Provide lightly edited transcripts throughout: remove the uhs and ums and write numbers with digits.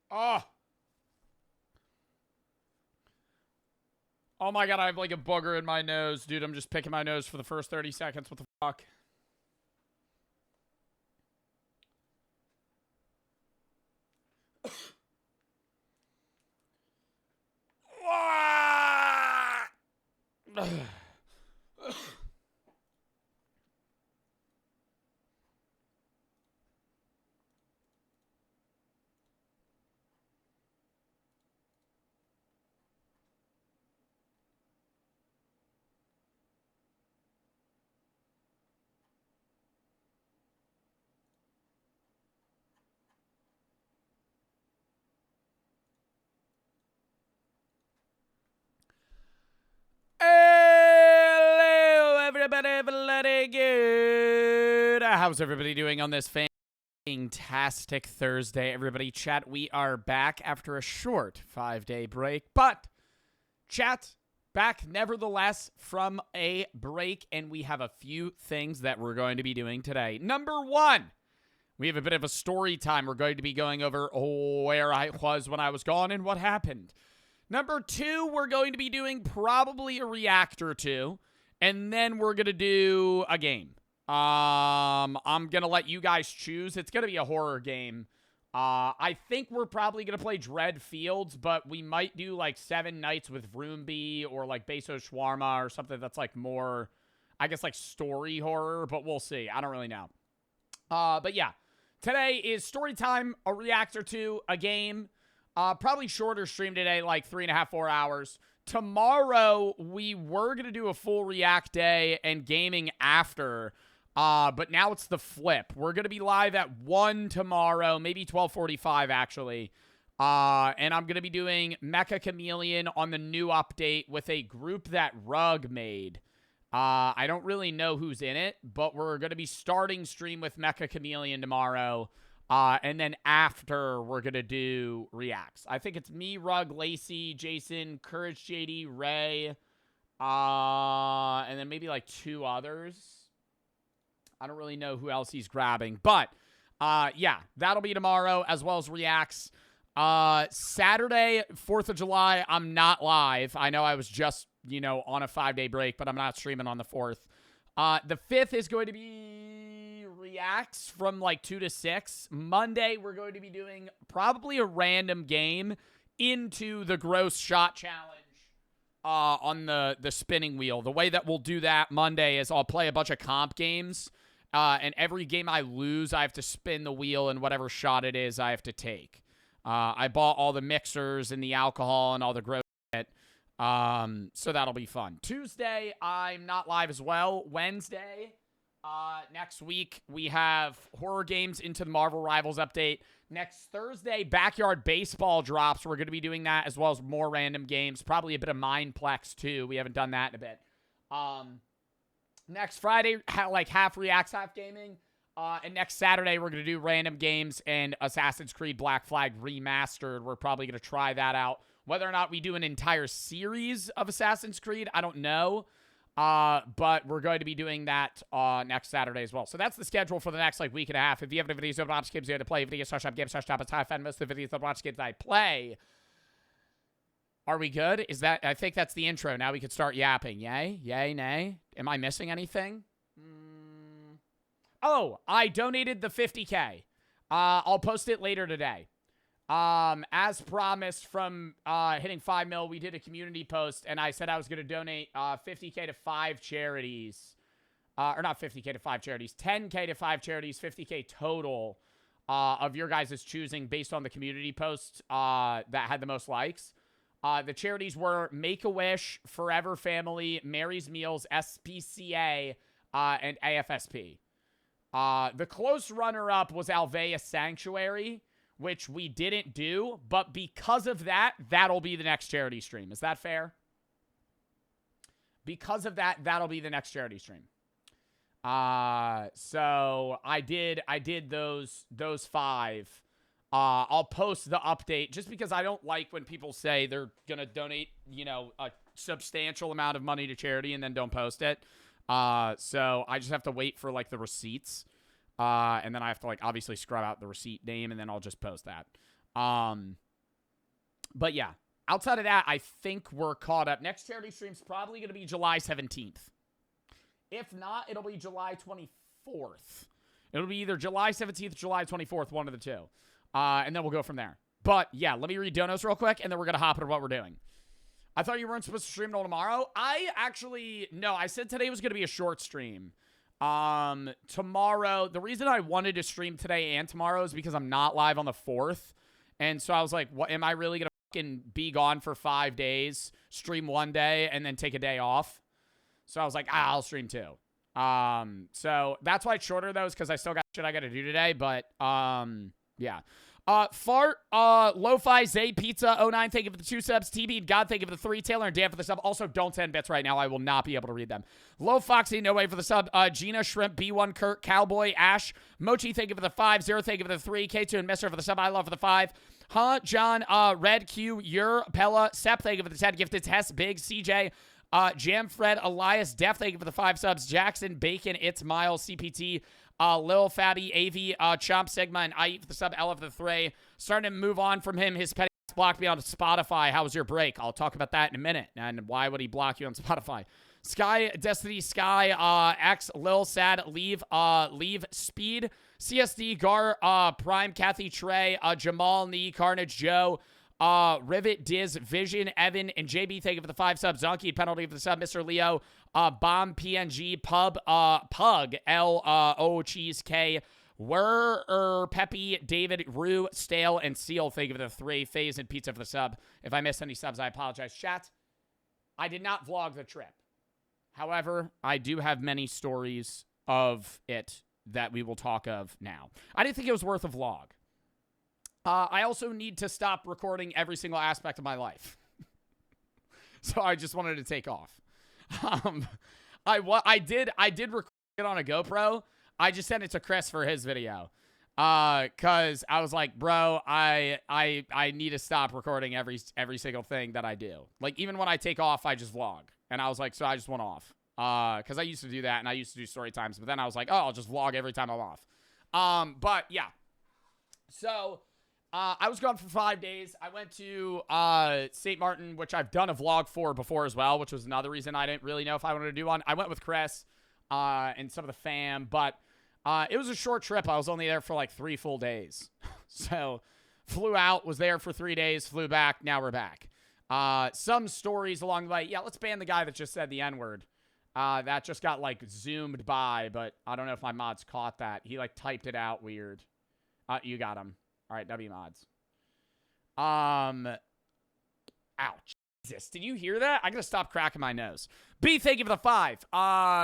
Oh. Oh my god, I have like a booger in my nose. Dude, I'm just picking my nose for the first 30 seconds. What the fuck? Hello, everybody, bloody good. How's everybody doing on this fantastic Thursday? Everybody, chat, we are back after a short 5-day break, but chat, back nevertheless from a break, and we have a few things that we're going to be doing today. Number one, we have a bit of a story time. We're going to be going over where I was when I was gone and what happened. Number two, we're going to be doing probably a react or two, and then we're going to do a game. I'm going to let you guys choose. It's going to be a horror game. I think we're probably going to play Dread Fields, but we might do like 7 Nights with Roomby or like Beso Shawarma or something that's like more, I guess, like story horror, but we'll see. I don't really know. But yeah, today is story time, a react or two, a game. Probably shorter stream today, like 3.5, 4 hours. Tomorrow, we were going to do a full react day and gaming after. But now it's the flip. We're going to be live at 1 tomorrow, maybe 12:45 actually. And I'm going to be doing Mecha Chameleon on the new update with a group that Rug made. I don't really know who's in it, but we're going to be starting stream with Mecha Chameleon tomorrow. And then after, we're going to do reacts. I think it's me, Rug, Lacey, Jason, Courage JD, Ray, and then maybe like 2 others. I don't really know who else he's grabbing. But, yeah, that'll be tomorrow as well as reacts. Saturday, 4th of July, I'm not live. I know I was just, on a 5-day break, but I'm not streaming on the 4th. The 5th is going to be reacts from like 2 to 6. Monday, we're going to be doing probably a random game into the gross shot challenge on the spinning wheel. The way that we'll do that Monday is I'll play a bunch of comp games, and every game I lose, I have to spin the wheel, and whatever shot it is, I have to take. I bought all the mixers and the alcohol and all the gross shit. So that'll be fun. Tuesday, I'm not live as well. Wednesday, next week, we have horror games into the Marvel Rivals update. Next Thursday, Backyard Baseball drops. We're going to be doing that as well as more random games. Probably a bit of Mindplex, too. We haven't done that in a bit. Next Friday, like half reacts, half gaming. And next Saturday, we're going to do random games and Assassin's Creed Black Flag Remastered. We're probably going to try that out. Whether or not we do an entire series of Assassin's Creed, I don't know. But we're going to be doing that next Saturday as well. So that's the schedule for the next week and a half. If you have any videos that watch games you to play, videos, search up games, search up, I find most of the videos that watch games I play. Are we good? I think that's the intro. Now we can start yapping. Yay? Yay? Nay? Am I missing anything? Oh, I donated the 50K. I'll post it later today. As promised from hitting 5 mil, we did a community post, and I said I was going to donate 50K to 5 charities. Or not 50K to 5 charities, 10K to 5 charities, 50K total of your guys' choosing based on the community post that had the most likes. The charities were Make-A-Wish, Forever Family, Mary's Meals, SPCA, and AFSP. The close runner-up was Alvea Sanctuary, which we didn't do, but because of that, that'll be the next charity stream. Is that fair? Because of that, that'll be the next charity stream. So I did those 5. I'll post the update just because I don't like when people say they're going to donate, a substantial amount of money to charity and then don't post it. So I just have to wait for the receipts. And then I have to obviously scrub out the receipt name and then I'll just post that. But yeah, outside of that, I think we're caught up. Next charity stream's probably going to be July 17th. If not, it'll be July 24th. It'll be either July 17th or July 24th, one of the two. And then we'll go from there. But yeah, let me read donos real quick, and then we're going to hop into what we're doing. I thought you weren't supposed to stream until tomorrow. No, I said today was going to be a short stream. Tomorrow, the reason I wanted to stream today and tomorrow is because I'm not live on the 4th. And so I was like, what, am I really going to fucking be gone for 5 days, stream one day, and then take a day off? So I was like, I'll stream two. So that's why it's shorter, though, is because I still got shit I got to do today. But, yeah. Fart, Lo-Fi, Zay Pizza, 09, thank you for the 2 subs. TB, God, thank you for the 3. Taylor and Dan for the sub. Also, don't send bits right now. I will not be able to read them. Low Foxy, no way for the sub. Gina, Shrimp, B1, Kurt, Cowboy, Ash, Mochi, thank you for the 5. Zero, thank you for the 3. K2 and Mister for the sub. I love for the 5. Huh, John, Red, Q, Ur, Pella, Sep, thank you for the 10 gifted. Hess, Big, CJ, Jam, Fred, Elias, Def, thank you for the 5 subs. Jackson, Bacon, It's Miles, CPT, Lil Fatty, AV, Chomp Sigma, and I for the sub, Ella for the 3. Starting to move on from him. His petty blocked me on Spotify. How was your break? I'll talk about that in a minute. And why would he block you on Spotify? Sky, Destiny, Sky, X, Lil, Sad, Leave, Speed, CSD, Gar, Prime, Kathy, Trey, Jamal, Nee, Carnage, Joe, Rivet, Diz, Vision, Evan, and JB, thank you for the 5 subs. Zonkey, penalty for the sub. Mr. Leo, Bomb, PNG, Pub, Pug, L, Cheese, K, Peppy, David, Rue, Stale, and Seal, thank you for the 3. Phase and Pizza for the sub. If I missed any subs, I apologize. Chat, I did not vlog the trip. However, I do have many stories of it that we will talk of now. I didn't think it was worth a vlog. I also need to stop recording every single aspect of my life. So I just wanted to take off. I did record it on a GoPro. I just sent it to Chris for his video. Cause I was like, bro, I need to stop recording every single thing that I do. Like, even when I take off, I just vlog. And I was like, so I just went off. Cause I used to do that, and I used to do story times, but then I was like, oh, I'll just vlog every time I'm off. But yeah. So I was gone for 5 days. I went to St. Martin, which I've done a vlog for before as well, which was another reason I didn't really know if I wanted to do one. I went with Chris and some of the fam, but it was a short trip. I was only there for like 3 full days. So flew out, was there for 3 days, flew back. Now we're back. Some stories along the way. Yeah, let's ban the guy that just said the N-word. That just got like zoomed by, but I don't know if my mods caught that. He like typed it out weird. You got him. All right, W mods. Ouch. Jesus, did you hear that? I'm going to stop cracking my nose. B, thank you for the 5.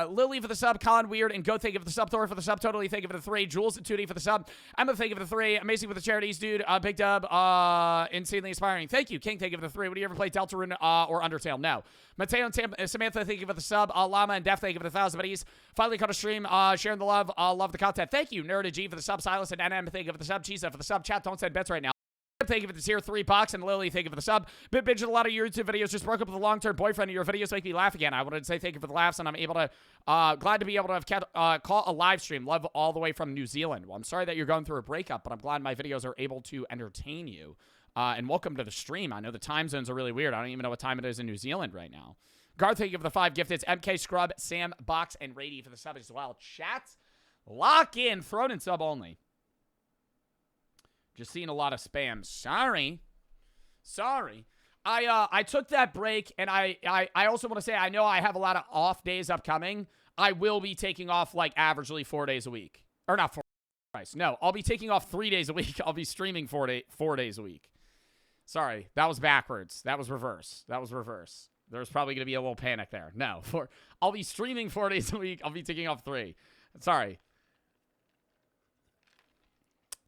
Lily for the sub. Colin Weird and Go, thank you for the sub. Thor for the sub. Totally, thank you for the 3. Jules and 2D for the sub. Emma, thank you for the 3. Amazing for the charities, dude. Big Dub, insanely inspiring. Thank you. King, thank you for the 3. Would you ever play Deltarune or Undertale? No. Mateo and Samantha, thank you for the sub. Llama and Def, thank you for the 1,000 buddies. Finally caught a stream. Sharing the love. Love the content. Thank you. Nerd G for the sub. Silas and NM, thank you for the sub. Cheesa for the sub. Chat, don't send bets right now. Thank you for the tier 3 box, and Lily, thank you for the sub. Bit binge a lot of your YouTube videos. Just broke up with a long-term boyfriend, and your videos make me laugh again. I wanted to say thank you for the laughs, and I'm able to, glad to be able to have caught a live stream. Love all the way from New Zealand. Well, I'm sorry that you're going through a breakup, but I'm glad my videos are able to entertain you. And welcome to the stream. I know the time zones are really weird. I don't even know what time it is in New Zealand right now. Garth, thank you for the 5 gifted. MK Scrub, Sam, Box, and Rady for the sub as well. Chat, lock in. Thrown in sub only. Just seeing a lot of spam. Sorry. I took that break, and I also want to say I know I have a lot of off days upcoming. I will be taking off like averagely 4 days a week. Or not 4 days. No, I'll be taking off 3 days a week. I'll be streaming 4 days a week. Sorry, that was backwards. That was reverse. There's probably going to be a little panic there. No, I'll be streaming 4 days a week. I'll be taking off 3. Sorry.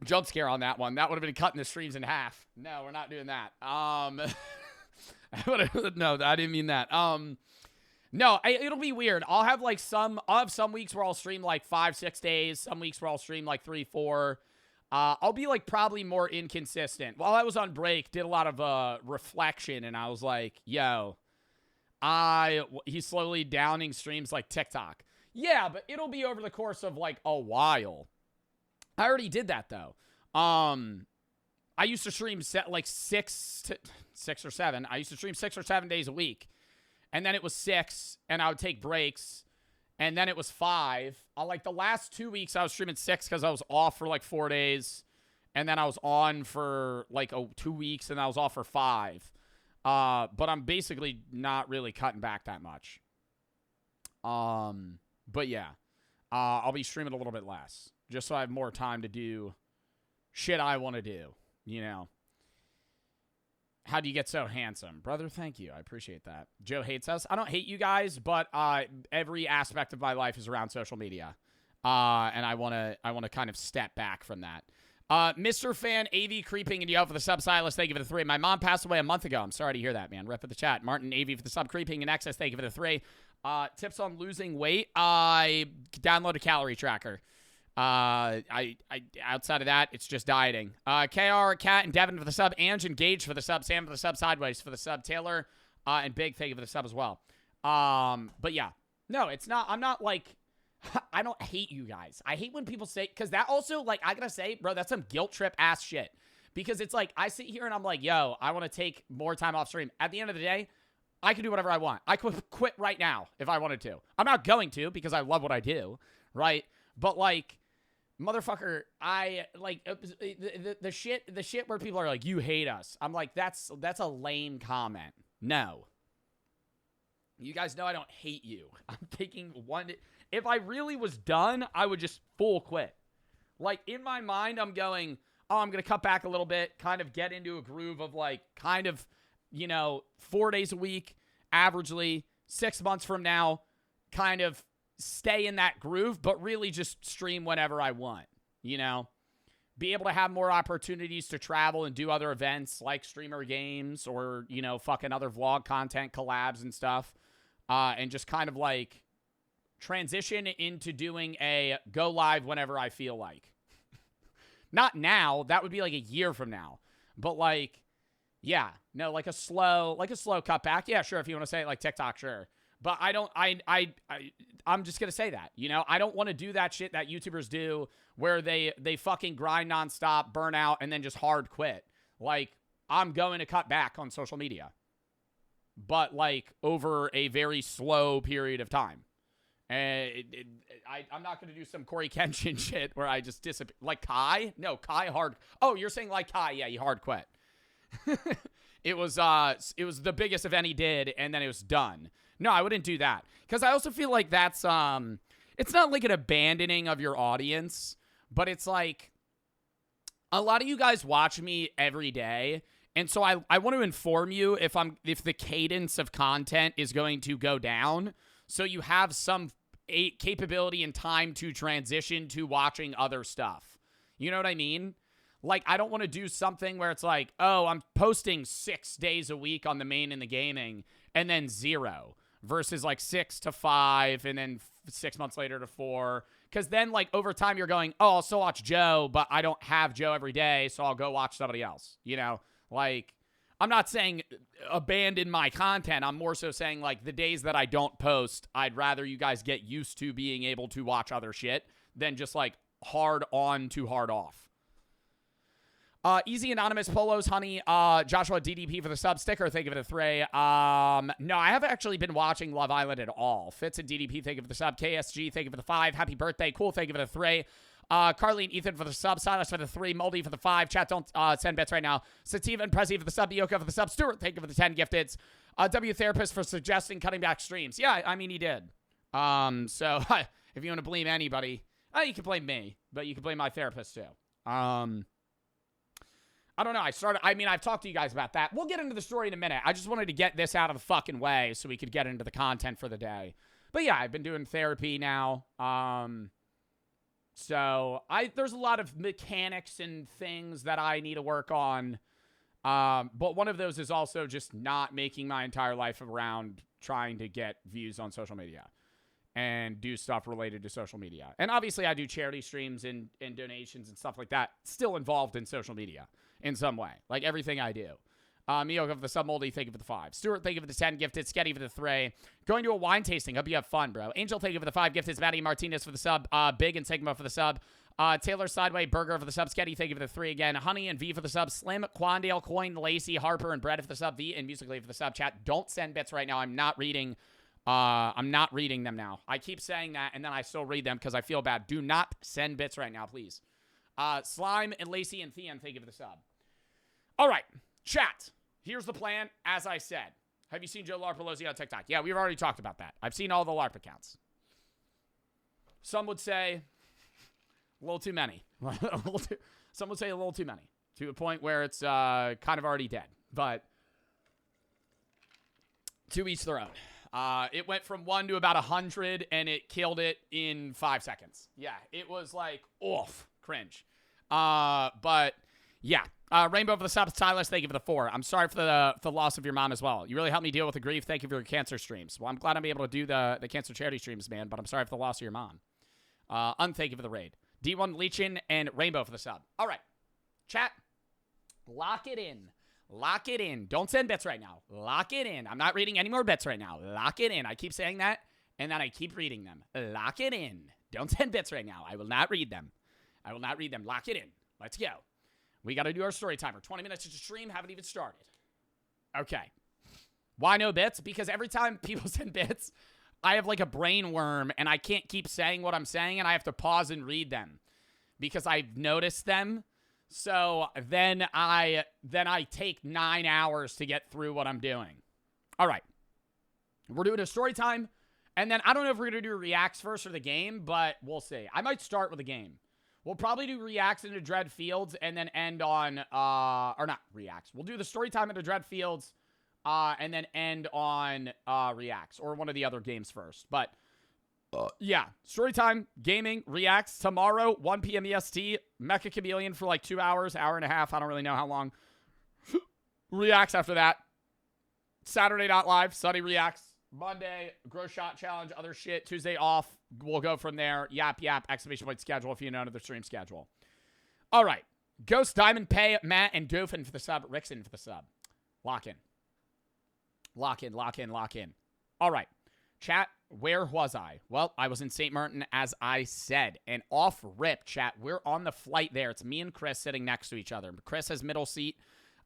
Jump scare on that one. That would have been cutting the streams in half. No, we're not doing that. No, I didn't mean that. No, it'll be weird. I'll have some weeks where I'll stream like 5-6 days. Some weeks where I'll stream like 3-4. I'll be like probably more inconsistent. While I was on break, did a lot of reflection, and I was like, yo, he's slowly downing streams like TikTok. Yeah, but it'll be over the course of like a while. I already did that, though. I used to stream like 6 or 7. I used to stream 6 or 7 days a week. And then it was 6, and I would take breaks. And then it was 5. Like the last 2 weeks, I was streaming 6 because I was off for like 4 days. And then I was on for like 2 weeks, and I was off for 5. But I'm basically not really cutting back that much. But yeah, I'll be streaming a little bit less, just so I have more time to do shit I want to do, you know. How do you get so handsome? Brother, thank you. I appreciate that. Joe hates us. I don't hate you guys, but every aspect of my life is around social media. And I want to kind of step back from that. Mr. Fan, AV Creeping, and yo for the sub. Silas, thank you for the 3. My mom passed away a month ago. I'm sorry to hear that, man. Rep of the chat. Martin, AV for the sub. Creeping and Excess, thank you for the 3. Tips on losing weight. I download a calorie tracker. I outside of that, it's just dieting. KR, Kat, and Devin for the sub. Ange and Gage for the sub. Sam for the sub. Sideways for the sub. Taylor, and Big, thank you for the sub as well. But yeah. No, it's not. I'm not like... I don't hate you guys. I hate when people say... Because that also, like, I gotta say, bro, that's some guilt trip ass shit. Because it's like, I sit here and I'm like, yo, I want to take more time off stream. At the end of the day, I can do whatever I want. I could quit right now if I wanted to. I'm not going to because I love what I do, right? But, like... Motherfucker, I like the shit where people are like, you hate us. I'm like, that's a lame comment. No. You guys know I don't hate you. I'm taking one. If I really was done, I would just full quit. Like in my mind, I'm going, oh, I'm going to cut back a little bit, kind of get into a groove of like kind of, 4 days a week, averagely 6 months from now, kind of stay in that groove, but really just stream whenever I want, be able to have more opportunities to travel and do other events like streamer games or, fucking other vlog content collabs and stuff. And just kind of like transition into doing a go live whenever I feel like. Not now, that would be like a year from now, but like, yeah, no, like a slow cutback. Yeah, sure. If you want to say it like TikTok, sure. But I'm just going to say that, I don't want to do that shit that YouTubers do where they fucking grind nonstop, burn out, and then just hard quit. Like, I'm going to cut back on social media, but like over a very slow period of time. And I'm not going to do some Corey Kenshin shit where I just disappear. Like Kai? No, Kai hard. Oh, you're saying like Kai. Yeah, he hard quit. It was the biggest event he did, and then it was done. No, I wouldn't do that. Because I also feel like that's, it's not like an abandoning of your audience, but it's like, a lot of you guys watch me every day, and so I want to inform you if the cadence of content is going to go down, so you have some capability and time to transition to watching other stuff. You know what I mean? Like, I don't want to do something where it's like, oh, I'm posting 6 days a week on the main and the gaming, and then 0. Versus like 6 to 5 and then 6 months later to 4. Because then like over time you're going, oh, I'll still watch Joe, but I don't have Joe every day, so I'll go watch somebody else. Like I'm not saying abandon my content. I'm more so saying like the days that I don't post, I'd rather you guys get used to being able to watch other shit than just like hard on to hard off. Easy Anonymous, Polos, Honey, Joshua DDP for the sub sticker. Thank you for the 3. No, I haven't actually been watching Love Island at all. Fitz and DDP, thank you for the sub. KSG, thank you for the 5. Happy birthday. Cool, thank you for the 3. Carly and Ethan for the sub. Silas for the 3. Moldy for the 5. Chat, don't send bits right now. Sativa and Prezi for the sub. Yoko for the sub. Stuart, thank you for the 10 gifteds. W Therapist for suggesting cutting back streams. Yeah, I mean, he did. So if you want to blame anybody, you can blame me, but you can blame my therapist too. I don't know. I've talked to you guys about that. We'll get into the story in a minute. I just wanted to get this out of the fucking way so we could get into the content for the day. But yeah, I've been doing therapy now. So there's a lot of mechanics and things that I need to work on. But one of those is also just not making my entire life around trying to get views on social media and do stuff related to social media. And obviously I do charity streams and donations and stuff like that, still involved in social media in some way, like everything I do. Mio for the sub. Moldy, thank you for the 5. Stuart, thank you for the 10 gifted. Sketty for the 3. Going to a wine tasting. Hope you have fun, bro. Angel, thank you for the 5 gifted. Maddie Martinez for the sub. Big and Sigma for the sub. Taylor Sideway, Burger for the sub. Sketty, thank you for the 3 again. Honey and V for the sub. Slim, Quandale, Coin, Lacey, Harper, and Brett for the sub. V and Musically for the sub. Chat, don't send bits right now. I'm not reading them now. I keep saying that, and then I still read them because I feel bad. Do not send bits right now, please. Slime and Lacey and Thean, thank you for the sub. All right, chat. Here's the plan, as I said. Have you seen Joe Bartolozzi on TikTok? Yeah, we've already talked about that. I've seen all the LARP accounts. Some would say a little too many. Some would say a little too many, to a point where it's kind of already dead. But to each their own. It went from 1 to about 100, and it killed it in 5 seconds. Yeah, it was like, oof, cringe. But yeah. Rainbow for the sub, Silas, thank you for the 4. I'm sorry for the loss of your mom as well. You really helped me deal with the grief. Thank you for your cancer streams. Well, I'm glad I'm able to do the cancer charity streams, man, but I'm sorry for the loss of your mom. Thank you for the raid. D1 Leechin and Rainbow for the sub. All right. Chat. Lock it in. Lock it in. Don't send bets right now. Lock it in. I'm not reading any more bets right now. Lock it in. I keep saying that, and then I keep reading them. Lock it in. Don't send bets right now. I will not read them. I will not read them. Lock it in. Let's go. We got to do our story timer. 20 minutes into stream. Haven't even started. Okay. Why no bits? Because every time people send bits, I have like a brain worm, and I can't keep saying what I'm saying, and I have to pause and read them because I've noticed them. So then I take 9 hours to get through what I'm doing. All right. We're doing a story time, and then I don't know if we're going to do reacts first or the game, but we'll see. I might start with the game. We'll probably do reacts into Dread Fields and then end on, or not reacts. We'll do the story time into Dread Fields and then end on reacts or one of the other games first. But yeah, story time, gaming, reacts tomorrow, 1 p.m. EST, Mecha Chameleon for like 2 hours, hour and a half. I don't really know how long. Reacts after that. Saturday Night Live, Sunday reacts. Monday, Grow Shot Challenge, other shit. Tuesday off. We'll go from there. Yap, yap, exclamation point schedule if you know the stream schedule. All right. Ghost, Diamond, Pay, Matt, and Dauphin for the sub. Rickson for the sub. Lock in. Lock in, lock in, lock in. All right. Chat, where was I? Well, I was in St. Martin, as I said. And off rip, chat, we're on the flight there. It's me and Chris sitting next to each other. Chris has middle seat,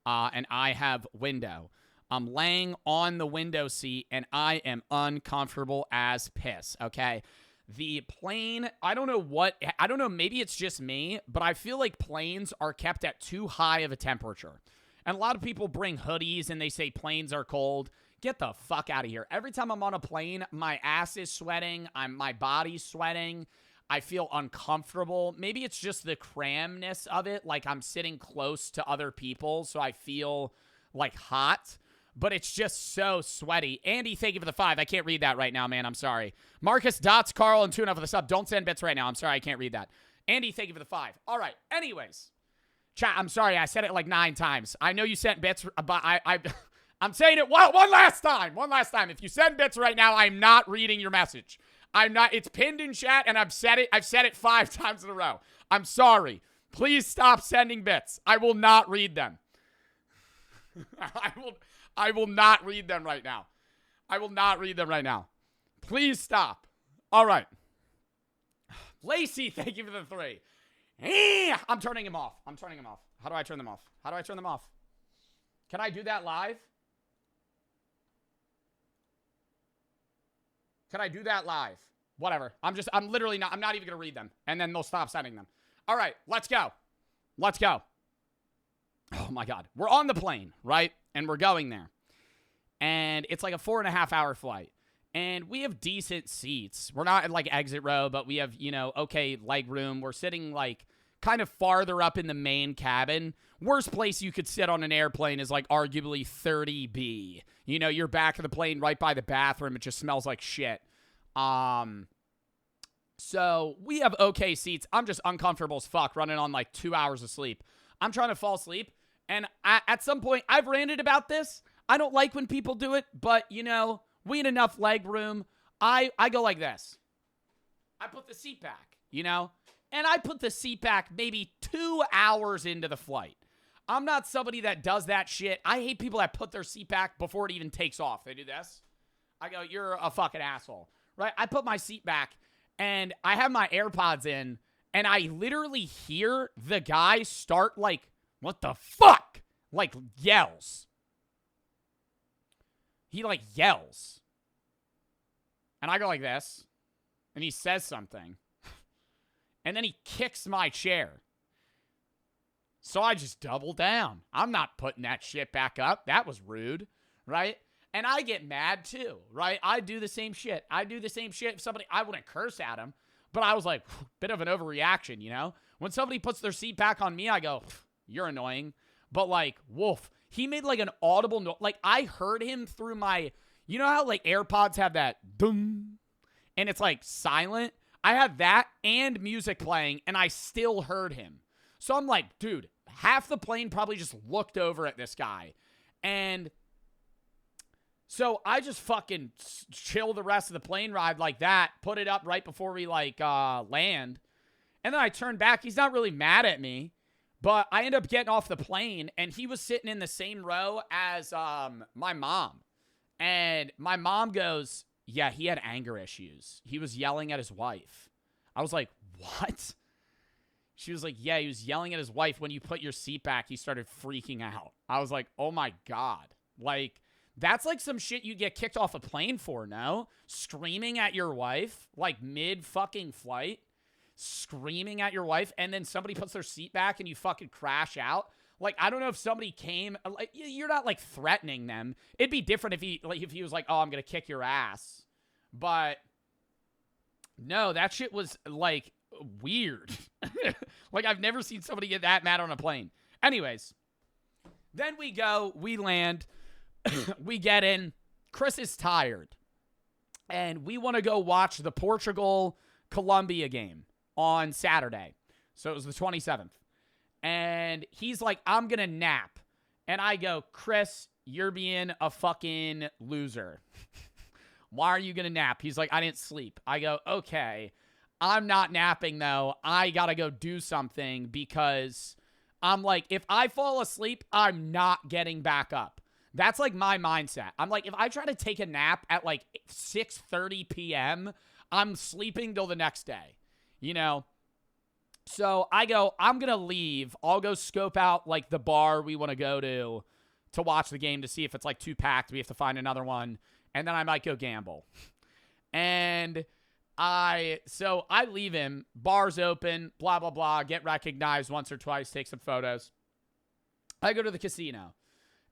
and I have window. I'm laying on the window seat, and I am uncomfortable as piss, okay? The plane, I don't know, maybe it's just me, but I feel like planes are kept at too high of a temperature. And a lot of people bring hoodies, and they say planes are cold. Get the fuck out of here. Every time I'm on a plane, my ass is sweating, my body's sweating, I feel uncomfortable. Maybe it's just the cramness of it, like I'm sitting close to other people, so I feel like hot. But it's just so sweaty. Andy, thank you for the 5. I can't read that right now, man. I'm sorry. Marcus, Dots, Carl, and Tuna for the sub. Don't send bits right now. I'm sorry. I can't read that. Andy, thank you for the 5. All right. Anyways. Chat, I'm sorry. I said it like 9 times. I know you sent bits, but I'm saying it one last time. One last time. If you send bits right now, I'm not reading your message. I'm not. It's pinned in chat, and I've said it 5 times in a row. I'm sorry. Please stop sending bits. I will not read them. I will not read them right now. I will not read them right now. Please stop. All right. Lacey, thank you for the 3. I'm turning him off. I'm turning him off. How do I turn them off? How do I turn them off? Can I do that live? Can I do that live? Whatever. I'm not even going to read them. And then they'll stop sending them. All right. Let's go. Let's go. Oh my God. We're on the plane, right? And we're going there. And it's like a 4.5 hour flight. And we have decent seats. We're not in like exit row, but we have, okay leg room. We're sitting like kind of farther up in the main cabin. Worst place you could sit on an airplane is like arguably 30B. You're back of the plane right by the bathroom. It just smells like shit. So we have okay seats. I'm just uncomfortable as fuck running on like 2 hours of sleep. I'm trying to fall asleep. And at some point, I've ranted about this. I don't like when people do it, but, we had enough leg room. I go like this. I put the seat back, And I put the seat back maybe 2 hours into the flight. I'm not somebody that does that shit. I hate people that put their seat back before it even takes off. They do this. I go, you're a fucking asshole, right? I put my seat back, and I have my AirPods in, And I literally hear the guy start like, what the fuck? Like yells. He like yells. And I go like this. And he says something. And then he kicks my chair. So I just double down. I'm not putting that shit back up. That was rude, right? And I get mad too, right? I do the same shit. If somebody, I wouldn't curse at him, but I was like, bit of an overreaction, you know? When somebody puts their seat back on me, I go, you're annoying. But like, woof. He made like an audible noise. Like I heard him through my, you know how like AirPods have that dum, and it's like silent? I had that and music playing, and I still heard him. So I'm like, dude, half the plane probably just looked over at this guy. And so I just fucking chill the rest of the plane ride like that, put it up right before we like land. And then I turn back. He's not really mad at me, but I end up getting off the plane, and he was sitting in the same row as my mom. And my mom goes, yeah, he had anger issues. He was yelling at his wife. I was like, what? She was like, yeah, he was yelling at his wife. When you put your seat back, he started freaking out. I was like, oh my God. Like, that's like some shit you get kicked off a plane for, no? Screaming at your wife, like mid-fucking flight. Screaming at your wife, and then somebody puts their seat back and you fucking crash out. Like, I don't know if somebody came, like, you're not, like, threatening them. It'd be different if he was like, oh, I'm gonna kick your ass. But, no, that shit was, like, weird. Like, I've never seen somebody get that mad on a plane. Anyways, then we land, we get in. Chris is tired, and we want to go watch the Portugal-Colombia game on Saturday. So it was the 27th. And he's like, I'm going to nap. And I go, Chris, you're being a fucking loser. Why are you going to nap? He's like, I didn't sleep. I go, okay. I'm not napping, though. I got to go do something because I'm like, if I fall asleep, I'm not getting back up. That's like my mindset. I'm like, if I try to take a nap at like 6:30 p.m., I'm sleeping till the next day, you know? So I go, I'm going to leave. I'll go scope out like the bar we want to go to watch the game to see if it's like too packed. We have to find another one. And then I might go gamble. And so I leave him, bar's open, blah, blah, blah, get recognized once or twice, take some photos. I go to the casino,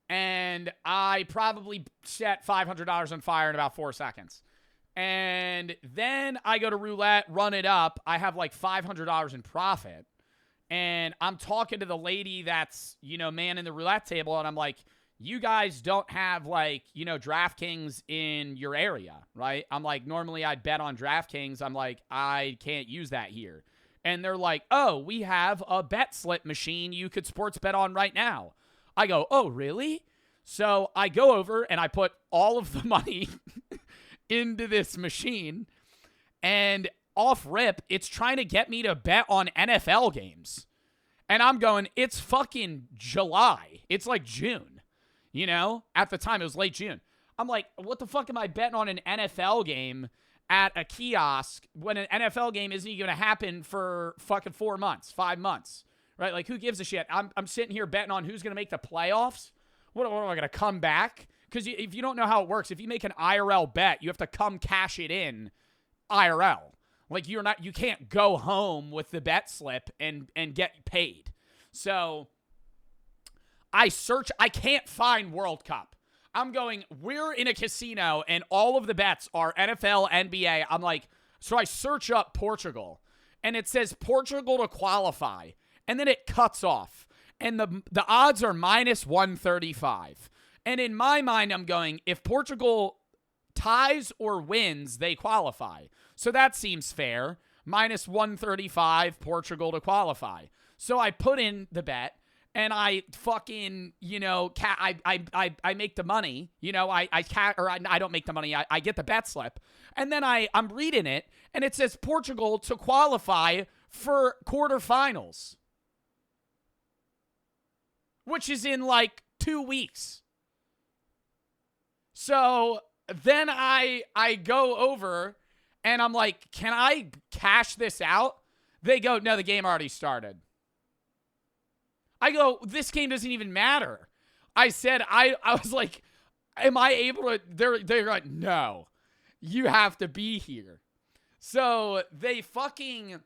and I probably set $500 on fire in about 4 seconds. And then I go to roulette, run it up. I have like $500 in profit. And I'm talking to the lady that's, manning the roulette table, and I'm like, you guys don't have, like, DraftKings in your area, right? I'm like, normally I'd bet on DraftKings. I'm like, I can't use that here. And they're like, oh, we have a bet slip machine you could sports bet on right now. I go, oh, really? So I go over and I put all of the money into this machine, and off rip, it's trying to get me to bet on NFL games. And I'm going, it's fucking July. It's like June. At the time, it was late June. I'm like, what the fuck am I betting on an NFL game at a kiosk when an NFL game isn't even going to happen for fucking 4 months, 5 months, right? Like, who gives a shit? I'm sitting here betting on who's going to make the playoffs. What am I going to come back? Because if you don't know how it works, if you make an IRL bet, you have to come cash it in IRL. Like, you can't go home with the bet slip and get paid. So I can't find World Cup. I'm going, we're in a casino, and all of the bets are NFL, NBA. I'm like, so I search up Portugal, and it says Portugal to qualify, and then it cuts off, and the odds are minus 135. And in my mind, I'm going, if Portugal ties or wins, they qualify. So that seems fair. Minus 135, Portugal to qualify. So I put in the bet. And I fucking, I make the money, I don't make the money. I get the bet slip. And then I'm reading it, and it says Portugal to qualify for quarterfinals, which is in like 2 weeks. So then I go over, and I'm like, can I cash this out? They go, no, the game already started. I go, this game doesn't even matter. I said, I was like, am I able to? They're like, no, you have to be here. So they fucking,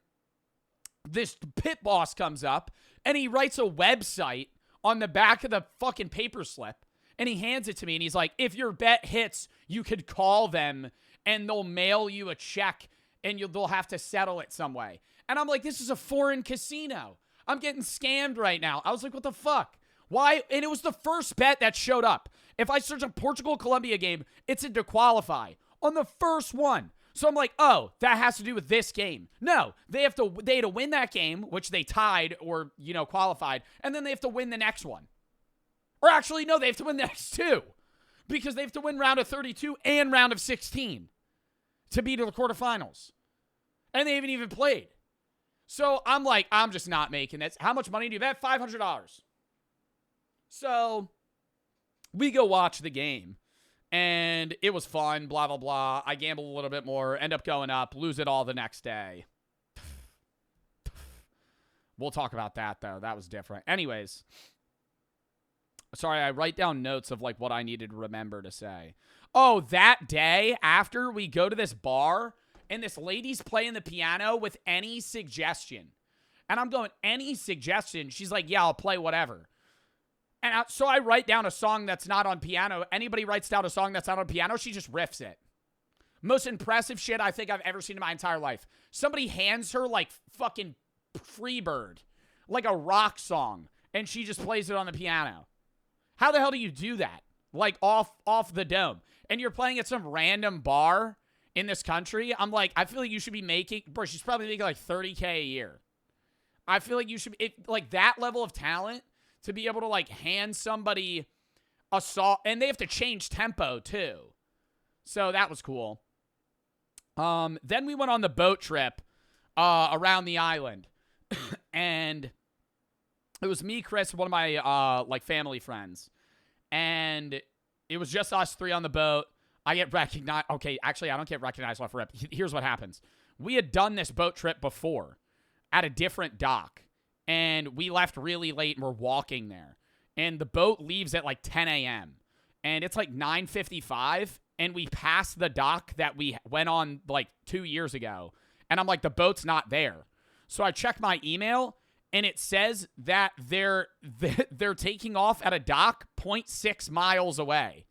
this pit boss comes up and he writes a website on the back of the fucking paper slip and he hands it to me and he's like, if your bet hits, you could call them and they'll mail you a check and they'll have to settle it some way. And I'm like, this is a foreign casino. I'm getting scammed right now. I was like, what the fuck? Why? And it was the first bet that showed up. If I search a Portugal-Colombia game, it's in to qualify on the first one. So I'm like, oh, that has to do with this game. No, they had to win that game, which they tied or, qualified, and then they have to win the next one. Or actually, no, they have to win the next two because they have to win round of 32 and round of 16 to be to the quarterfinals. And they haven't even played. So I'm like, I'm just not making this. How much money do you bet? $500. So we go watch the game. And it was fun, blah, blah, blah. I gambled a little bit more, end up going up, lose it all the next day. We'll talk about that, though. That was different. Anyways. Sorry, I write down notes of, like, what I needed to remember to say. Oh, that day after we go to this bar, and this lady's playing the piano with any suggestion. And I'm going, any suggestion? She's like, yeah, I'll play whatever. And so I write down a song that's not on piano. Anybody writes down a song that's not on piano, she just riffs it. Most impressive shit I think I've ever seen in my entire life. Somebody hands her like fucking Freebird, like a rock song, and she just plays it on the piano. How the hell do you do that? Like off the dome. And you're playing at some random bar in this country? I'm like, I feel like you should be making, bro, she's probably making like $30K a year. I feel like you should, like that level of talent, to be able to, like, hand somebody a song. And they have to change tempo, too. So that was cool. Then we went on the boat trip around the island. And it was me, Chris, one of my, family friends. And it was just us three on the boat. I get recognized. Okay, actually, I don't get recognized off rip. Here's what happens. We had done this boat trip before at a different dock. And we left really late and we're walking there. And the boat leaves at like 10 a.m. And it's like 9:55. And we passed the dock that we went on like 2 years ago. And I'm like, the boat's not there. So I check my email and it says that they're taking off at a dock 0.6 miles away.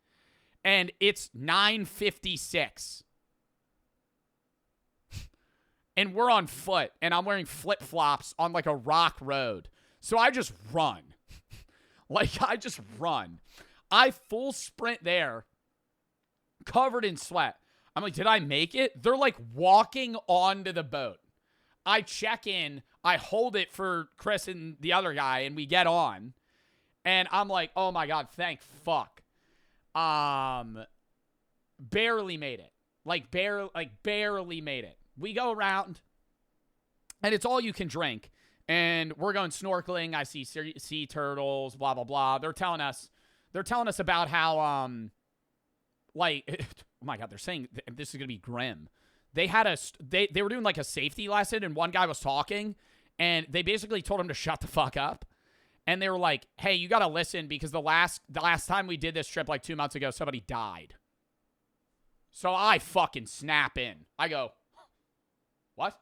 And it's 9:56. And we're on foot, and I'm wearing flip-flops on, like, a rock road. So I just run. I full sprint there, covered in sweat. I'm like, did I make it? They're, like, walking onto the boat. I check in. I hold it for Chris and the other guy, and we get on. And I'm like, oh, my God, thank fuck. Barely made it. Barely made it. We go around, and it's all you can drink. And we're going snorkeling. I see sea turtles, blah, blah, blah. They're telling us about how, oh my God, they're saying this is going to be grim. They had they were doing like a safety lesson, and one guy was talking, and they basically told him to shut the fuck up. And they were like, hey, you got to listen because the last time we did this trip like 2 months ago, somebody died. So I fucking snap in. I go, what?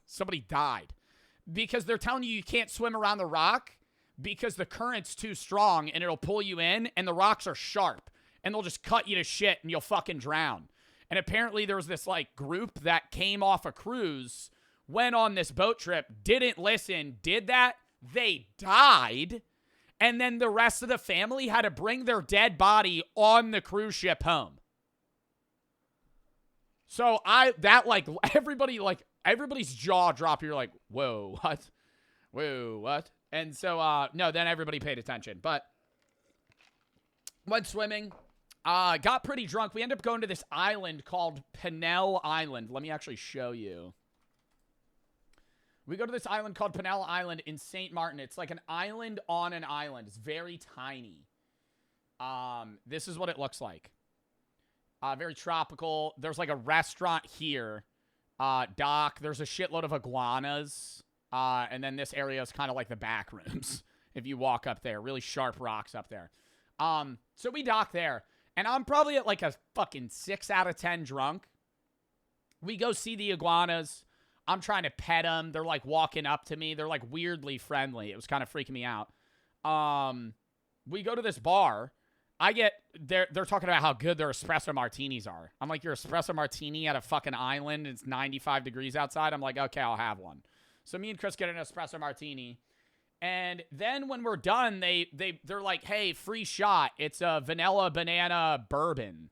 Somebody died. Because they're telling you can't swim around the rock because the current's too strong and it'll pull you in and the rocks are sharp and they'll just cut you to shit and you'll fucking drown. And apparently there was this like group that came off a cruise, went on this boat trip, didn't listen, did that, they died, and then the rest of the family had to bring their dead body on the cruise ship home. So everybody's jaw dropped. You're like, whoa, what? Whoa, what? And so, no, then everybody paid attention. But went swimming, got pretty drunk. We ended up going to this island called Penel Island. Let me actually show you. We go to this island called Penel Island in St. Martin. It's like an island on an island. It's very tiny. This is what it looks like. Very tropical. There's like a restaurant here. dock. There's a shitload of iguanas. And then this area is kind of like the back rooms. If you walk up there, really sharp rocks up there. So we dock there. And I'm probably at like a fucking 6 out of 10 drunk. We go see the iguanas. I'm trying to pet them. They're like walking up to me. They're like weirdly friendly. It was kind of freaking me out. We go to this bar. They're talking about how good their espresso martinis are. I'm like, your espresso martini at a fucking island. It's 95 degrees outside. I'm like, okay, I'll have one. So me and Chris get an espresso martini. And then when we're done, they're like, hey, free shot. It's a vanilla banana bourbon.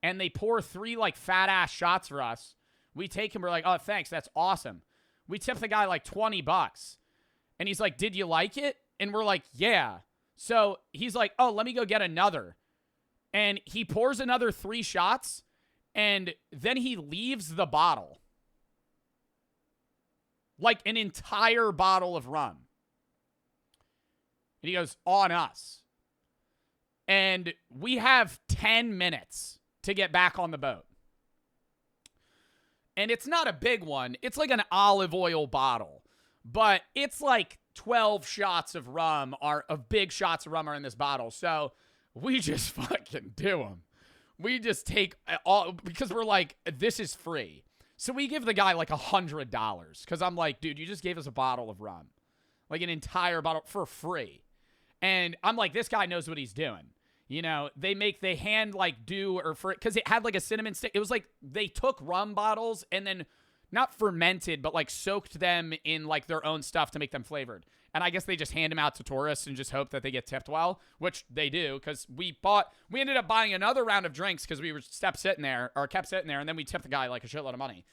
And they pour 3 like fat ass shots for us. We take him. We're like, oh, thanks. That's awesome. We tip the guy like $20. And he's like, did you like it? And we're like, yeah. So he's like, oh, let me go get another. And he pours another 3 shots. And then he leaves the bottle. Like an entire bottle of rum. And he goes, on us. And we have 10 minutes to get back on the boat. And it's not a big one. It's like an olive oil bottle. But it's like 12 shots of rum of big shots of rum are in this bottle. So we just fucking do them. We just take all, because we're like, this is free. So we give the guy like $100. Because I'm like, dude, you just gave us a bottle of rum. Like an entire bottle for free. And I'm like, this guy knows what he's doing. You know, they hand like do or for it because it had like a cinnamon stick. It was like they took rum bottles and then not fermented, but like soaked them in like their own stuff to make them flavored. And I guess they just hand them out to tourists and just hope that they get tipped well, which they do because we ended up buying another round of drinks because we were kept sitting there, and then we tipped the guy like a shitload of money.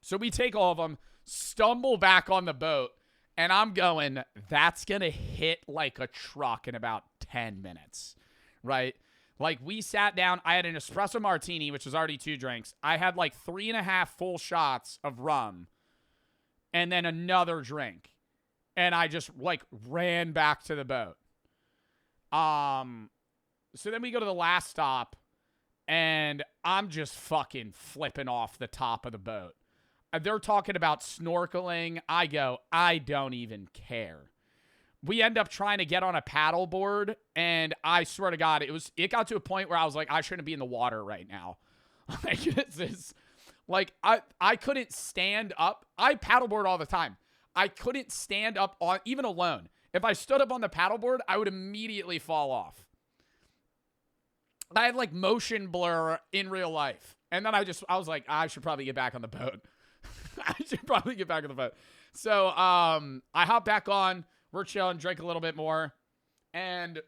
So we take all of them, stumble back on the boat. And I'm going, that's going to hit like a truck in about 10 minutes, right? Like we sat down. I had an espresso martini, which was already 2 drinks. I had like 3.5 full shots of rum and then another drink. And I just like ran back to the boat. So then we go to the last stop and I'm just fucking flipping off the top of the boat. They're talking about snorkeling. I go, I don't even care. We end up trying to get on a paddleboard, and I swear to God, it got to a point where I was like, I shouldn't be in the water right now. I couldn't stand up. I paddleboard all the time. I couldn't stand up on even alone. If I stood up on the paddleboard, I would immediately fall off. I had like motion blur in real life, and then I was like, I should probably get back on the boat. I should probably get back on the boat. So I hop back on. We're chilling, drink a little bit more. And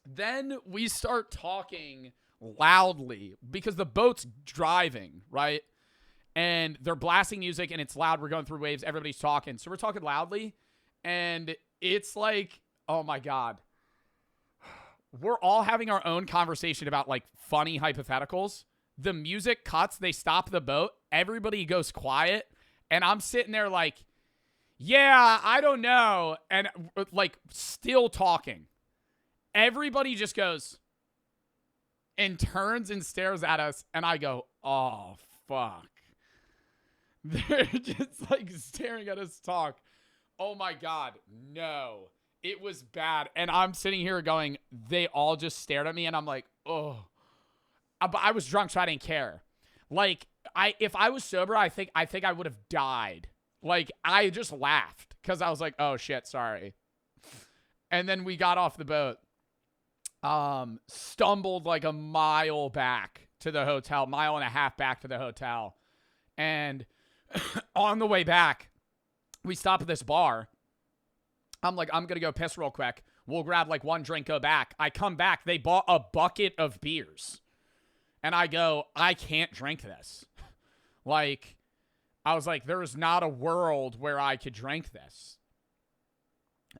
then we start talking loudly because the boat's driving, right? And they're blasting music and it's loud. We're going through waves. Everybody's talking. So we're talking loudly. And it's like, oh my God. We're all having our own conversation about like funny hypotheticals. The music cuts. They stop the boat. Everybody goes quiet. And I'm sitting there like, yeah, I don't know. And like still talking. Everybody just goes and turns and stares at us. And I go, oh, fuck. They're just like staring at us talk. Oh my God. No, it was bad. And I'm sitting here going, they all just stared at me. And I'm like, oh. But I was drunk, so I didn't care. Like, if I was sober, I think I would have died. Like, I just laughed because I was like, oh shit, sorry. And then we got off the boat. Stumbled like a mile back to the hotel, 1.5 miles back to the hotel. And on the way back, we stop at this bar. I'm like, I'm going to go piss real quick. We'll grab like 1 drink, go back. I come back. They bought a bucket of beers. And I go, I can't drink this. Like, I was like, there is not a world where I could drink this.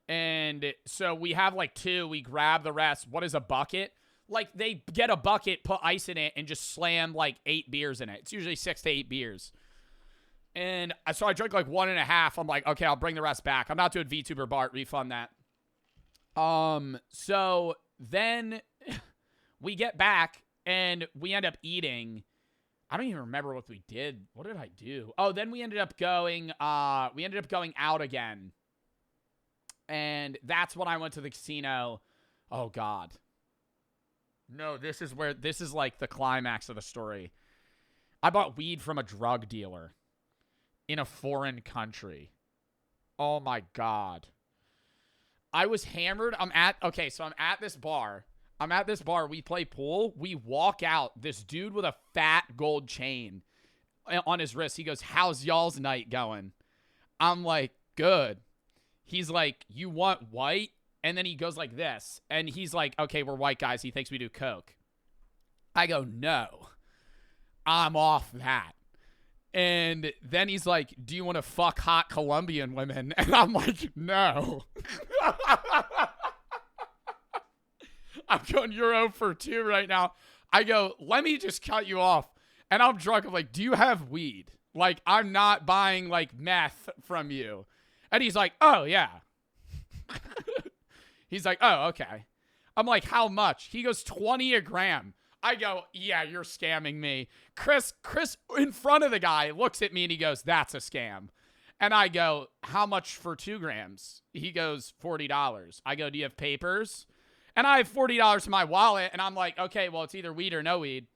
And so we have like 2. We grab the rest. What is a bucket? Like, they get a bucket, put ice in it, and just slam like 8 beers in it. It's usually 6 to 8 beers. And so I drank like 1.5. I'm like, okay, I'll bring the rest back. I'm not doing VTuber Bart. Refund that. So then we get back. And we end up eating. I don't even remember what we did. What did I do? Oh, then we ended up going out again. And that's when I went to the casino. Oh God. No, this is like the climax of the story. I bought weed from a drug dealer in a foreign country. Oh my God. I was hammered. I'm at this bar. We play pool. We walk out. This dude with a fat gold chain on his wrist. He goes, "How's y'all's night going?" I'm like, "Good." He's like, "You want white?" And then he goes like this. And he's like, "Okay, we're white guys." He thinks we do coke. I go, "No, I'm off that." And then he's like, "Do you want to fuck hot Colombian women?" And I'm like, "No." I'm going Euro for 2 right now. I go, "Let me just cut you off." And I'm drunk. I'm like, "Do you have weed? Like, I'm not buying like meth from you." And he's like, "Oh, yeah." He's like, "Oh, okay." I'm like, "How much?" He goes, 20 a gram. I go, "Yeah, you're scamming me." Chris in front of the guy looks at me and he goes, "That's a scam." And I go, "How much for 2 grams? He goes, $40. I go, "Do you have papers?" And I have $40 in my wallet. And I'm like, "Okay, well, it's either weed or no weed."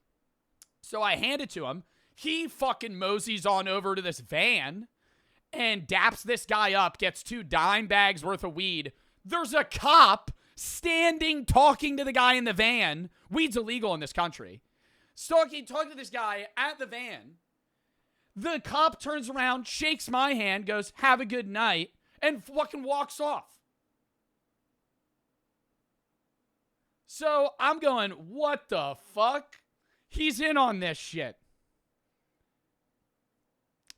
So I hand it to him. He fucking moseys on over to this van and daps this guy up, gets 2 dime bags worth of weed. There's a cop standing talking to the guy in the van. Weed's illegal in this country. Talking to this guy at the van. The cop turns around, shakes my hand, goes, "Have a good night," and fucking walks off. So I'm going, what the fuck? He's in on this shit.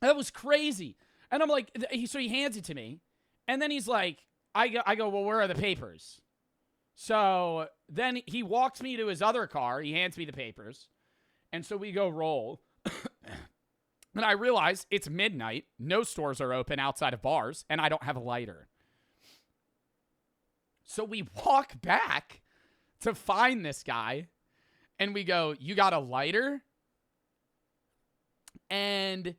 That was crazy. And I'm like, so he hands it to me. And then he's like, I go, "Well, where are the papers?" So then he walks me to his other car. He hands me the papers. And so we go roll. And I realize it's midnight. No stores are open outside of bars. And I don't have a lighter. So we walk back to find this guy. And we go, "You got a lighter?" And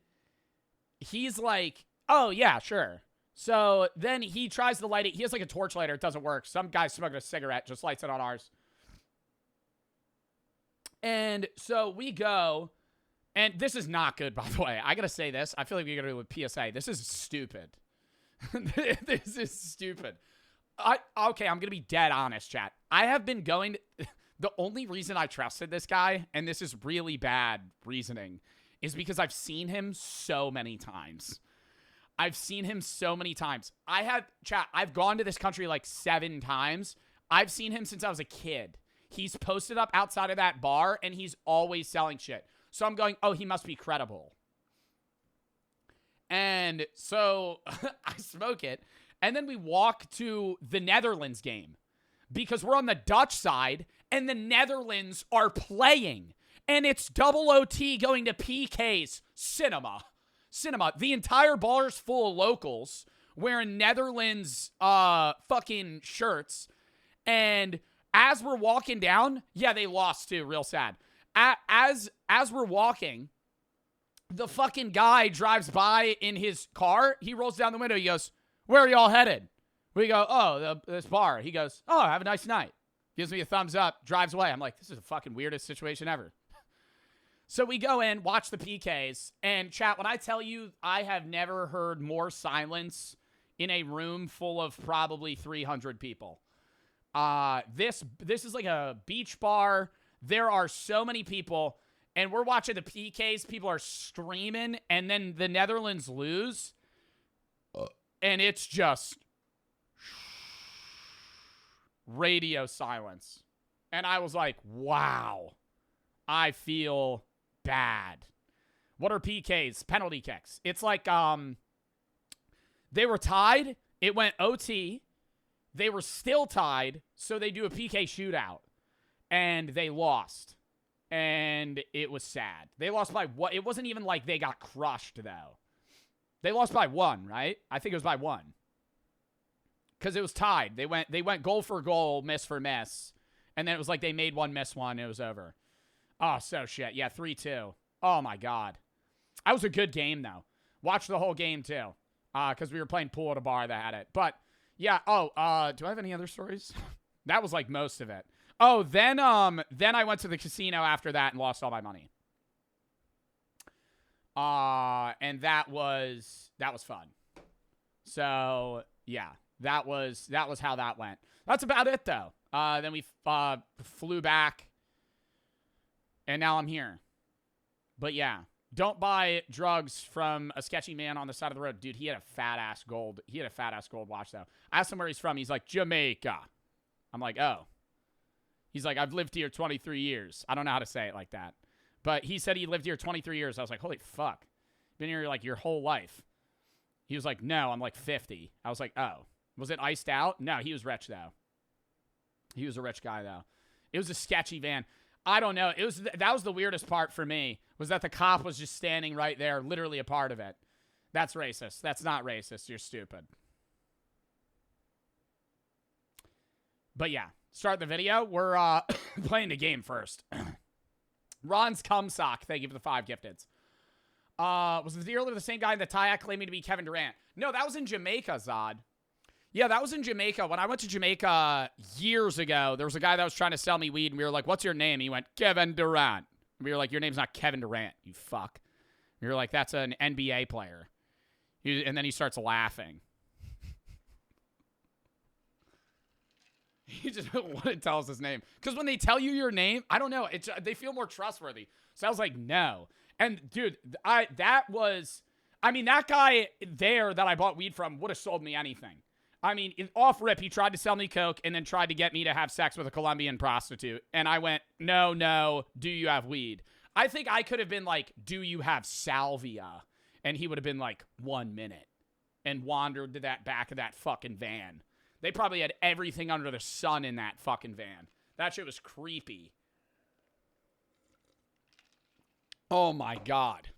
he's like, "Oh, yeah, sure." So then he tries to light it. He has like a torch lighter. It doesn't work. Some guy smoking a cigarette, just lights it on ours. And so we go, and this is not good, by the way. I got to say this. I feel like we got to do a PSA. This is stupid. This is stupid. Okay, I'm going to be dead honest, chat. I have been going the only reason I trusted this guy, and this is really bad reasoning, is because I've seen him so many times. I've gone to this country like 7 times. I've seen him since I was a kid. He's posted up outside of that bar, and he's always selling shit. So I'm going, oh, he must be credible. And so I smoke it, and then we walk to the Netherlands game because we're on the Dutch side, and the Netherlands are playing. And it's double OT going to PK's cinema. The entire bar's full of locals wearing Netherlands fucking shirts. And as we're walking down, yeah, they lost too, real sad. As we're walking, the fucking guy drives by in his car. He rolls down the window. He goes, "Where are y'all headed?" We go, "Oh, this bar." He goes, "Oh, have a nice night." Gives me a thumbs up, drives away. I'm like, this is the fucking weirdest situation ever. So we go in, watch the PKs, and chat, when I tell you I have never heard more silence in a room full of probably 300 people. This is like a beach bar. There are so many people, and we're watching the PKs. People are screaming, and then the Netherlands lose, and it's just radio silence. And I was like, wow, I feel bad. What are PKs? Penalty kicks. It's like they were tied. It went OT. They were still tied, so they do a PK shootout. And they lost. And it was sad. They lost by what? It wasn't even like they got crushed, though. They lost by 1, right? I think it was by 1. Because it was tied. They went goal for goal, miss for miss. And then it was like they made one, miss one. It was over. Oh, so shit. Yeah, 3-2. Oh, my God. That was a good game, though. Watched the whole game, too, because we were playing pool at a bar that had it. But, yeah, do I have any other stories? That was, like, most of it. Oh, then I went to the casino after that and lost all my money. And that was fun. So, yeah, that was how that went. That's about it, though. Then we flew back, and now I'm here. But, yeah, don't buy drugs from a sketchy man on the side of the road. Dude, he had a fat-ass gold watch, though. I asked him where he's from. He's like, Jamaica. I'm like, oh. He's like, I've lived here 23 years. I don't know how to say it like that. But he said he lived here 23 years. I was like, holy fuck. Been here, like, your whole life. He was like, no, I'm, like, 50. I was like, oh. Was it iced out? No, he was rich, though. He was a rich guy, though. It was a sketchy van. I don't know. That was the weirdest part for me, was that the cop was just standing right there, literally a part of it. That's racist. That's not racist. You're stupid. But, yeah. Start the video. We're playing the game first. Ron's Cumsock, thank you for the 5 gifteds. Was the dealer the same guy in the Tayak claiming to be Kevin Durant? No, that was in Jamaica, Zod. Yeah, that was in Jamaica. When I went to Jamaica years ago, there was a guy that was trying to sell me weed, and we were like, what's your name? He went, Kevin Durant. And we were like, your name's not Kevin Durant, you fuck. We were like, that's an NBA player. And then he starts laughing. He just wouldn't tell us his name. Because when they tell you your name, I don't know. They feel more trustworthy. So I was like, no. And, dude, that guy there that I bought weed from would have sold me anything. I mean, off rip, he tried to sell me coke and then tried to get me to have sex with a Colombian prostitute. And I went, no, do you have weed? I think I could have been like, do you have salvia? And he would have been like, 1 minute. And wandered to that back of that fucking van. They probably had everything under the sun in that fucking van. That shit was creepy. Oh, my God.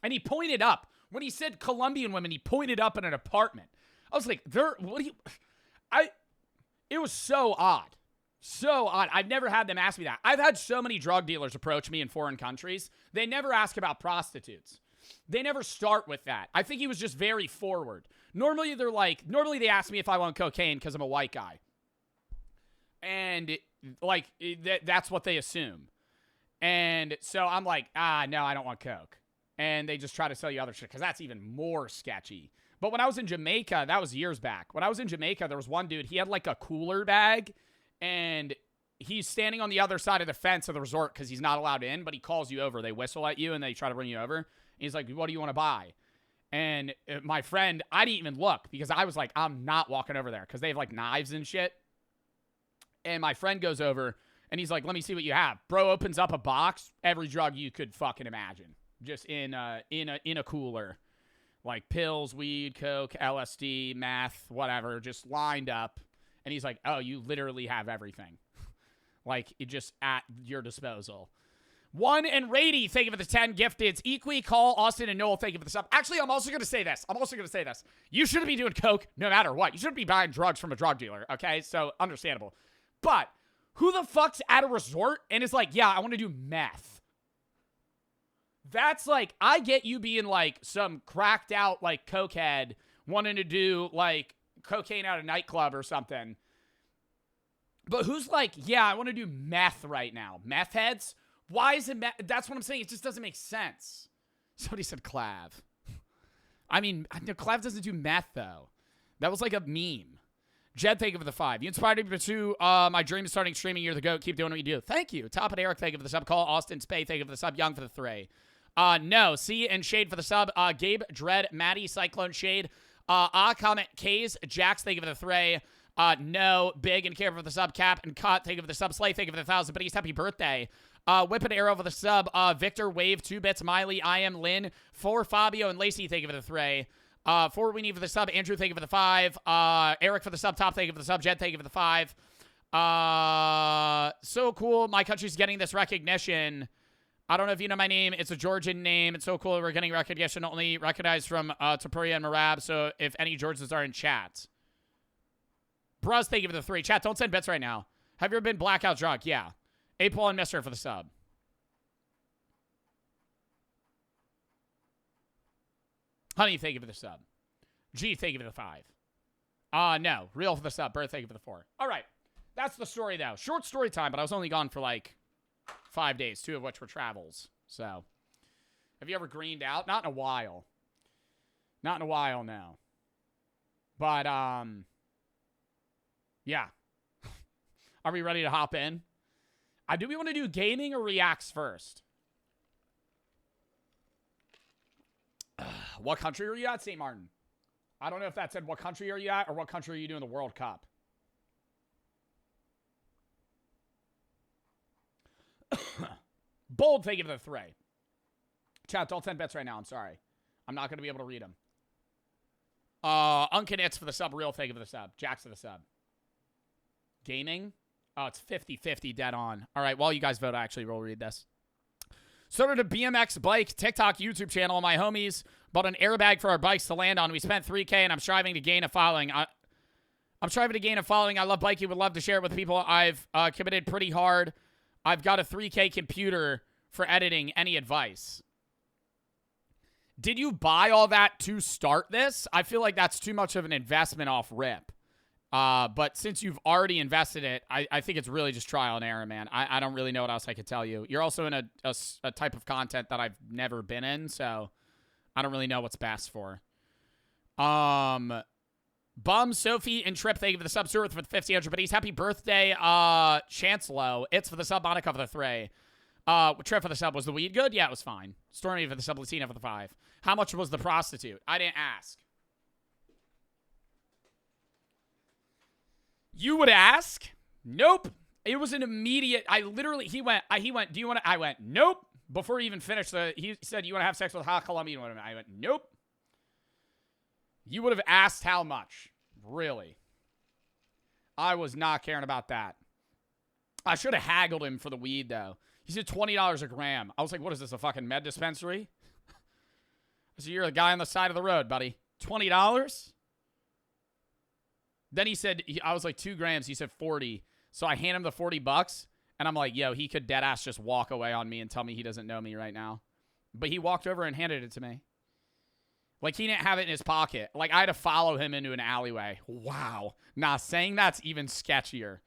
And he pointed up. When he said Colombian women, he pointed up in an apartment. I was like, it was so odd. So odd. I've never had them ask me that. I've had so many drug dealers approach me in foreign countries. They never ask about prostitutes. They never start with that. I think he was just very forward. Normally they ask me if I want cocaine because I'm a white guy. And, that's what they assume. And so I'm like, no, I don't want coke. And they just try to sell you other shit because that's even more sketchy. But when I was in Jamaica, that was years back. When I was in Jamaica, there was one dude, he had like a cooler bag, and he's standing on the other side of the fence of the resort because he's not allowed in, but he calls you over. They whistle at you, and they try to bring you over. And he's like, what do you want to buy? And my friend, I didn't even look because I was like, I'm not walking over there because they have like knives and shit. And my friend goes over, and he's like, let me see what you have. Bro opens up a box, every drug you could fucking imagine. Just in a cooler. Like pills, weed, coke, LSD, meth, whatever, just lined up. And he's like, oh, you literally have everything. Like, it just at your disposal. One and Rady, thank you for the 10 gifteds. Equi, Call, Austin, and Noel, thank you for the sub. Actually, I'm also going to say this. You shouldn't be doing coke no matter what. You shouldn't be buying drugs from a drug dealer, okay? So, understandable. But, who the fuck's at a resort and is like, yeah, I want to do meth? That's like, I get you being like some cracked out like cokehead wanting to do like cocaine at a nightclub or something. But who's like, yeah, I want to do meth right now. Meth heads? Why is it meth? That's what I'm saying. It just doesn't make sense. Somebody said Clav. I mean, Clav doesn't do meth though. That was like a meme. Jed, thank you for the 5. You inspired me to pursue my dream of starting streaming. You're the GOAT. Keep doing what you do. Thank you. Top and Eric, thank you for the sub. Call Austin Spay, thank you for the sub. Young for the 3. No. C and Shade for the sub. Gabe, Dread, Maddie, Cyclone, Shade. Comment, K's, Jax, thank you for the 3. No. Big and Care for the sub. Cap and Cut, thank you for the sub. Slay, thank you for the 1,000. But he's happy birthday. Whip and Arrow for the sub. Victor, Wave, 2 bits. Miley, I am Lynn. 4 Fabio and Lacey, thank you for the 3. 4 we need for the sub. Andrew, thank you for the 5. Eric for the sub. Top, thank you for the sub. Jed, thank you for the 5. So cool. My country's getting this recognition. I don't know if you know my name. It's a Georgian name. It's so cool that we're getting recognition, only recognized from Tapuria and Marab. So if any Georgians are in chat. Bruz, thank you for the 3. Chat, don't send bets right now. Have you ever been blackout drunk? Yeah. A Paul and Mister for the sub. Honey, thank you for the sub. G, thank you for the 5. No. Real for the sub. Bird, thank you for the 4. All right. That's the story, though. Short story time, but I was only gone for like 5 days, 2 of which were travels. So, have you ever greened out? Not in a while. Not in a while now. But, yeah. Are we ready to hop in? Do we want to do gaming or reacts first? What country are you at, St. Martin? I don't know if that said what country are you at or what country are you doing the World Cup. Bold, thank you for the 3. Chat, all 10 bets right now. I'm sorry. I'm not going to be able to read them. Uncanits for the sub. Real, thank you for the sub. Jax for the sub. Gaming? Oh, it's 50-50 dead on. All right, while you guys vote, I actually will read this. Started a BMX bike TikTok YouTube channel. My homies bought an airbag for our bikes to land on. We spent $3K, and I'm striving to gain a following. I'm striving to gain a following. I love biking. Would love to share it with people. I've committed pretty hard. I've got a $3K computer for editing. Any advice? Did you buy all that to start this? I feel like that's too much of an investment off rip. But since you've already invested it, I think it's really just trial and error, man. I don't really know what else I could tell you. You're also in a type of content that I've never been in, so I don't really know what's best for. Bum, Sophie, and Trip, thank you for the sub. For the 50 but he's happy birthday, Chancellor. It's for the sub. Monica for the 3. Trip for the sub. Was the weed good? Yeah, it was fine. Stormy for the sub. Latina for the 5. How much was the prostitute? I didn't ask. You would ask? Nope. It was an immediate. He went, do you want to? I went, nope. Before he even finished he said, you want to have sex with a Colombian woman? I went, nope. You would have asked how much. Really. I was not caring about that. I should have haggled him for the weed, though. He said $20 a gram. I was like, what is this, a fucking med dispensary? I said, you're a guy on the side of the road, buddy. $20? Then he said, I was like, 2 grams. He said 40. So I hand him the $40, and I'm like, yo, he could deadass just walk away on me and tell me he doesn't know me right now. But he walked over and handed it to me. Like, he didn't have it in his pocket. Like, I had to follow him into an alleyway. Wow. Nah, saying that's even sketchier.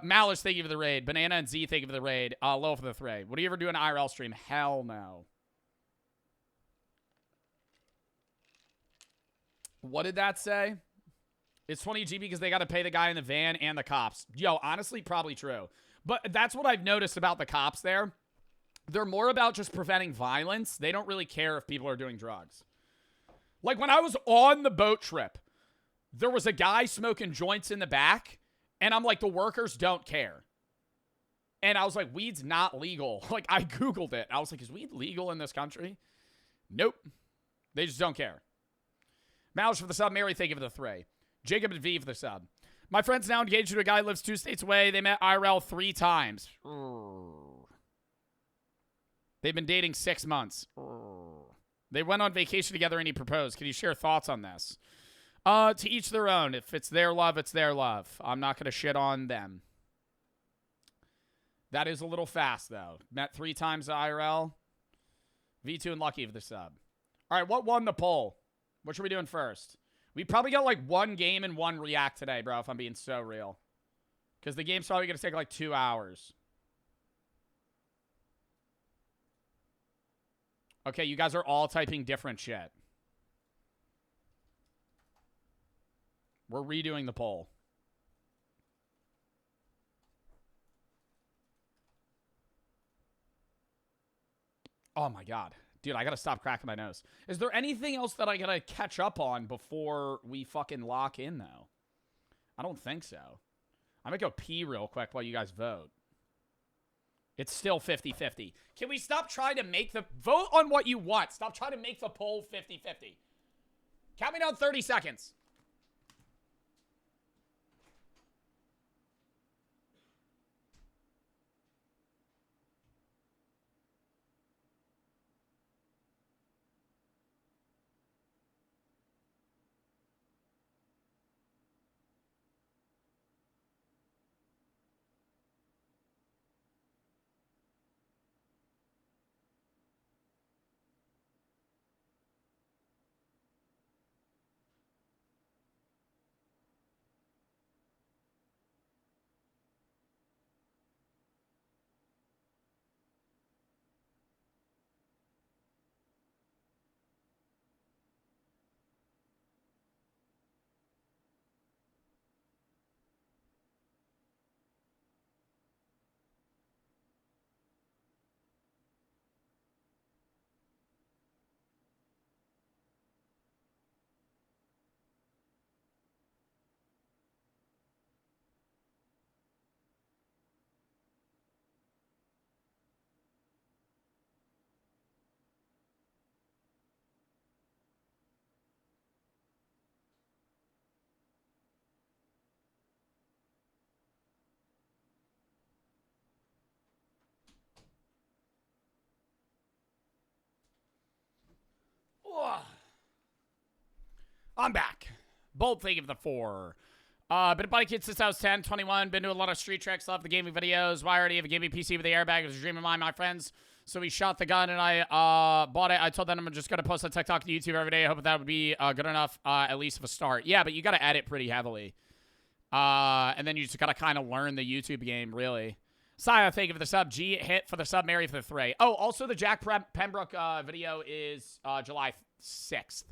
Malice, thank you for the raid. Banana and Z, thank you for the raid. Low for the 3. Would you ever do an IRL stream? Hell no. What did that say? It's 20 GB because they got to pay the guy in the van and the cops. Yo, honestly, probably true. But that's what I've noticed about the cops there. They're more about just preventing violence. They don't really care if people are doing drugs. Like, when I was on the boat trip, there was a guy smoking joints in the back, and I'm like, the workers don't care. And I was like, weed's not legal. Like, I Googled it. I was like, is weed legal in this country? Nope. They just don't care. Malice for the sub. Mary, thank you for the 3. Jacob and V for the sub. My friend's now engaged to a guy who lives 2 states away. They met IRL 3 times. They've been dating 6 months. They went on vacation together and he proposed. Can you share thoughts on this? To each their own. If it's their love, it's their love. I'm not going to shit on them. That is a little fast, though. Met 3 times IRL. V2 and Lucky for the sub. All right, what won the poll? What should we doing first? We probably got like 1 game and 1 react today, bro, if I'm being so real. Because the game's probably going to take like 2 hours. Okay, you guys are all typing different shit. We're redoing the poll. Oh my god. Dude, I gotta stop cracking my nose. Is there anything else that I gotta catch up on before we fucking lock in, though? I don't think so. I'm gonna go pee real quick while you guys vote. It's still 50-50. Can we stop trying to make the... Vote on what you want. Stop trying to make the poll 50-50. Count me down 30 seconds. I'm back. Bold thank you for the 4. Been a buddy kid since I was 10, 21. Been to a lot of street treks. Love the gaming videos. Why already have a gaming PC with the airbag? It was a dream of mine, my friends. So we shot the gun and I bought it. I told them I'm just going to post on TikTok and YouTube every day. I hope that would be good enough, at least of a start. Yeah, but you got to edit pretty heavily. And then you just got to kind of learn the YouTube game, really. Saya, thank you for the sub. G hit for the sub. Mary for the 3. Oh, also the Jack Pembroke video is July 6th.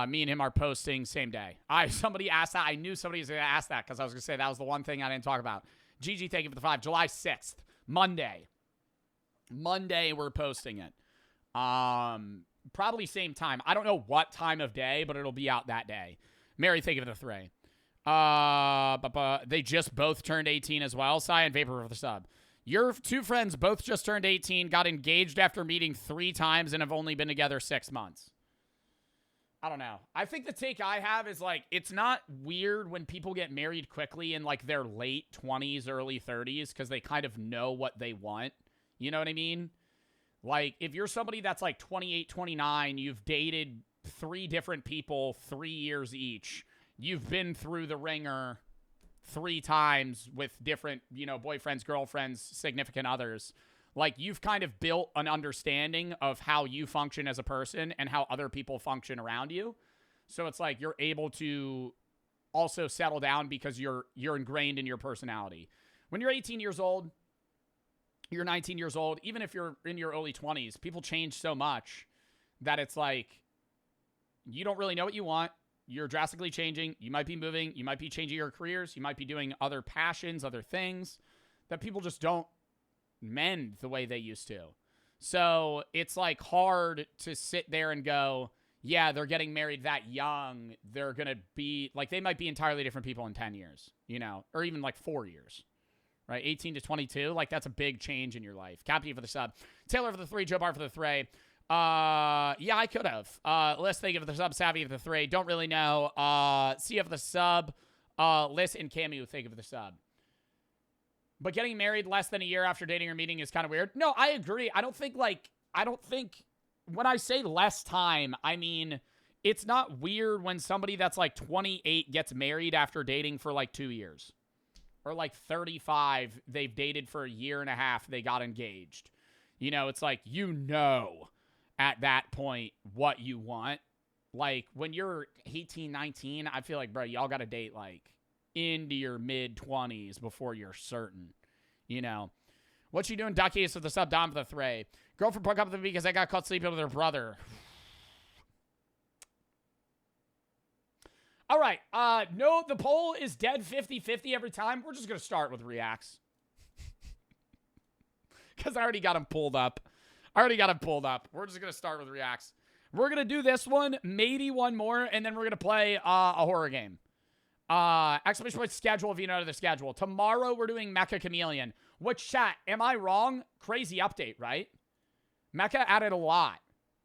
Me and him are posting same day. Somebody asked that. I knew somebody was going to ask that because I was going to say that was the one thing I didn't talk about. GG, thank you for the 5. July 6th. Monday, we're posting it. Probably same time. I don't know what time of day, but it'll be out that day. Mary, thank you for the 3. They just both turned 18 as well. Cy and Vapor for the sub. Your 2 friends both just turned 18, got engaged after meeting 3 times, and have only been together 6 months. I don't know. I think the take I have is, like, it's not weird when people get married quickly in, like, their late 20s, early 30s, because they kind of know what they want. You know what I mean? Like, if you're somebody that's, like, 28, 29, you've dated 3 different people 3 years each. You've been through the ringer 3 times with different, you know, boyfriends, girlfriends, significant others. Like, you've kind of built an understanding of how you function as a person and how other people function around you. So it's like you're able to also settle down because you're ingrained in your personality. When you're 18 years old, you're 19 years old, even if you're in your early 20s, people change so much that it's like you don't really know what you want. You're drastically changing. You might be moving. You might be changing your careers. You might be doing other passions, other things that people just don't mend the way they used to. So it's like hard to sit there and go, yeah, they're getting married that young. They're going to be like, they might be entirely different people in 10 years, you know, or even like 4 years, right? 18 to 22. Like, that's a big change in your life. Cappy for the sub. Taylor for the 3. Joe Bar for the 3. Yeah, I could have. Liz, thank you for the sub. Savvy for the 3. Don't really know. Cia for the sub. Liz and Camu, thank you for the sub. But getting married less than a year after dating or meeting is kind of weird. No, I agree. I don't think when I say less time, I mean, it's not weird when somebody that's like 28 gets married after dating for like 2 years. Or like 35, they've dated for a year and a half, they got engaged. You know, it's like, you know, at that point what you want. Like, when you're 18, 19, I feel like, bro, y'all got to date like into your mid-20s before you're certain, you know. What you doing, Ducky? So the sub, Dom for the 3. Girlfriend broke up with me because I got caught sleeping with her brother. All right. No, the poll is dead 50-50 every time. We're just going to start with reacts. Because I already got them pulled up. We're just going to start with reacts. We're going to do this one, maybe one more, and then we're going to play a horror game. Exclamation point schedule if you know the schedule. Tomorrow we're doing Mecha Chameleon. Which, chat, am I wrong? Crazy update, right? Mecha added a lot.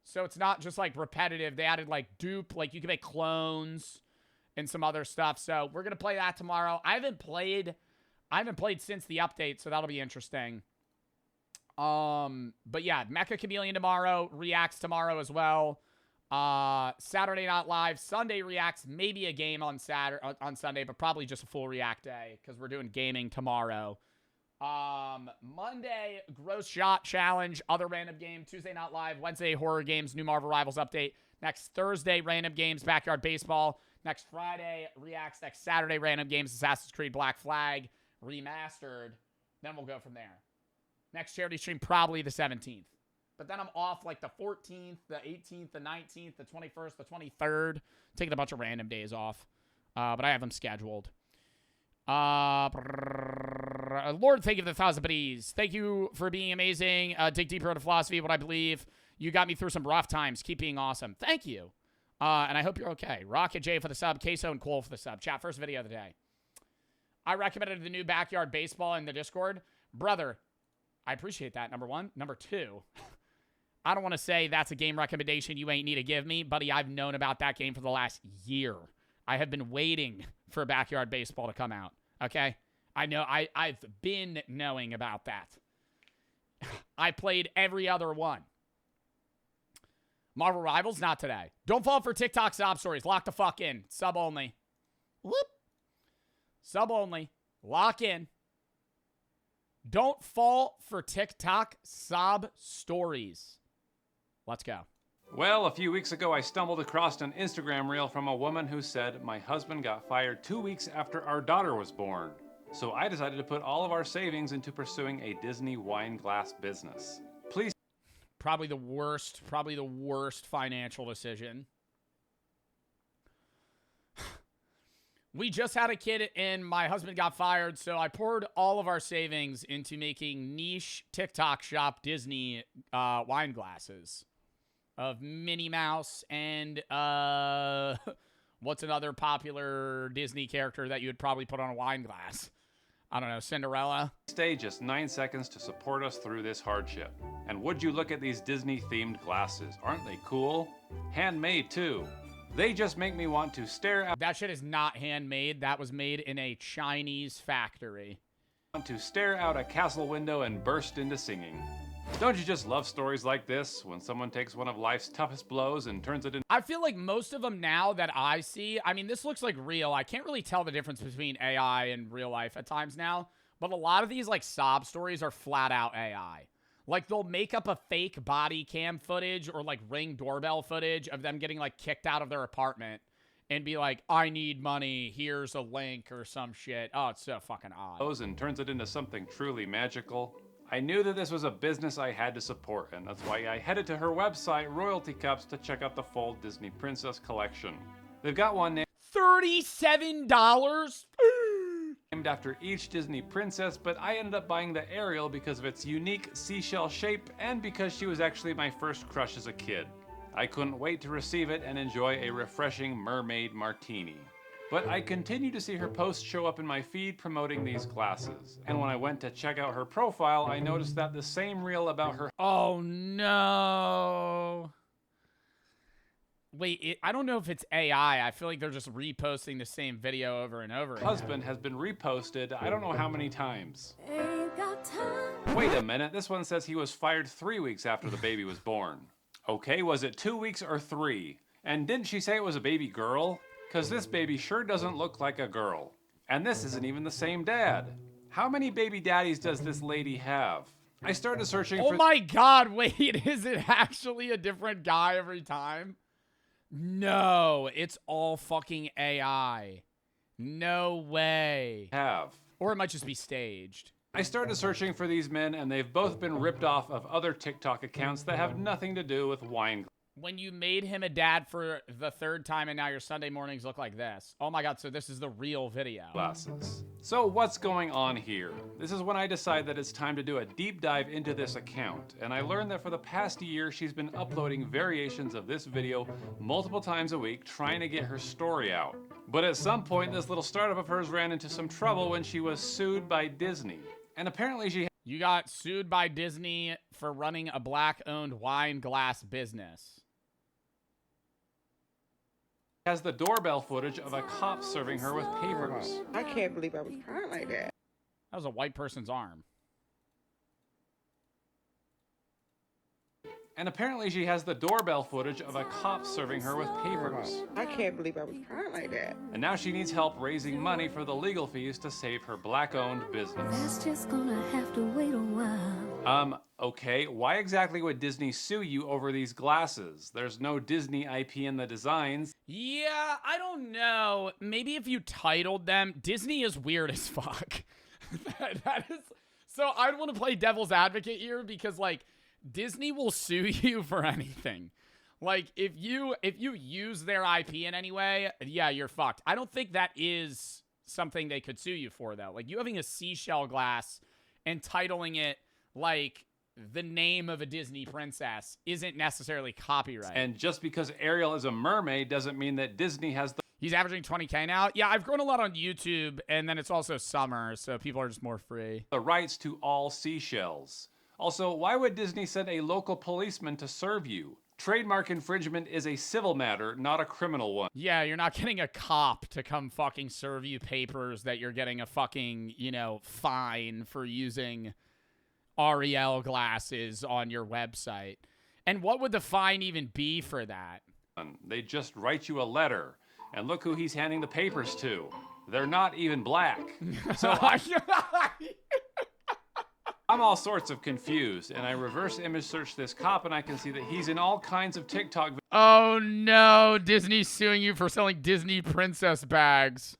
So it's not just like repetitive. They added like dupe, like you can make clones and some other stuff. So we're going to play that tomorrow. I haven't played since the update, so that'll be interesting. But yeah, Mecha Chameleon tomorrow, reacts tomorrow as well. Saturday Night Live, Sunday reacts, maybe a game on Sunday, but probably just a full react day because we're doing gaming tomorrow. Monday, Gross Shot Challenge, other random game. Tuesday Night Live, Wednesday Horror Games, New Marvel Rivals update. Next Thursday, Random Games, Backyard Baseball. Next Friday, reacts. Next Saturday, Random Games, Assassin's Creed Black Flag Remastered. Then we'll go from there. Next charity stream, probably the 17th. But then I'm off like the 14th, the 18th, the 19th, the 21st, the 23rd. Taking a bunch of random days off. But I have them scheduled. Lord, thank you for the 1,000 biddies. Thank you for being amazing. Dig deeper into philosophy of what I believe. You got me through some rough times. Keep being awesome. Thank you. And I hope you're okay. Rocket J for the sub. Queso and Cole for the sub. Chat, first video of the day. I recommended the new Backyard Baseball in the Discord. Brother, I appreciate that, number one. Number two, I don't want to say that's a game recommendation you ain't need to give me. Buddy, I've known about that game for the last year. I have been waiting for Backyard Baseball to come out, okay? I know, I've been knowing about that. I played every other one. Marvel Rivals, not today. Don't fall for TikTok sob stories. Lock the fuck in. Sub only. Whoop. Sub only. Lock in. Don't fall for TikTok sob stories. Let's go. Well, a few weeks ago, I stumbled across an Instagram reel from a woman who said, "My husband got fired 2 weeks after our daughter was born. So I decided to put all of our savings into pursuing a Disney wine glass business. Please." Probably the worst financial decision. We just had a kid and my husband got fired, so I poured all of our savings into making niche TikTok shop Disney wine glasses of Minnie Mouse and what's another popular Disney character that you would probably put on a wine glass? I don't know, Cinderella? Stay just 9 seconds to support us through this hardship. And would you look at these Disney-themed glasses? Aren't they cool? Handmade, too. They just make me want to stare out. That shit is not handmade. That was made in a Chinese factory. Want to stare out a castle window and burst into singing. Don't you just love stories like this, when someone takes one of life's toughest blows and turns it into... I feel like most of them now that I see, I mean, this looks like real. I can't really tell the difference between AI and real life at times now, but a lot of these, like, sob stories are flat out AI. Like, they'll make up a fake body cam footage or, like, Ring doorbell footage of them getting, like, kicked out of their apartment and be like, I need money, here's a link or some shit. Oh, it's so fucking odd. And turns it into something truly magical. I knew that this was a business I had to support, and that's why I headed to her website, Royalty Cups, to check out the full Disney Princess collection. They've got one named $37? after each Disney princess, but I ended up buying the Ariel because of its unique seashell shape and because she was actually my first crush as a kid. I couldn't wait to receive it and enjoy a refreshing mermaid martini. But I continue to see her posts show up in my feed promoting these glasses. And when I went to check out her profile, I noticed that the same reel about her... Oh, no. Wait, I don't know if it's AI. I feel like they're just reposting the same video over and over again. Husband has been reposted I don't know how many times. Wait a minute, this one says he was fired 3 weeks after the baby was born. Okay, was it 2 weeks or 3? And didn't she say it was a baby girl? Because this baby sure doesn't look like a girl. And this isn't even the same dad. How many baby daddies does this lady have? I started searching for... Oh my god, wait, is it actually a different guy every time? No, it's all fucking AI. No way. Or it might just be staged. I started searching for these men, and they've both been ripped off of other TikTok accounts that have nothing to do with wine. When you made him a dad for the 3rd time and now your Sunday mornings look like this. Oh my god, so this is the real video. Glasses. So what's going on here? This is when I decide that it's time to do a deep dive into this account, and I learned that for the past year she's been uploading variations of this video multiple times a week trying to get her story out. But at some point this little startup of hers ran into some trouble when she was sued by Disney. And apparently You got sued by Disney for running a black-owned wine glass business. Has the doorbell footage of a cop serving her with papers. I can't believe I was crying like that. That was a white person's arm. And apparently she has the doorbell footage of a cop serving her with papers. I can't believe I was crying like that. And now she needs help raising money for the legal fees to save her black-owned business. That's just gonna have to wait a while. Okay, why exactly would Disney sue you over these glasses? There's no Disney IP in the designs. Yeah, I don't know. Maybe if you titled them, Disney is weird as fuck. that is, so I want to play devil's advocate here because, like, Disney will sue you for anything. Like, if you use their IP in any way, yeah, you're fucked. I don't think that is something they could sue you for, though. Like, you having a seashell glass and titling it, like, the name of a Disney princess isn't necessarily copyright. And just because Ariel is a mermaid doesn't mean that Disney has the... He's averaging 20K now. Yeah, I've grown a lot on YouTube, and then it's also summer, so people are just more free. ...the rights to all seashells. Also, why would Disney send a local policeman to serve you? Trademark infringement is a civil matter, not a criminal one. Yeah, you're not getting a cop to come fucking serve you papers that you're getting a fucking, you know, fine for using Ariel glasses on your website. And what would the fine even be for that? They just write you a letter. And look who he's handing the papers to. They're not even black. So I'm all sorts of confused, and I reverse image search this cop, and I can see that he's in all kinds of TikTok videos. Oh no, Disney's suing you for selling Disney princess bags.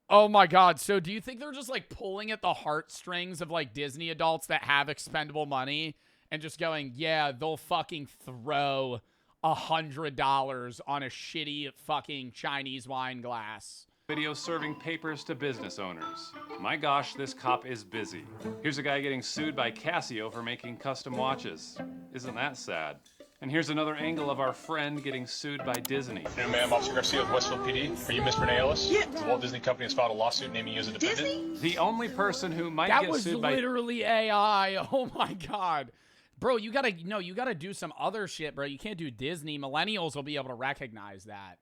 Oh my God. So do you think they're just like pulling at the heartstrings of like Disney adults that have expendable money and just going, yeah, they'll fucking throw $100 on a shitty fucking Chinese wine glass? Videos serving papers to business owners. My gosh, this cop is busy. Here's a guy getting sued by Casio for making custom watches. Isn't that sad? And here's another angle of our friend getting sued by Disney. Hey, ma'am, Officer Garcia of Westfield PD. Are you Miss Renee Ellis? Yeah. The Walt Disney Company has filed a lawsuit naming you as a defendant. The only person who might That get was sued by literally AI. Oh my God. Bro, you gotta do some other shit, bro. You can't do Disney. Millennials will be able to recognize that.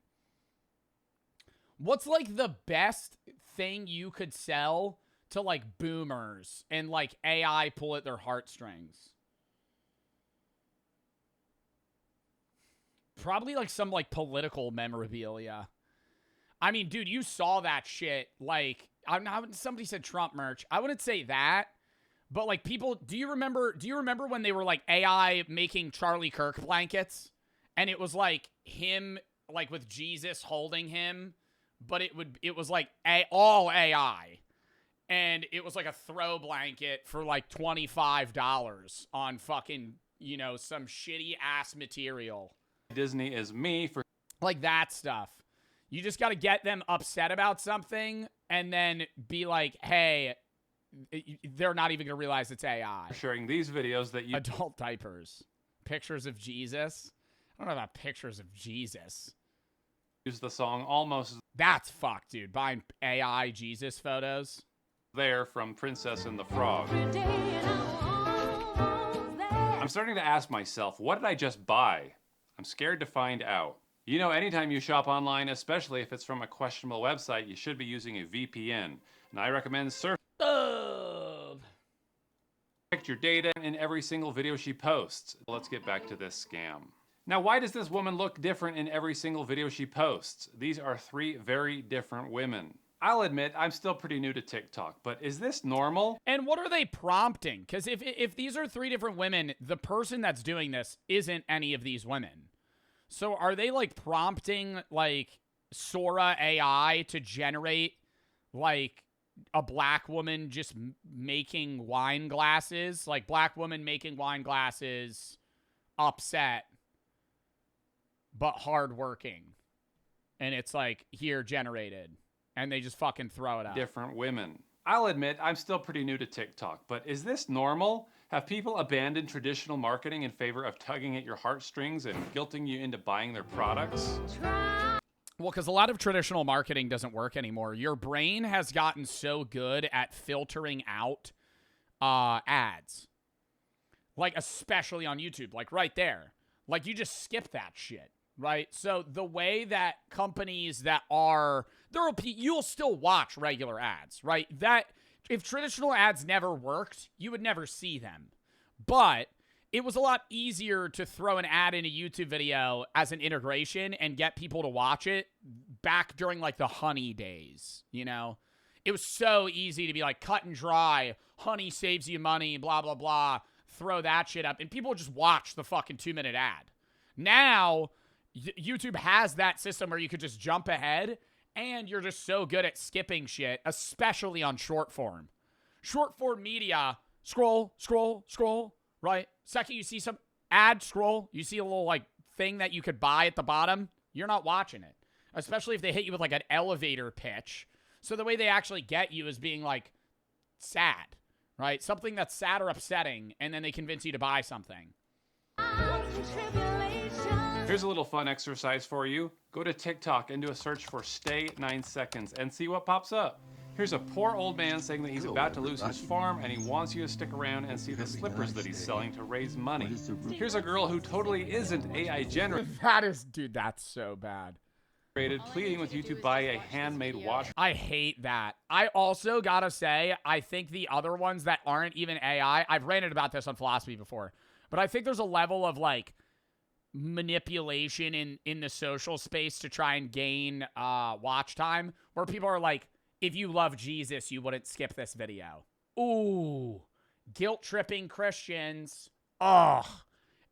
What's like the best thing you could sell to like boomers and like AI pull at their heartstrings? Probably like some like political memorabilia. I mean, dude, you saw that shit. Like, somebody said Trump merch. I wouldn't say that, but like people, do you remember when they were like AI making Charlie Kirk blankets? And it was like him, like with Jesus holding him, but it was like all AI. And it was like a throw blanket for like $25 on fucking, some shitty ass material. Disney is me for like that stuff. You just got to get them upset about something and then be like, hey, they're not even going to realize it's AI. sharing these videos that you Adult diapers. Pictures of Jesus. I don't know about pictures of Jesus. use the song Almost That's fucked, dude. Buying AI Jesus photos. There from Princess and the Frog. I'm starting to ask myself, what did I just buy? I'm scared to find out. Anytime you shop online, especially if it's from a questionable website, you should be using a VPN. And I recommend protect your data in every single video she posts. Let's get back to this scam. Now, why does this woman look different in every single video she posts? These are 3 very different women. I'll admit, I'm still pretty new to TikTok, but is this normal? And what are they prompting? Because if these are 3 different women, the person that's doing this isn't any of these women. So are they like prompting like Sora AI to generate like a black woman just making wine glasses? Like black woman making wine glasses, upset, but hardworking. And it's like here generated. And they just fucking throw it out. Different women. I'll admit, I'm still pretty new to TikTok, but is this normal? Have people abandoned traditional marketing in favor of tugging at your heartstrings and guilting you into buying their products? Well, because a lot of traditional marketing doesn't work anymore. Your brain has gotten so good at filtering out ads. Like, especially on YouTube. Like, right there. Like, you just skip that shit. Right? So the way that companies that are... You'll still watch regular ads, right? That if traditional ads never worked, you would never see them. But it was a lot easier to throw an ad in a YouTube video as an integration and get people to watch it back during like the Honey days, It was so easy to be like cut and dry, Honey saves you money, blah, blah, blah, throw that shit up. And people would just watch the fucking 2-minute ad. Now, YouTube has that system where you could just jump ahead. And you're just so good at skipping shit, especially on short form. Short form media, scroll, scroll, scroll, right? Second you see some ad, scroll. You see a little, like, thing that you could buy at the bottom. You're not watching it. Especially if they hit you with, like, an elevator pitch. So the way they actually get you is being, like, sad, right? Something that's sad or upsetting, and then they convince you to buy something. Here's a little fun exercise for you. Go to TikTok and do a search for stay 9 seconds and see what pops up. Here's a poor old man saying that he's about to lose his farm and he wants you to stick around and see the slippers that he's selling to raise money. Here's a girl who totally isn't AI generated. Dude, that's so bad. Pleading with you to buy a handmade watch. I hate that. I also gotta say, I think the other ones that aren't even AI, I've ranted about this on Philosophy before, but I think there's a level of like manipulation in the social space to try and gain watch time, where people are like, if you love Jesus, you wouldn't skip this video. Ooh, guilt-tripping Christians. Ugh.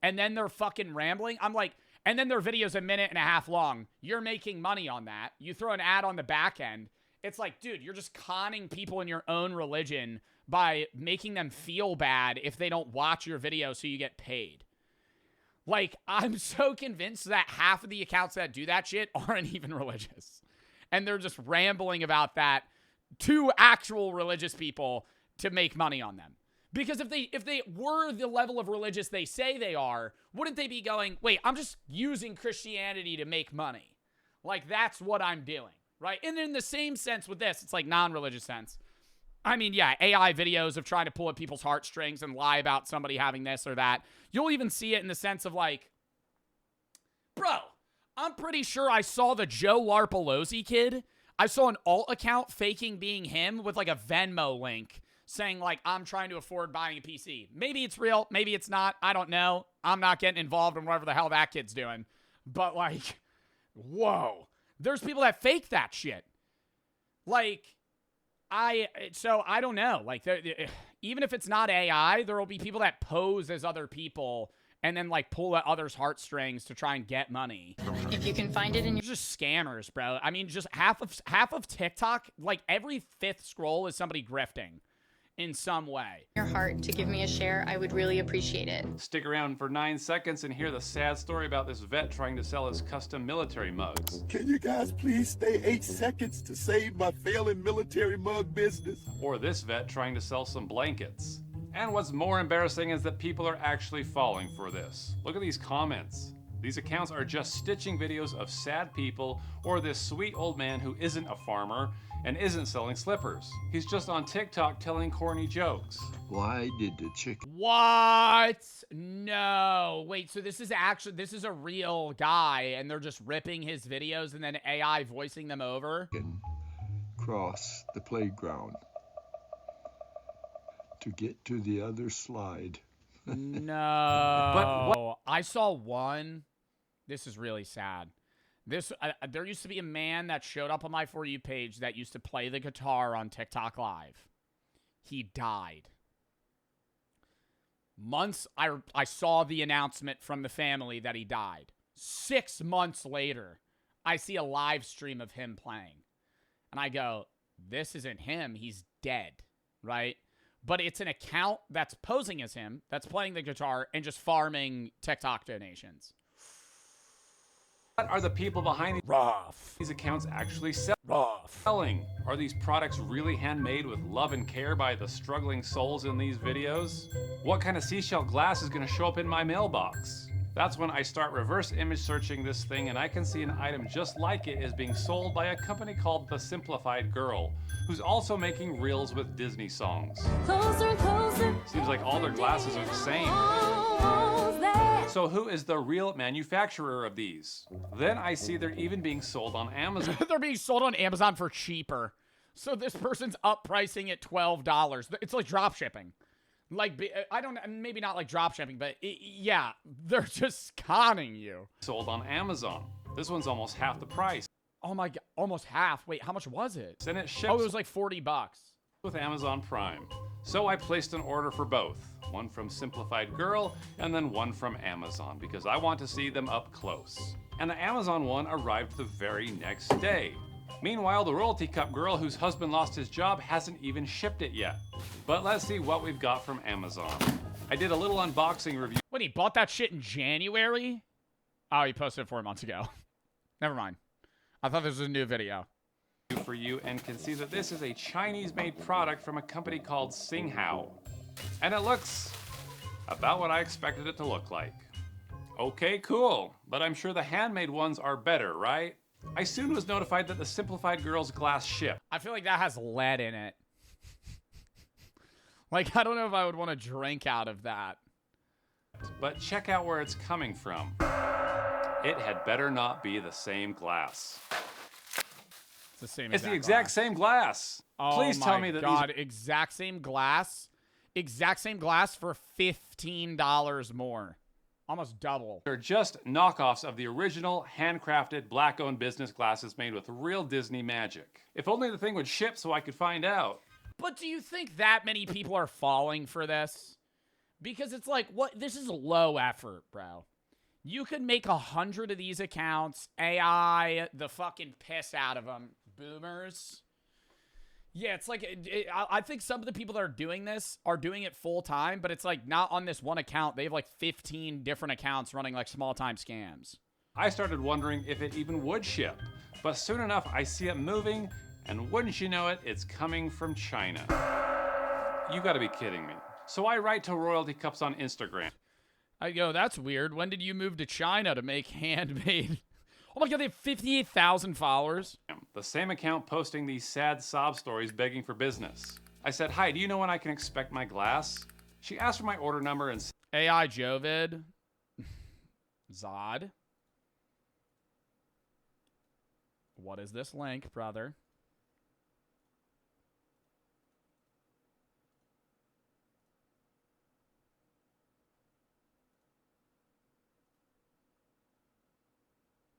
And then they're fucking rambling. I'm like, and then their video's a minute and a half long. You're making money on that. You throw an ad on the back end. It's like, dude, you're just conning people in your own religion by making them feel bad if they don't watch your video so you get paid. Like, I'm so convinced that half of the accounts that do that shit aren't even religious. And they're just rambling about that to actual religious people to make money on them. Because if they were the level of religious they say they are, wouldn't they be going, wait, I'm just using Christianity to make money? Like, that's what I'm doing, right? And in the same sense with this, it's like non-religious sense. I mean, yeah, AI videos of trying to pull at people's heartstrings and lie about somebody having this or that. You'll even see it in the sense of like, bro, I'm pretty sure I saw the Joe Bartolozzi kid. I saw an alt account faking being him with like a Venmo link saying like, I'm trying to afford buying a PC. Maybe it's real. Maybe it's not. I don't know. I'm not getting involved in whatever the hell that kid's doing. But like, whoa. There's people that fake that shit. Like, so I don't know. Like, even if it's not AI, there will be people that pose as other people and then like pull at others' heartstrings to try and get money. If you can find it in your... Just scammers, bro. I mean, just half of TikTok, like every fifth scroll is somebody grifting in some way. Your heart to give me a share, I would really appreciate it. Stick around for 9 seconds and hear the sad story about this vet trying to sell his custom military mugs. Can you guys please stay 8 seconds to save my failing military mug business? Or this vet trying to sell some blankets. And what's more embarrassing is that people are actually falling for this. Look at these comments. These accounts are just stitching videos of sad people or this sweet old man who isn't a farmer and isn't selling slippers. He's just on TikTok telling corny jokes. Why did the chicken What? No. Wait, so this is a real guy and they're just ripping his videos and then AI voicing them over? cross the playground to get to the other slide? No. But what? I saw one. This is really sad. There used to be a man that showed up on my For You page that used to play the guitar on TikTok Live. He died. Months, I saw the announcement from the family that he died. 6 months later, I see a live stream of him playing. And I go, this isn't him. He's dead, right? But it's an account that's posing as him, that's playing the guitar and just farming TikTok donations. What are the people behind these accounts actually selling? Are these products really handmade with love and care by the struggling souls in these videos? What kind of seashell glass is going to show up in my mailbox? That's when I start reverse image searching this thing and I can see an item just like it is being sold by a company called The Simplified Girl, who's also making reels with Disney songs. Closer and closer. Seems like all their glasses are the same. Almost there. So who is the real manufacturer of these? Then I see they're even being sold on Amazon. They're being sold on Amazon for cheaper. So this person's up pricing at $12. It's like drop shipping. Like, I don't, maybe not like drop shipping, but yeah, they're just conning you. Sold on Amazon. This one's almost half the price. Oh my God, almost half. Wait, how much was it? And it ships Oh, it was like $40. with Amazon Prime. So I placed an order for both. One from Simplified Girl and then one from Amazon because I want to see them up close. And the Amazon one arrived the very next day. Meanwhile, the Royalty Cup girl whose husband lost his job hasn't even shipped it yet. But let's see what we've got from Amazon. I did a little unboxing review. When he bought that shit in January? Oh, he posted it 4 months ago. Never mind. I thought this was a new video. For you and can see that this is a Chinese-made product from a company called Singhao. And it looks about what I expected it to look like. Okay, cool. But I'm sure the handmade ones are better, right? I soon was notified that the Simplified Girl's glass shipped. I feel like that has lead in it. Like, I don't know if I would want to drink out of that. But check out where it's coming from. It had better not be the same glass. It's the same. It's the exact same glass. Oh, Please tell me that God, exact same glass. Exact same glass for $15 more Almost double. They're just knockoffs of the original handcrafted black-owned business glasses made with real Disney magic. If only the thing would ship so I could find out. But do you think that many people are falling for this? Because it's like, what? This is low effort, bro. You could make 100 of these accounts, AI, the fucking piss out of them. Boomers. Yeah, it's like, I think some of the people that are doing this are doing it full time, but it's like not on this one account. They have like 15 different accounts running like small time scams. I started wondering if it even would ship, but soon enough I see it moving, and wouldn't you know it, it's coming from China. You gotta be kidding me. So I write to Royalty Cups on Instagram. I go, that's weird. When did you move to China to make handmade? Oh my God, they have 58,000 followers. The same account posting these sad sob stories begging for business. I said, hi, do you know when I can expect my glass? She asked for my order number and AI Jovid. Zod. What is this link, brother?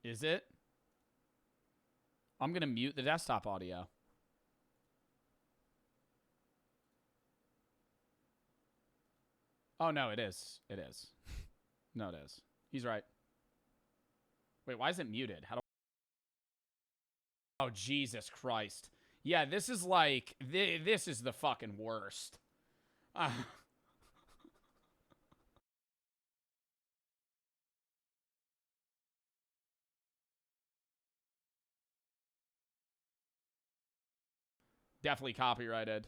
Is it? I'm going to mute the desktop audio. Oh, no, it is. It is. No, it is. He's right. Wait, why is it muted? How do Oh, Jesus Christ. Yeah, this is like... This is the fucking worst. Definitely copyrighted.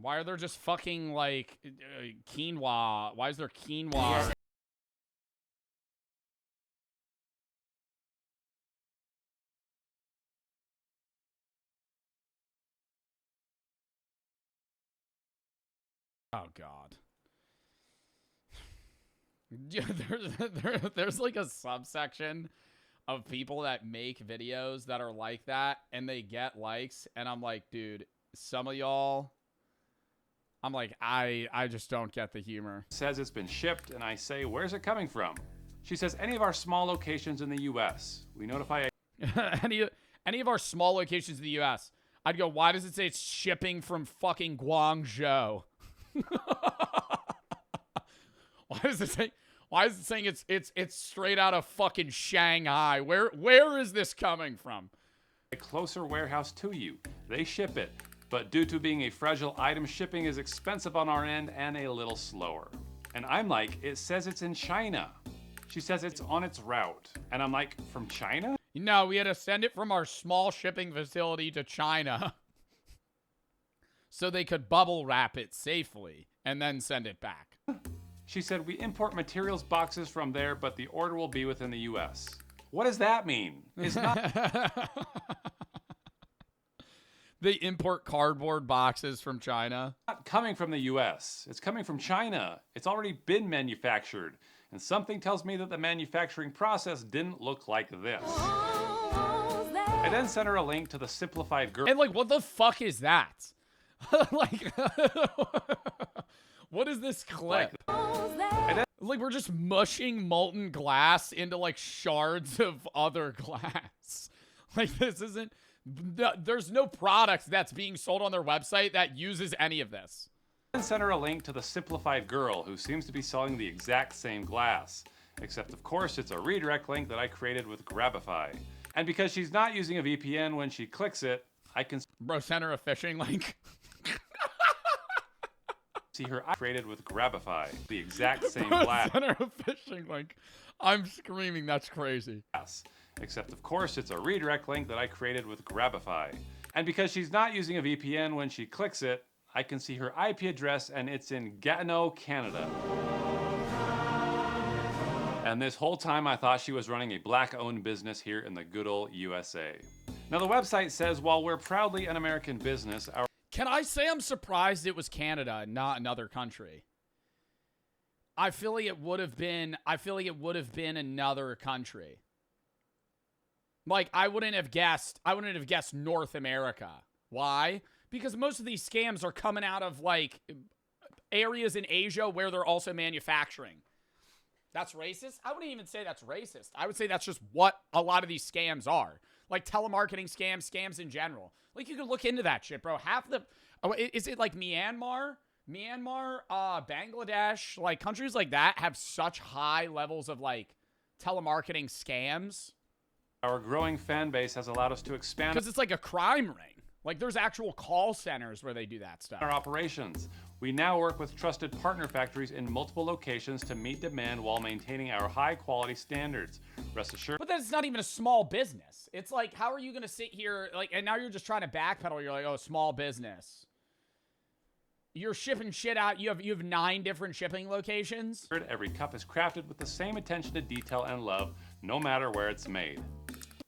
Why are there just fucking, like, quinoa? Why is there quinoa? Oh, God. Yeah, there's like a subsection of people that make videos that are like that, and they get likes, and I'm like, dude, some of y'all... I'm like, I just don't get the humor. says it's been shipped, and I say, where's it coming from? She says, any of our small locations in the U.S. We notify... any of our small locations in the U.S. I'd go, why does it say it's shipping from fucking Guangzhou? Why is it saying it's straight out of fucking Shanghai? Where is this coming from? A closer warehouse to you. They ship it. But due to being a fragile item, shipping is expensive on our end and a little slower. And I'm like, it says it's in China. She says it's on its route. And I'm like, from China? No, we had to send it from our small shipping facility to China so they could bubble wrap it safely and then send it back. She said, we import materials boxes from there, but the order will be within the U.S. What does that mean? It's not... They import cardboard boxes from China. Not coming from the U.S. It's coming from China. It's already been manufactured. And something tells me that the manufacturing process didn't look like this. I then sent her a link to the simplified girl. And like, what the fuck is that? Like, what is this clip? Like, we're just mushing molten glass into like shards of other glass. Like, this isn't... There's no product that's being sold on their website that uses any of this. I sent her a link to the simplified girl who seems to be selling the exact same glass. Except, of course, it's a redirect link that I created with Grabify. And because she's not using a VPN when she clicks it, I can... Bro, send her a phishing link. see her created with Grabify. The exact same glass. Send her a phishing link. I'm screaming, that's crazy. Except, of course, it's a redirect link that I created with Grabify. And because she's not using a VPN when she clicks it, I can see her IP address, and it's in Gatineau, Canada. And this whole time I thought she was running a black-owned business here in the good old USA. Now the website says, while we're proudly an American business, our... Can I say I'm surprised it was Canada and not another country? I feel like it would have been another country. Like, I wouldn't have guessed North America. Why? Because most of these scams are coming out of, like, areas in Asia where they're also manufacturing. That's racist? I wouldn't even say that's racist. I would say that's just what a lot of these scams are. Like telemarketing scams, scams in general. Like, you can look into that shit, bro. Half the... Oh, is it like Myanmar, Bangladesh, like countries like that have such high levels of like telemarketing scams. Our growing fan base has allowed us to expand Because it's like a crime ring. Like there's actual call centers where they do that stuff. our operations. We now work with trusted partner factories in multiple locations to meet demand while maintaining our high quality standards. Rest assured. But that's not even a small business. It's like, how are you going to sit here, like, and now you're just trying to backpedal. You're like, oh, small business. You're shipping shit out. You have 9 different shipping locations. Every cup is crafted with the same attention to detail and love, no matter where it's made.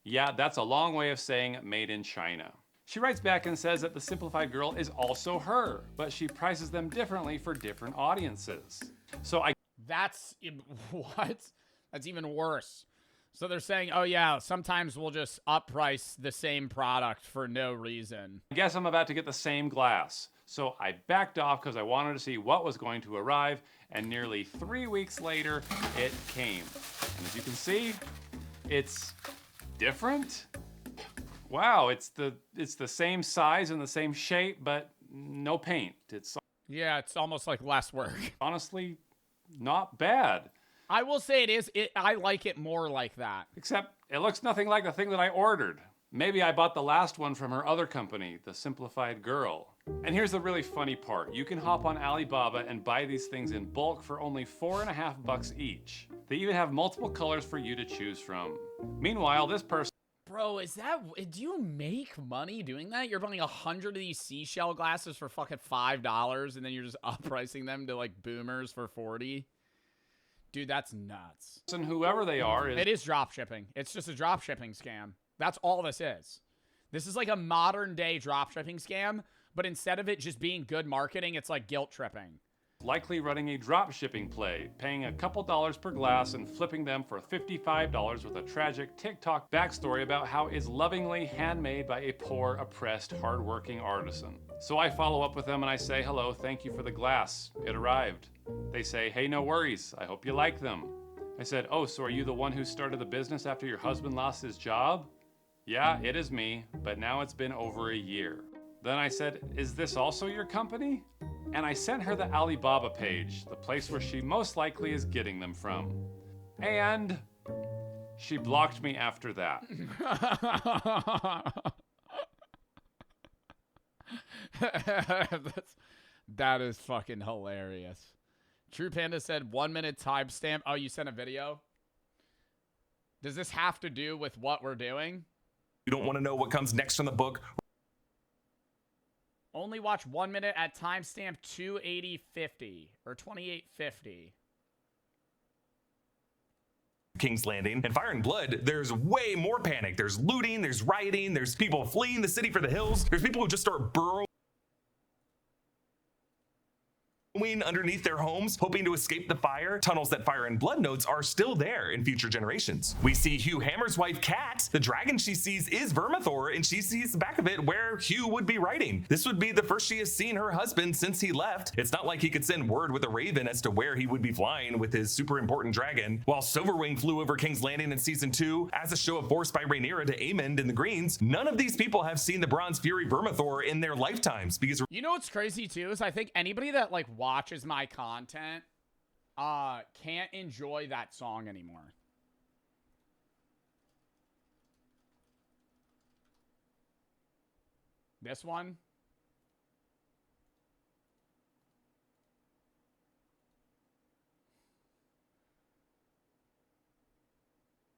Yeah, that's a long way of saying made in China. She writes back and says that the Simplified Girl is also her, but she prices them differently for different audiences. So That's, what? That's even worse. So they're saying, oh yeah, sometimes we'll just upprice the same product for no reason. I guess I'm about to get the same glass. So I backed off because I wanted to see what was going to arrive, and nearly 3 weeks later, it came. And as you can see, it's different. Wow, it's the same size and the same shape, but no paint. Yeah, it's almost like less work. Honestly not bad. I will say it is. I like it more like that. Except it looks nothing like the thing that I ordered. Maybe I bought the last one from her other company, the Simplified Girl. And here's the really funny part. You can hop on Alibaba and buy these things in bulk for only $4.50 each. They even have multiple colors for you to choose from. Meanwhile, this person... Bro, do you make money doing that? You're buying 100 of these seashell glasses for fucking $5 and then you're just uppricing them to like boomers for 40? Dude, that's nuts. And whoever they are is... It is drop shipping. It's just a drop shipping scam. That's all this is. This is like a modern day drop shipping scam, but instead of it just being good marketing, it's like guilt tripping. Likely running a drop shipping play, paying a couple dollars per glass and flipping them for $55 with a tragic TikTok backstory about how it's lovingly handmade by a poor, oppressed, hardworking artisan. So I follow up with them and I say, hello, thank you for the glass. It arrived. They say, hey, no worries. I hope you like them. I said, oh, so are you the one who started the business after your husband lost his job? Yeah, it is me, but now it's been over a year. Then I said, is this also your company? And I sent her the Alibaba page, the place where she most likely is getting them from. And she blocked me after that. That is fucking hilarious. True Panda said 1 minute timestamp. Oh, you sent a video? Does this have to do with what we're doing? You don't want to know what comes next on the book. Only watch 1 minute at timestamp 280.50 or 28.50. King's Landing and Fire and Blood, there's way more panic. There's looting, there's rioting, there's people fleeing the city for the hills. There's people who just start burrowing underneath their homes, hoping to escape the fire. Tunnels that Fire and Blood notes are still there in future generations. We see Hugh Hammer's wife, Kat. The dragon she sees is Vermithor, and she sees the back of it where Hugh would be riding. This would be the first she has seen her husband since he left. It's not like he could send word with a raven as to where he would be flying with his super important dragon. While Silverwing flew over King's Landing in season 2 as a show of force by Rhaenyra to Aemond in the Greens, none of these people have seen the Bronze Fury Vermithor in their lifetimes because... You know what's crazy too is I think anybody that like watches my content can't enjoy that song anymore. This one?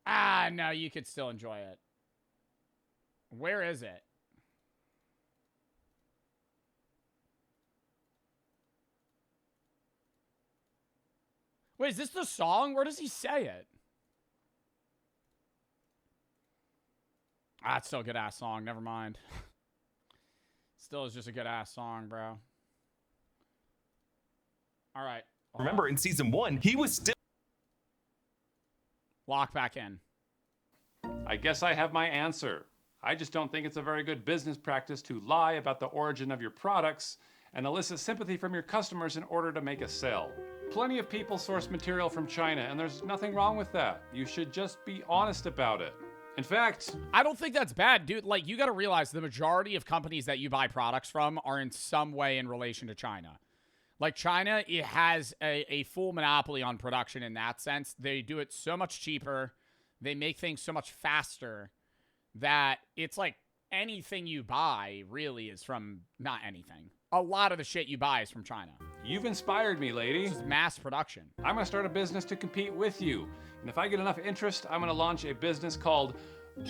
Ah, no, you could still enjoy it. Where is it? Wait, is this the song? Where does he say it? Ah, it's still a good-ass song. Never mind. Still is just a good-ass song, bro. All right. Remember, in season 1, he was still... Lock back in. I guess I have my answer. I just don't think it's a very good business practice to lie about the origin of your products and elicit sympathy from your customers in order to make a sale. Plenty of people source material from China, and there's nothing wrong with that. You should just be honest about it. In fact, I don't think that's bad, dude. Like, you got to realize the majority of companies that you buy products from are in some way in relation to China. Like, China, it has a full monopoly on production in that sense. They do it so much cheaper. They make things so much faster that it's like anything you buy really is from not anything. A lot of the shit you buy is from China. you've inspired me, lady. It's mass production. I'm gonna start a business to compete with you. And if I get enough interest, I'm gonna launch a business called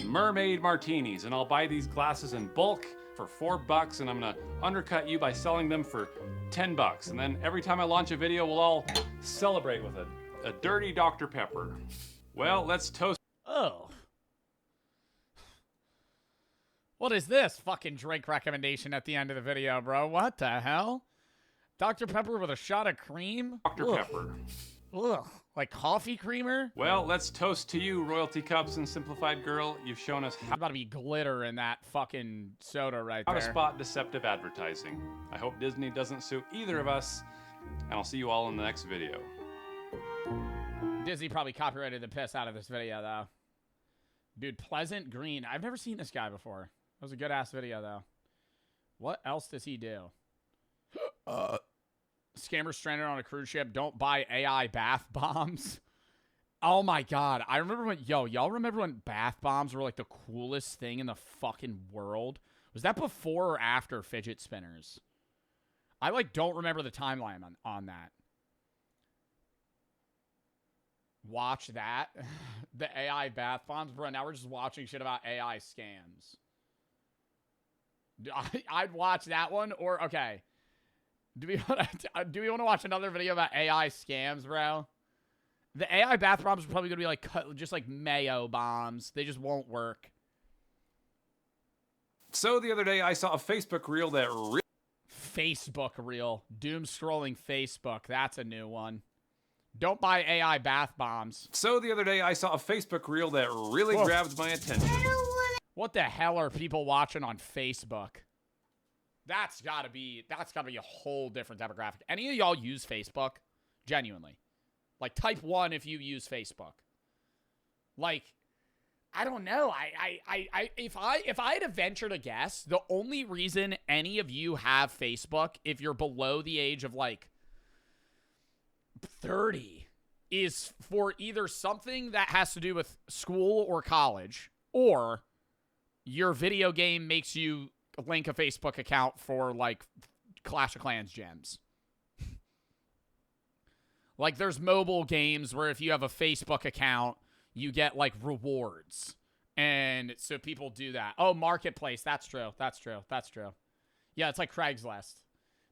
Mermaid Martinis. And I'll buy these glasses in bulk for $4, and I'm gonna undercut you by selling them for $10. And then every time I launch a video, we'll all celebrate with a dirty Dr. Pepper. Well, let's toast. Oh. What is this fucking drink recommendation at the end of the video, bro? What the hell? Dr. Pepper with a shot of cream? Dr. Pepper. Ugh. Like coffee creamer? Well, let's toast to you, Royalty Cups and Simplified Girl. You've shown us There's about to be glitter in that fucking soda right how there. to spot deceptive advertising. I hope Disney doesn't sue either of us, and I'll see you all in the next video. Disney probably copyrighted the piss out of this video, though. Dude, Pleasant Green. I've never seen this guy before. That was a good-ass video, though. What else does he do? Scammer stranded on a cruise ship. Don't buy AI bath bombs. Oh, my God. I remember when... Yo, y'all remember when bath bombs were, like, the coolest thing in the fucking world? Was that before or after fidget spinners? I, like, don't remember the timeline on that. Watch that. The AI bath bombs. Bro, now we're just watching shit about AI scams. I'd watch that one, or okay. Do we want to watch another video about AI scams, bro? The AI bath bombs are probably gonna be like just like mayo bombs. They just won't work. So the other day, I saw a Facebook reel that Facebook reel. Doom scrolling Facebook. That's a new one. Don't buy AI bath bombs. So the other day, I saw a Facebook reel that really grabbed my attention. What the hell are people watching on Facebook? That's gotta be a whole different demographic. Any of y'all use Facebook? Genuinely. Like, type 1 if you use Facebook. Like, I don't know. If I had to venture to guess, the only reason any of you have Facebook, if you're below the age of like 30, is for either something that has to do with school or college, or your video game makes you link a Facebook account for, like, Clash of Clans gems. Like, there's mobile games where if you have a Facebook account, you get, like, rewards. And so people do that. Oh, Marketplace. That's true. That's true. That's true. Yeah, it's like Craigslist.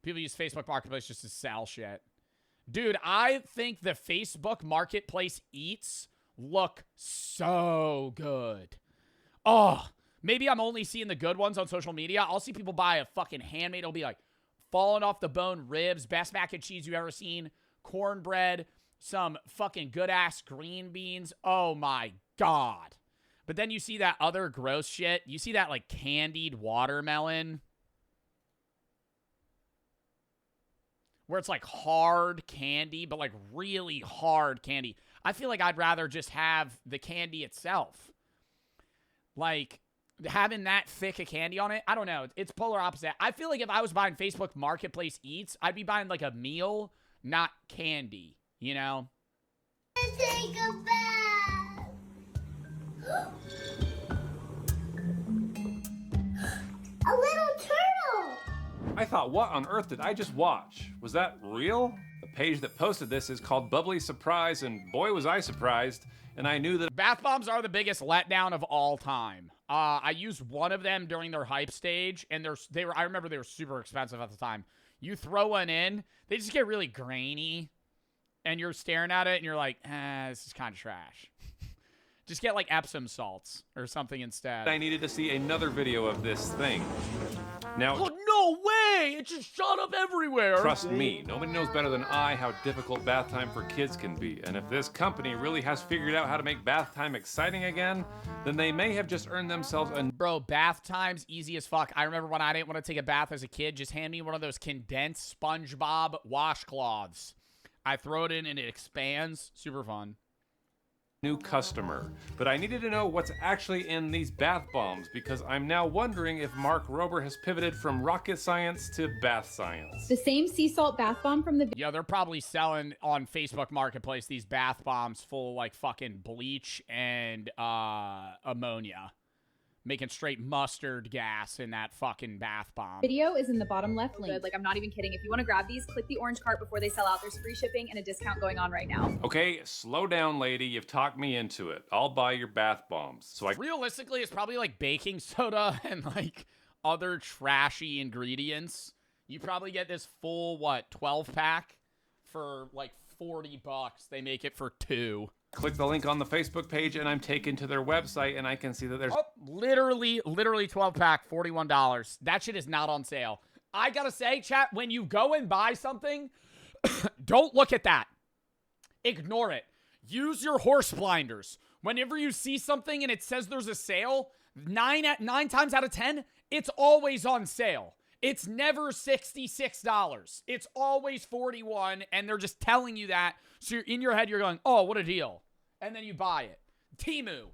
People use Facebook Marketplace just to sell shit. Dude, I think the Facebook Marketplace eats look so good. Oh, maybe I'm only seeing the good ones on social media. I'll see people buy a fucking handmade. It'll be like falling off the bone ribs, best mac and cheese you've ever seen, cornbread, some fucking good-ass green beans. Oh, my God. But then you see that other gross shit. You see that, like, candied watermelon, where it's like hard candy, but like really hard candy. I feel like I'd rather just have the candy itself. Like, having that thick a candy on it, I don't know. It's polar opposite. I feel like if I was buying Facebook Marketplace Eats, I'd be buying like a meal, not candy, you know? Take a bath. A little turtle. I thought, what on earth did I just watch? Was that real? The page that posted this is called Bubbly Surprise, and boy was I surprised, and I knew that Bath bombs are the biggest letdown of all time. I used one of them during their hype stage, and I remember they were super expensive at the time. You throw one in, they just get really grainy, and you're staring at it, and you're like, this is kind of trash. Just get like Epsom salts or something instead. I needed to see another video of this thing. Now, Oh, no way! It just shot up everywhere. Trust me, nobody knows better than I how difficult bath time for kids can be. And if this company really has figured out how to make bath time exciting again, then they may have just earned themselves a... Bro, bath time's easy as fuck. I remember when I didn't want to take a bath as a kid, just hand me one of those condensed SpongeBob washcloths. I throw it in and it expands. Super fun. new customer. But I needed to know what's actually in these bath bombs because I'm now wondering if Mark Rober has pivoted from rocket science to bath science. The same sea salt bath bomb from the... Yeah, they're probably selling on Facebook Marketplace these bath bombs full of like fucking bleach and ammonia. Making straight mustard gas in that fucking bath bomb. Video is in the bottom left link. Like, I'm not even kidding. If you want to grab these, click the orange cart before they sell out. There's free shipping and a discount going on right now. Okay, slow down, lady. You've talked me into it. I'll buy your bath bombs. So realistically, it's probably like baking soda and like other trashy ingredients. You probably get this full, 12-pack for like $40. They make it for $2. Click the link on the Facebook page and I'm taken to their website and I can see that there's... Oh, literally 12-pack, $41. That shit is not on sale. I gotta say, chat, when you go and buy something, don't look at that. Ignore it. Use your horse blinders. Whenever you see something and it says there's a sale, 9 times out of 10, it's always on sale. It's never $66. It's always $41, and they're just telling you that. So you're in your head, you're going, oh, what a deal. And then you buy it. Temu,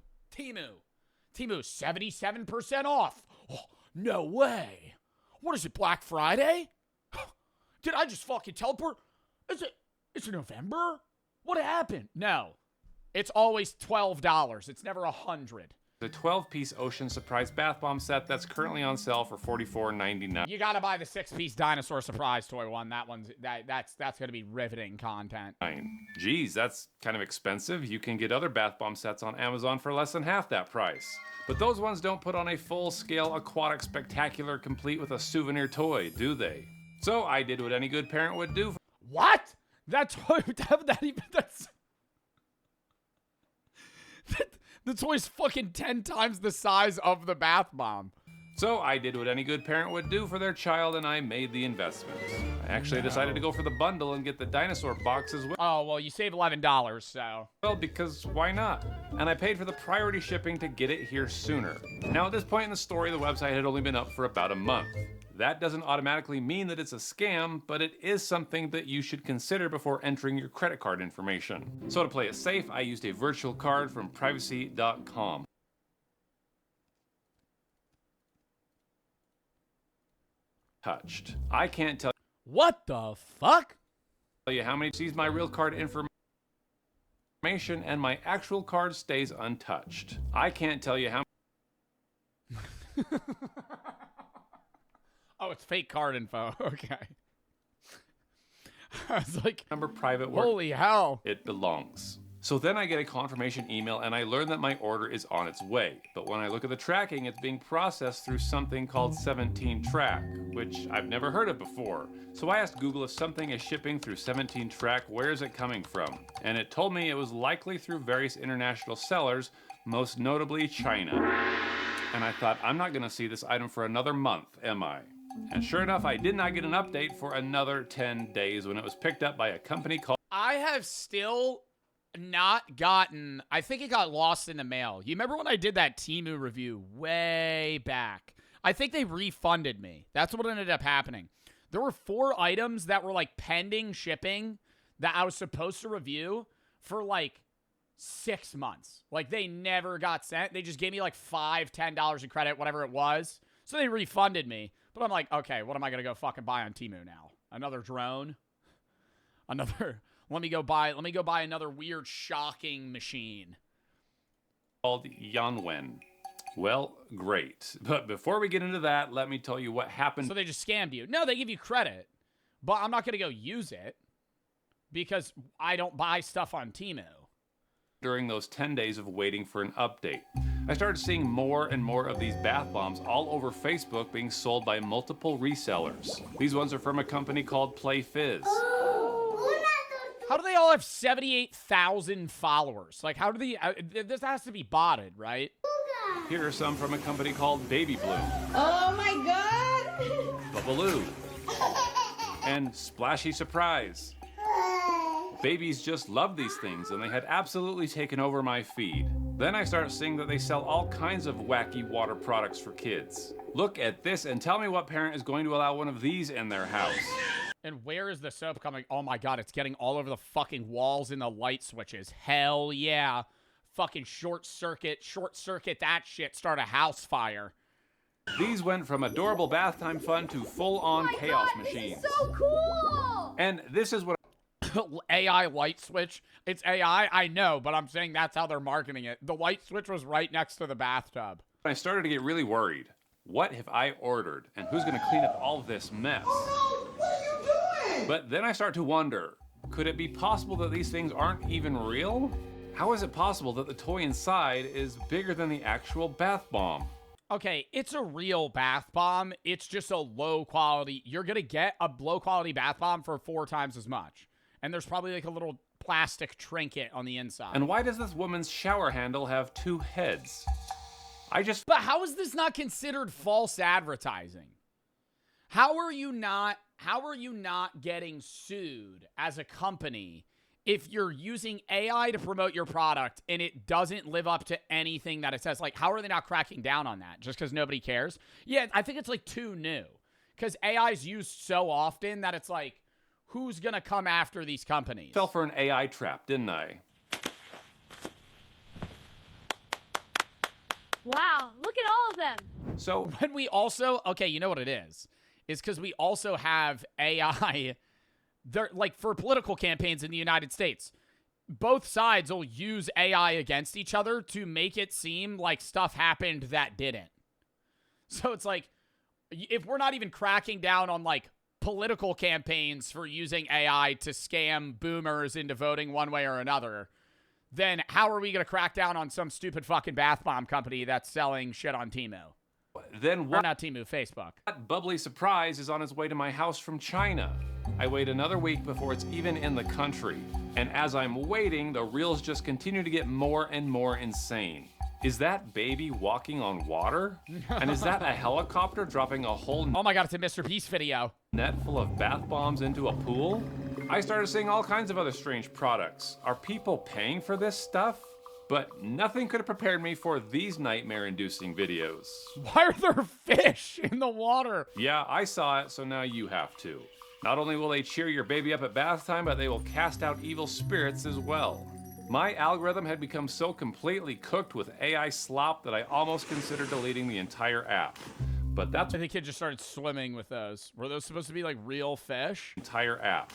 77% off. Oh, no way. What is it, Black Friday? Did I just fucking teleport? Is it November? What happened? No. It's always $12. It's never $100. The 12-piece Ocean Surprise Bath Bomb set that's currently on sale for $44.99. You gotta buy the 6-piece Dinosaur Surprise Toy one. That's gonna be riveting content. Geez, that's kind of expensive. You can get other bath bomb sets on Amazon for less than half that price. But those ones don't put on a full-scale aquatic spectacular complete with a souvenir toy, do they? So I did what any good parent would do. What? That's... The toy's fucking 10 times the size of the bath bomb. So I did what any good parent would do for their child, and I made the investment. I actually decided to go for the bundle and get the dinosaur box as well. Oh, well, you save $11, so... Well, because why not? And I paid for the priority shipping to get it here sooner. Now, at this point in the story, the website had only been up for about a month. That doesn't automatically mean that it's a scam, but it is something that you should consider before entering your credit card information. So to play it safe, I used a virtual card from privacy.com. Touched. I can't tell What the fuck? you how many sees my real card information and my actual card stays untouched. I can't tell you how Oh, it's fake card info. Okay. I was like, number private work holy hell. it belongs. So then I get a confirmation email and I learn that my order is on its way. But when I look at the tracking, it's being processed through something called 17 Track, which I've never heard of before. So I asked Google if something is shipping through 17 Track, where is it coming from? And it told me it was likely through various international sellers, most notably China. And I thought, I'm not gonna see this item for another month, am I? And sure enough, I did not get an update for another 10 days when it was picked up by a company called... I have still not gotten... I think it got lost in the mail. You remember when I did that Temu review way back? I think they refunded me. That's what ended up happening. There were 4 items that were like pending shipping that I was supposed to review for like 6 months. Like they never got sent. They just gave me like $5, $10 in credit, whatever it was. So they refunded me. But I'm like, okay, what am I going to go fucking buy on Temu now? Another drone? Let me go buy another weird, shocking machine. Called Yanwen. Well, great. But before we get into that, let me tell you what happened. So they just scammed you. No, they give you credit. But I'm not going to go use it because I don't buy stuff on Temu. During those 10 days of waiting for an update, I started seeing more and more of these bath bombs all over Facebook being sold by multiple resellers. These ones are from a company called Play Fizz. How do they all have 78,000 followers? Like, how do they... this has to be botted, right? Here are some from a company called Baby Bloom. Oh my god! Babaloo. and splashy surprise. Babies just love these things, and they had absolutely taken over my feed. Then I start seeing that they sell all kinds of wacky water products for kids. Look at this and tell me what parent is going to allow one of these in their house. And where is the soap coming? Oh my god, it's getting all over the fucking walls and the light switches. Hell yeah. Fucking short circuit that shit, start a house fire. These went from adorable bath time fun to full-on chaos machines. This is so cool! And this is what AI light switch. It's AI, I know, but I'm saying that's how they're marketing it. The light switch was right next to the bathtub. I started to get really worried. What have I ordered, and who's going to clean up all this mess? Oh no, what are you doing? But then I start to wonder, could it be possible that these things aren't even real? How is it possible that the toy inside is bigger than the actual bath bomb? Okay, it's a real bath bomb. It's just a low quality. You're going to get a low quality bath bomb for 4 times as much. And there's probably like a little plastic trinket on the inside. And why does this woman's shower handle have 2 heads? But how is this not considered false advertising? How are you not getting sued as a company if you're using AI to promote your product and it doesn't live up to anything that it says? Like, how are they not cracking down on that? Just because nobody cares? Yeah, I think it's like too new. Because AI is used so often that it's like, who's going to come after these companies? Fell for an AI trap, didn't I? Wow, look at all of them. So when we also, okay, you know what it is because we also have AI, like for political campaigns in the United States, both sides will use AI against each other to make it seem like stuff happened that didn't. So it's like, if we're not even cracking down on like political campaigns for using AI to scam boomers into voting one way or another, then how are we going to crack down on some stupid fucking bath bomb company that's selling shit on Temu? then Or not Temu, Facebook. That bubbly surprise is on its way to my house from China. I wait another week before it's even in the country. And as I'm waiting, the reels just continue to get more and more insane. Is that baby walking on water? And is that a helicopter dropping a whole Oh my god, it's a Mr. Beast video. net full of bath bombs into a pool? I started seeing all kinds of other strange products. Are people paying for this stuff? But nothing could have prepared me for these nightmare-inducing videos. Why are there fish in the water? Yeah, I saw it, so now you have to. Not only will they cheer your baby up at bath time, but they will cast out evil spirits as well. My algorithm had become so completely cooked with AI slop that I almost considered deleting the entire app. But that's The kid just started swimming with those. Were those supposed to be like real fish? entire app.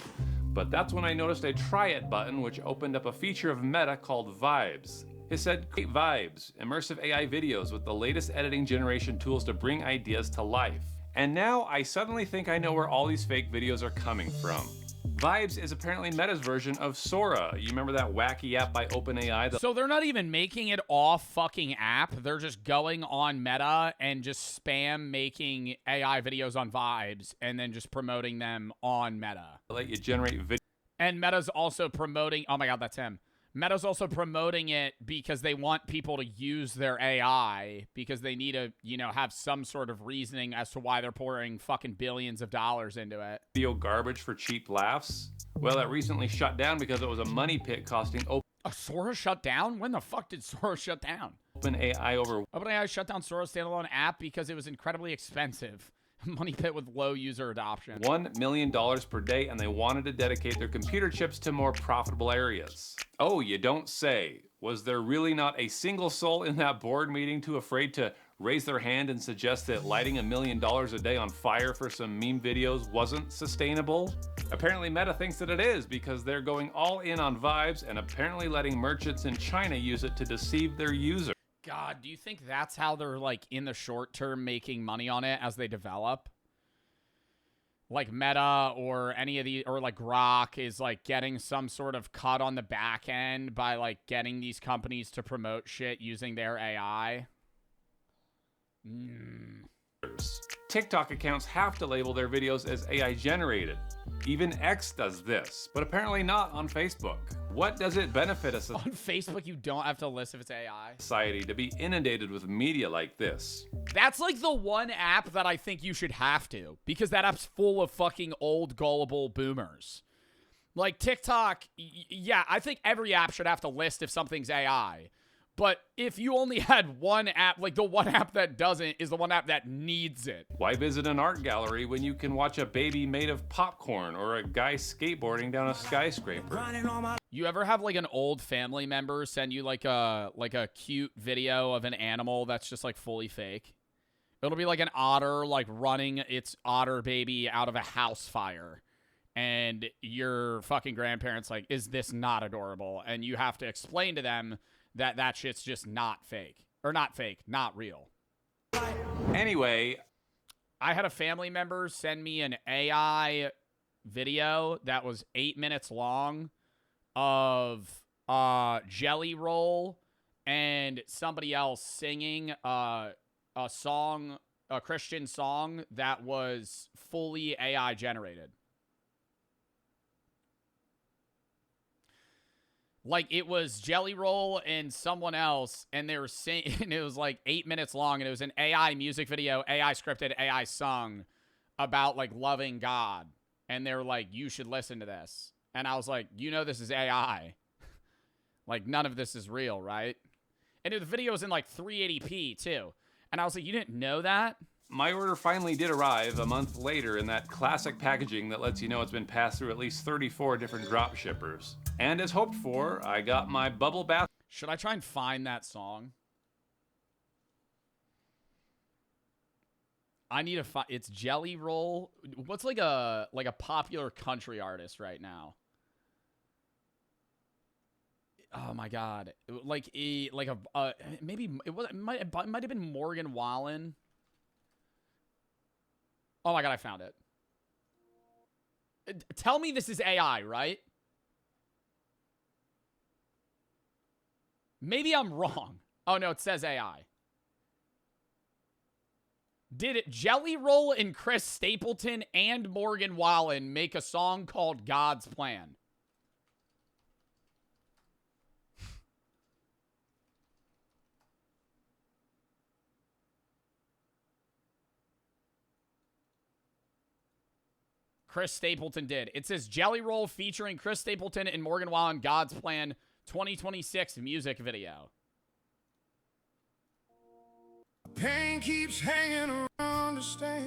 But that's when I noticed a try it button which opened up a feature of Meta called Vibes. It said, create vibes, immersive AI videos with the latest editing generation tools to bring ideas to life. And now I suddenly think I know where all these fake videos are coming from. Vibes is apparently Meta's version of Sora. You remember that wacky app by OpenAI? So they're not even making it off fucking app. They're just going on Meta and just spam making AI videos on Vibes and then just promoting them on Meta. Let you generate video. And Meta's also promoting, oh my god, that's him. Meta's also promoting it because they want people to use their AI because they need to, you know, have some sort of reasoning as to why they're pouring fucking billions of dollars into it. Video garbage for cheap laughs? Well, it recently shut down because it was a money pit costing Sora shut down? When the fuck did Sora shut down? OpenAI over OpenAI shut down Sora's standalone app because it was incredibly expensive. Money pit with low user adoption. $1 million per day, and they wanted to dedicate their computer chips to more profitable areas. Oh, you don't say. Was there really not a single soul in that board meeting too afraid to raise their hand and suggest that lighting $1 million a day on fire for some meme videos wasn't sustainable? Apparently Meta thinks that it is because they're going all in on Vibes and apparently letting merchants in China use it to deceive their users. God, do you think that's how they're, like, in the short term making money on it as they develop? Like Meta or any of the, or like Grok is, like, getting some sort of cut on the back end by, like, getting these companies to promote shit using their AI? TikTok accounts have to label their videos as AI generated. Even X does this, but apparently not on Facebook. What does it benefit us On Facebook, you don't have to list if it's AI. society to be inundated with media like this? That's like the one app that I think you should have to, because that app's full of fucking old gullible boomers. Like TikTok, yeah, I think every app should have to list if something's AI. But if you only had one app, like the one app that doesn't is the one app that needs it. Why visit an art gallery when you can watch a baby made of popcorn or a guy skateboarding down a skyscraper? You ever have like an old family member send you like a cute video of an animal that's just like fully fake? It'll be like an otter like running its otter baby out of a house fire. And your fucking grandparents like, is this not adorable? And you have to explain to them that that shit's just not fake. Or not fake, not real. Anyway, I had a family member send me an AI video that was 8 minutes long of Jelly Roll and somebody else singing a song, a Christian song that was fully AI generated. Like, it was Jelly Roll and someone else, and they were singing, and it was like 8 minutes long, and it was an AI music video, AI scripted, AI sung about, like, loving God. And they were like, you should listen to this. And I was like, you know this is AI. Like, none of this is real, right? And the video was in, like, 380p, too. And I was like, you didn't know that? my order finally did arrive a month later in that classic packaging that lets you know it's been passed through at least 34 different drop shippers. And as hoped for, I got my bubble bath. Should I try and find that song? I need to find. It's Jelly Roll. What's like a popular country artist right now? Oh my god! Maybe it might have been Morgan Wallen. Oh my god! I found it. Tell me this is AI, right? Maybe I'm wrong. Oh no, it says AI. Did it Jelly Roll and Chris Stapleton and Morgan Wallen make a song called God's Plan? Chris Stapleton did. It says Jelly Roll featuring Chris Stapleton and Morgan Wallen, God's Plan 2026 music video. Pain keeps hanging around to stay.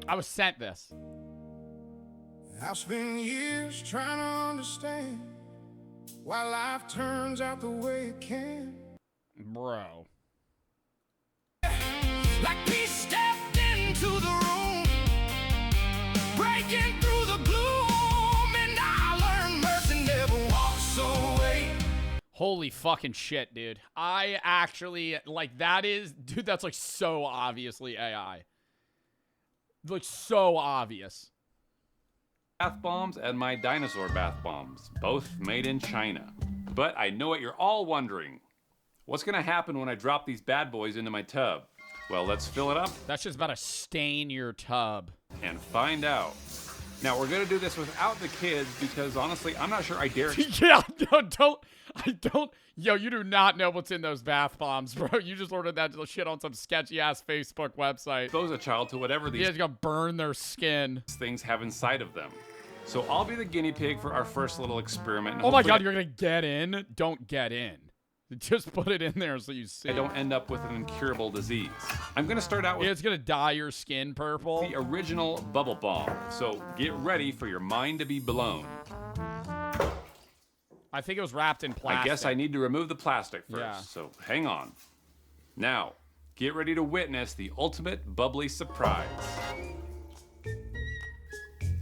I was sent this. I've spent years trying to understand why life turns out the way it can. Bro. Like he stepped into the room, breaking through the gloom, and I learned mercy never walks away. Holy fucking shit, dude. I actually, like, that is, dude, that's like so obviously AI. Like, so obvious. Bath bombs and my dinosaur bath bombs, both made in China. But I know what you're all wondering. What's gonna happen when I drop these bad boys into my tub? Well, let's fill it up. That's just about to stain your tub. And find out. Now, we're gonna do this without the kids because honestly, I'm not sure I dare. Yeah, I don't. Yo, you do not know what's in those bath bombs, bro. You just ordered that shit on some sketchy ass Facebook website. Expose a child to whatever these gonna burn their skin. Things have inside of them. So I'll be the guinea pig for our first little experiment. Oh my god, you're gonna get in? Don't get in. Just put it in there so you see. I don't end up with an incurable diseise. I'm gonna start out with it's gonna dye your skin purple. The original bubble bomb. So get ready for your mind to be blown. I think it was wrapped in plastic. I guess I need to remove the plastic first, yeah. So hang on. Now, get ready to witness the ultimate bubbly surprise.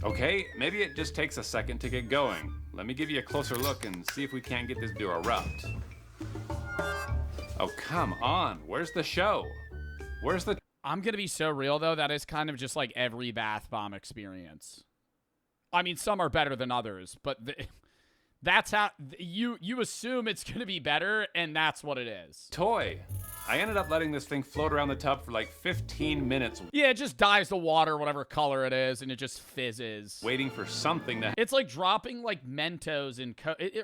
Okay, maybe it just takes a second to get going. Let me give you a closer look and see if we can't get this to erupt. Oh, come on. Where's the show? Where's the... I'm going to be so real, though. That is kind of just like every bath bomb experience. I mean, some are better than others, but that's how you assume it's going to be better, and that's what it is. Toy. I ended up letting this thing float around the tub for like 15 minutes. Yeah, it just dyes the water, whatever color it is, and it just fizzes. Waiting for something to... It's like dropping like Mentos in...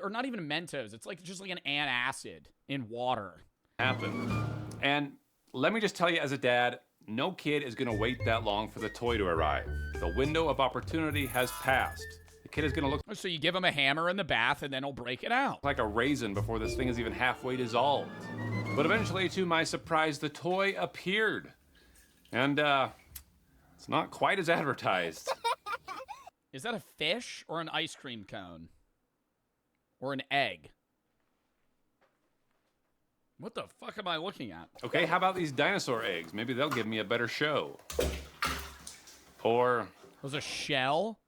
or not even Mentos. It's like just like an antacid in water. Happen. And let me just tell you as a dad, no kid is going to wait that long for the toy to arrive. The window of opportunity has passed. The kid is going to look... So you give him a hammer in the bath, and then he'll break it out. Like a raisin before this thing is even halfway dissolved. But eventually, to my surprise, the toy appeared. And, it's not quite as advertised. Is that a fish or an ice cream cone? Or an egg? What the fuck am I looking at? Okay, how about these dinosaur eggs? Maybe they'll give me a better show. Or... Was a shell?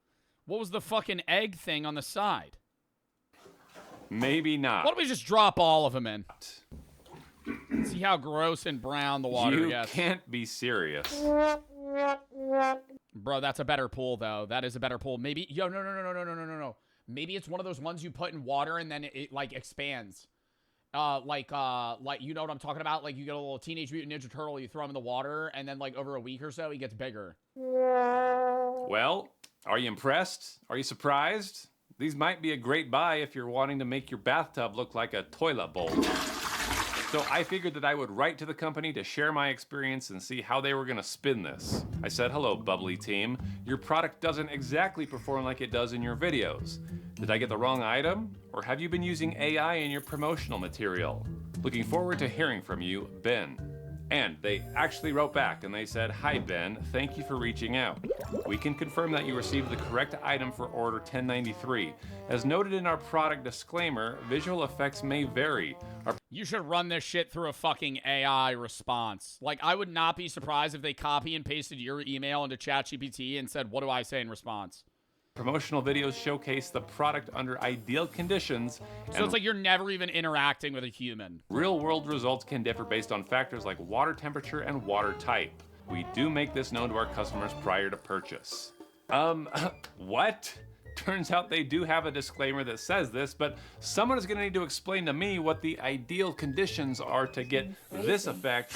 What was the fucking egg thing on the side? Maybe not. Why don't we just drop all of them in? See how gross and brown the water gets. You can't be serious. Bro, that's a better pool, though. That is a better pool. Maybe... Yo, no. Maybe it's one of those ones you put in water and then it like, expands. Like, you know what I'm talking about? Like, you get a little Teenage Mutant Ninja Turtle, you throw him in the water, and then, like, over a week or so, he gets bigger. Well, are you impressed? Are you surprised? These might be a great buy if you're wanting to make your bathtub look like a toilet bowl. So I figured that I would write to the company to share my experience and see how they were going to spin this. I said, hello, bubbly team. Your product doesn't exactly perform like it does in your videos. Did I get the wrong item? Or have you been using AI in your promotional material? Looking forward to hearing from you, Ben. And they actually wrote back and they said, hi Ben, thank you for reaching out. We can confirm that you received the correct item for order 1093. As noted in our product disclaimer, visual effects may vary. You should run this shit through a fucking AI response. Like, I would not be surprised if they copy and pasted your email into ChatGPT and said, what do I say in response? Promotional videos showcase the product under ideal conditions. So it's like you're never even interacting with a human. Real-world results can differ based on factors like water temperature and water type. We do make this known to our customers prior to purchase. What? Turns out they do have a disclaimer that says this, but someone is going to need to explain to me what the ideal conditions are to get this effect.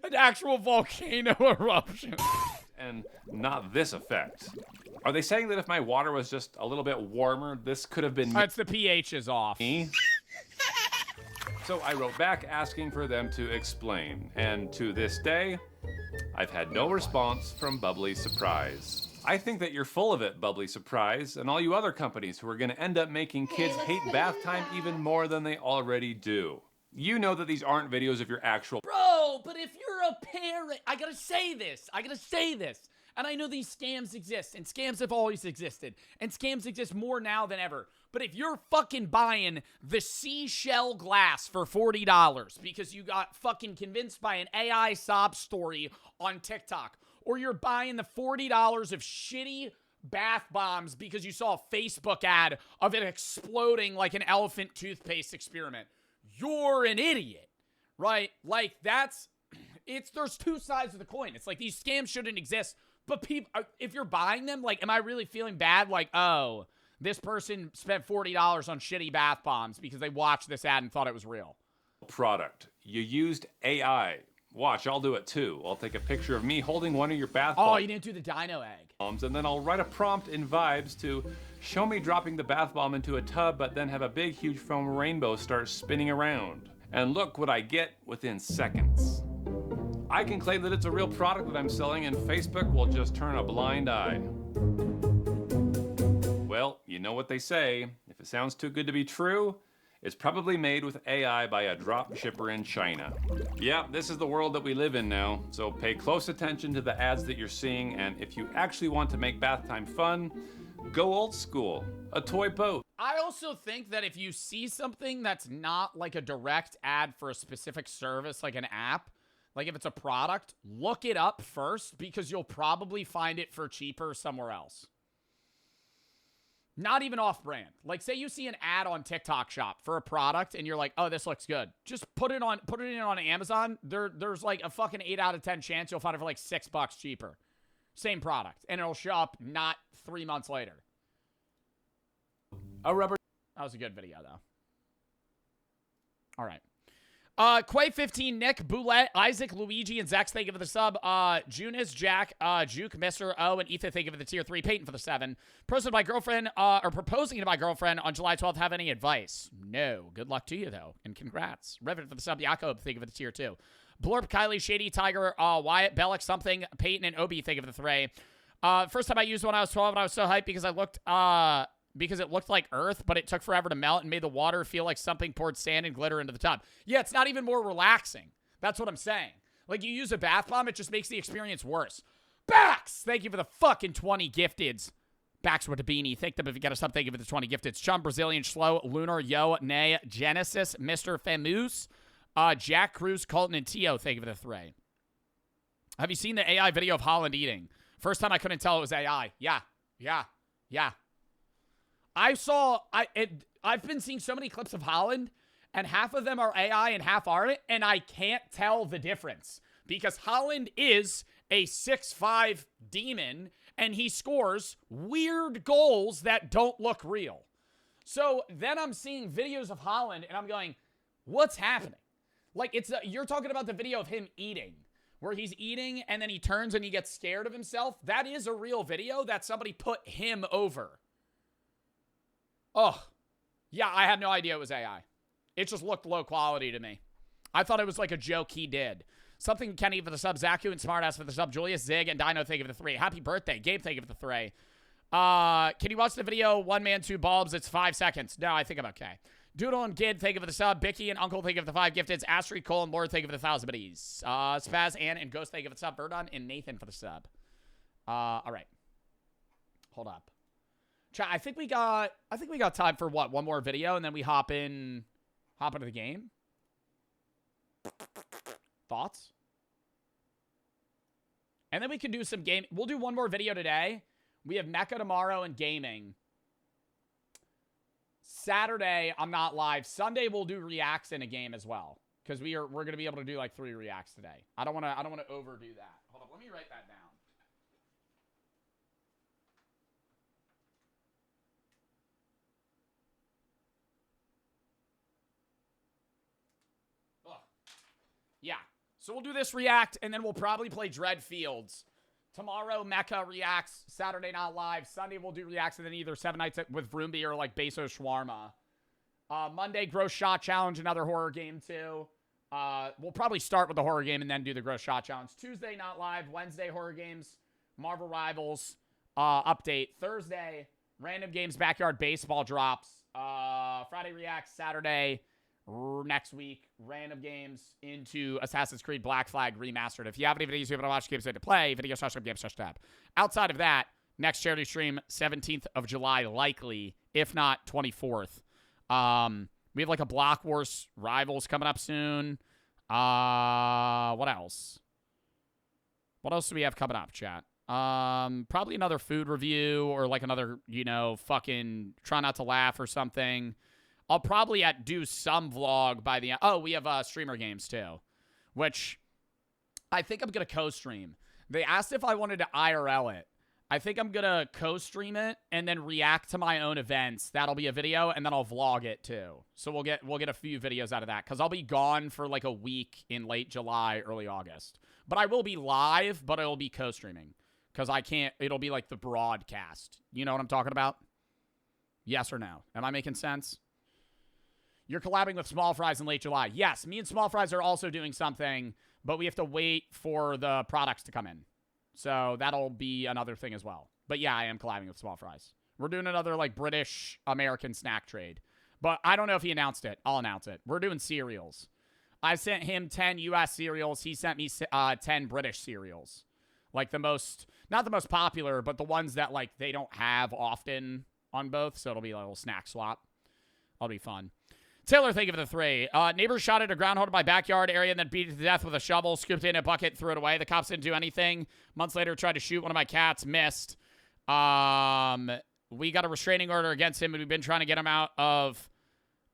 An actual volcano eruption. And not this effect. Are they saying that if my water was just a little bit warmer, this could have been That's the pH is off. Me? So I wrote back asking for them to explain. And to this day, I've had no response from Bubbly Surprise. I think that you're full of it, Bubbly Surprise, and all you other companies who are going to end up making kids hate bath time even more than they already do. You know that these aren't videos of your actual... Bro, but if you're a parent... I gotta say this. And I know these scams exist, and scams have always existed, and scams exist more now than ever. But if you're fucking buying the seashell glass for $40 because you got fucking convinced by an AI sob story on TikTok, or you're buying the $40 of shitty bath bombs because you saw a Facebook ad of it exploding like an elephant toothpaste experiment, you're an idiot, right? Like, there's two sides of the coin. It's like these scams shouldn't exist, but people, if you're buying them, like, am I really feeling bad? Like, oh, this person spent $40 on shitty bath bombs because they watched this ad and thought it was real. Product. You used AI. Watch, I'll do it too. I'll take a picture of me holding one of your bath Oh, bombs. you didn't do the dino egg. And then I'll write a prompt in Vibes to show me dropping the bath bomb into a tub, but then have a big, huge foam rainbow start spinning around. And look what I get within seconds. I can claim that it's a real product that I'm selling, and Facebook will just turn a blind eye. Well, you know what they say. If it sounds too good to be true, it's probably made with AI by a drop shipper in China. Yeah, this is the world that we live in now, so pay close attention to the ads that you're seeing, and if you actually want to make bath time fun, go old school. A toy boat. I also think that if you see something that's not like a direct ad for a specific service, like an app, like if it's a product, look it up first because you'll probably find it for cheaper somewhere else. Not even off-brand. Like, say you see an ad on TikTok Shop for a product, and you're like, "Oh, this looks good." Just put it in on Amazon. There's like a fucking 8 out of 10 chance you'll find it for like $6 cheaper. Same product, and it'll show up not 3 months later. A rubber. That was a good video, though. All right. Quay15, Nick, Boulette, Isaac, Luigi, and Zex, thank you for the sub. Junis, Jack, Juke, Mr. O, and Ethan, thank you for the tier 3. Peyton for the 7. Proposing to my girlfriend, or proposing to my girlfriend on July 12th. Have any advice? No. Good luck to you, though, and congrats. Revan for the sub. Jacob, thank you for the tier 2. Blorp, Kylie, Shady, Tiger, Wyatt, Bellic, something, Peyton, and Obi, thank you for the 3. First time I used one when I was 12, and I was so hyped because because it looked like Earth, but it took forever to melt and made the water feel like something poured sand and glitter into the tub. Yeah, it's not even more relaxing. That's what I'm saying. Like, you use a bath bomb, it just makes the experience worse. Bax! Thank you for the fucking 20 gifteds. Bax with the beanie. Thank them if you got a sub. Thank you for the 20 gifteds. Chum, Brazilian, Slow, Lunar, Yo, Nay, Genesis, Mr. Famous, Jack, Cruz, Colton, and Tio. Thank you for the 3. Have you seen the AI video of Holland eating? First time I couldn't tell it was AI. Yeah. I've been seeing so many clips of Holland, and half of them are AI and half aren't, and I can't tell the difference because Holland is a 6'5" demon, and he scores weird goals that don't look real. So then I'm seeing videos of Holland, and I'm going, what's happening? Like, you're talking about the video of him eating, where he's eating, and then he turns and he gets scared of himself. That is a real video that somebody put him over. Oh, yeah, I had no idea it was AI. It just looked low quality to me. I thought it was like a joke he did. Something Kenny for the sub, Zaku and Smartass for the sub, Julius, Zig, and Dino, thank you for the 3. Happy birthday. Gabe, thank you for the 3. Can you watch the video, One Man, Two Bulbs? It's 5 seconds. No, I think I'm okay. Doodle and Kid, thank you for the sub. Bicky and Uncle, thank you for the 5 gifteds. Astrid, Cole, and Lord, thank you for the 1,000 biddies. Spaz, Ann, and Ghost, thank you for the sub. Verdon and Nathan for the sub. All right. Hold up. Chat, I think we got time for what? One more video, and then we hop into the game. Thoughts? And then we can do some game. We'll do one more video today. We have Mecha tomorrow and gaming. Saturday, I'm not live. Sunday, we'll do reacts in a game as well, because we're gonna be able to do like 3 reacts today. I don't wanna overdo that. Hold on, let me write that down. Yeah, so we'll do this react, and then we'll probably play Dread Fields. Tomorrow, Mecha reacts. Saturday, not live. Sunday, we'll do reacts, and then either 7 Nights with Vroomby or, like, Beso Shawarma. Monday, Gross Shot Challenge, another horror game, too. We'll probably start with the horror game and then do the Gross Shot Challenge. Tuesday, not live. Wednesday, horror games. Marvel Rivals update. Thursday, Random Games Backyard Baseball drops. Friday, reacts. Saturday, next week, Random Games into Assassin's Creed Black Flag Remastered. If you have any videos you want to watch, games to play, video/game/tab. Outside of that, next charity stream, 17th of July, likely, if not 24th. We have like a Block Wars Rivals coming up soon. What else? What else do we have coming up, chat? Probably another food review or like another, fucking try not to laugh or something. I'll probably do some vlog by the end. Oh, we have streamer games too, which I think I'm going to co-stream. They asked if I wanted to IRL it. I think I'm going to co-stream it and then react to my own events. That'll be a video, and then I'll vlog it too. So we'll get a few videos out of that because I'll be gone for like a week in late July, early August. But I will be live, but it'll be co-streaming because it'll be like the broadcast. You know what I'm talking about? Yes or no? Am I making sense? You're collabing with Small Fries in late July. Yes, me and Small Fries are also doing something, but we have to wait for the products to come in. So that'll be another thing as well. But yeah, I am collabing with Small Fries. We're doing another like British-American snack trade. But I don't know if he announced it. I'll announce it. We're doing cereals. I sent him 10 U.S. cereals. He sent me 10 British cereals. Like not the most popular, but the ones that like they don't have often on both. So it'll be a little snack swap. That'll be fun. Taylor, thank you for the 3. Neighbors shot at a groundhog in my backyard area and then beat it to death with a shovel, scooped it in a bucket, threw it away. The cops didn't do anything. Months later, tried to shoot one of my cats, missed. we got a restraining order against him, and we've been trying to get him out of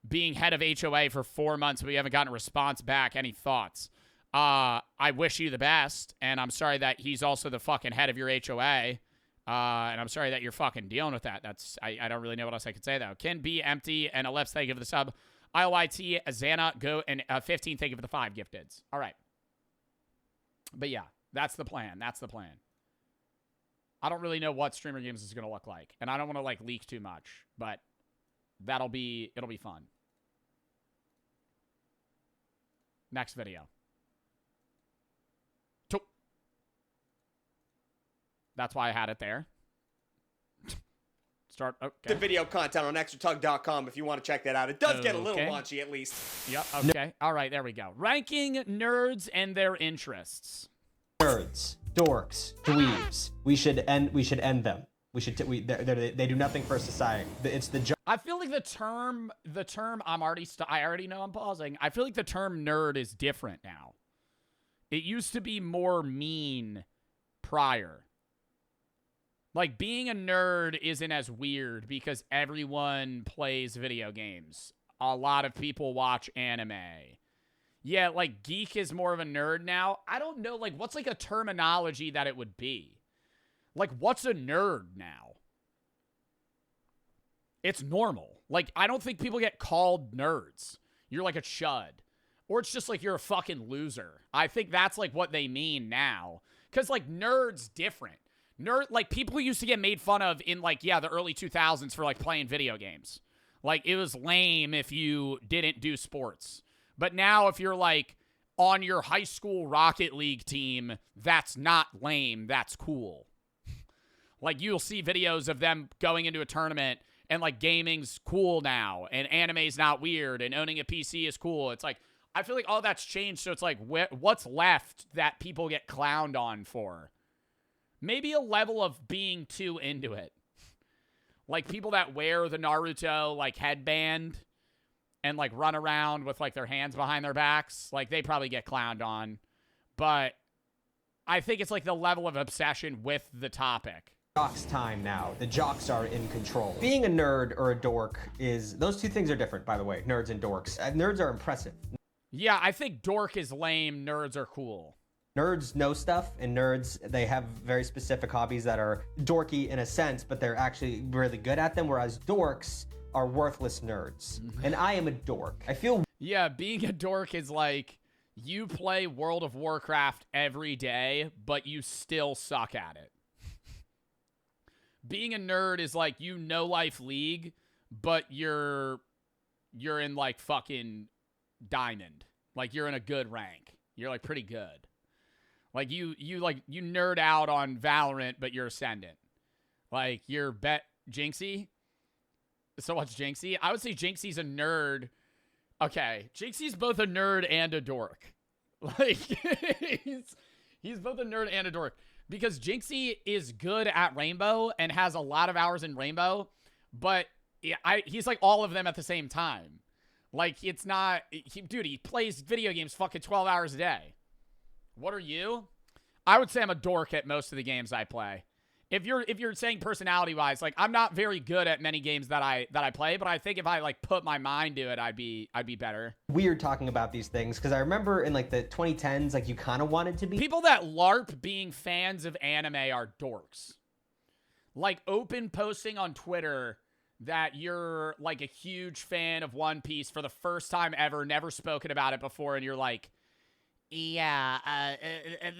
being head of HOA for 4 months, but we haven't gotten a response back. Any thoughts? I wish you the best, and I'm sorry that he's also the fucking head of your HOA, and I'm sorry that you're fucking dealing with that. I don't really know what else I could say, though. Ken B, Empty, and Aleps, thank you for the sub. IOIT, Azana, Go, and 15, thank you for the 5 gifteds. All right. But yeah, that's the plan. That's the plan. I don't really know what Streamer Games is going to look like, and I don't want to, like, leak too much, but it'll be fun. Next video. That's why I had it there. Start. Okay. The video content on extratug.com if you want to check that out. It does get a little launchy at least. Yep. Okay. All right. There we go. Ranking nerds and their interests. Nerds, dorks, dweebs. We should end them. They do nothing for society. It's the job. I feel like the term I already know I'm pausing. I feel like the term nerd is different now. It used to be more mean prior. Like, being a nerd isn't as weird because everyone plays video games. A lot of people watch anime. Yeah, like, geek is more of a nerd now. I don't know, like, what's, like, a terminology that it would be? Like, what's a nerd now? It's normal. Like, I don't think people get called nerds. You're like a chud. Or it's just like you're a fucking loser. I think that's, like, what they mean now. Because, like, nerd's different. Like, people used to get made fun of in, like, yeah, the early 2000s for, like, playing video games. Like, it was lame if you didn't do sports. But now if you're, like, on your high school Rocket League team, that's not lame. That's cool. Like, you'll see videos of them going into a tournament and, like, gaming's cool now and anime's not weird and owning a PC is cool. It's like, I feel like all that's changed, so it's like, what's left that people get clowned on for? Maybe a level of being too into it. Like, people that wear the Naruto, like, headband and, like, run around with, like, their hands behind their backs. Like, they probably get clowned on. But I think it's, like, the level of obsession with the topic. Jocks time now. The jocks are in control. Being a nerd or a dork those two things are different, by the way. Nerds and dorks. Nerds are impressive. Yeah, I think dork is lame. Nerds are cool. Nerds know stuff, and nerds, they have very specific hobbies that are dorky in a sense, but they're actually really good at them, whereas dorks are worthless nerds. And I am a dork. I feel... Yeah, being a dork is like, you play World of Warcraft every day, but you still suck at it. Being a nerd is like, you know Life League, but you're in, like, fucking Diamond. Like, you're in a good rank. You're, like, pretty good. Like, you nerd out on Valorant, but you're Ascendant. Like, you're Jinxie. So what's Jinxie? I would say Jinxie's a nerd. Okay, Jinxie's both a nerd and a dork. Like, he's both a nerd and a dork. Because Jinxie is good at Rainbow and has a lot of hours in Rainbow, but he's like all of them at the same time. Like, it's not... Dude, he plays video games fucking 12 hours a day. What are you? I would say I'm a dork at most of the games I play. If you're saying personality-wise, like, I'm not very good at many games that I play, but I think if I, like, put my mind to it, I'd be better. Weird talking about these things, because I remember in, like, the 2010s, like, you kind of wanted to be... People that LARP being fans of anime are dorks. Like, open posting on Twitter that you're, like, a huge fan of One Piece for the first time ever, never spoken about it before, and you're like, yeah,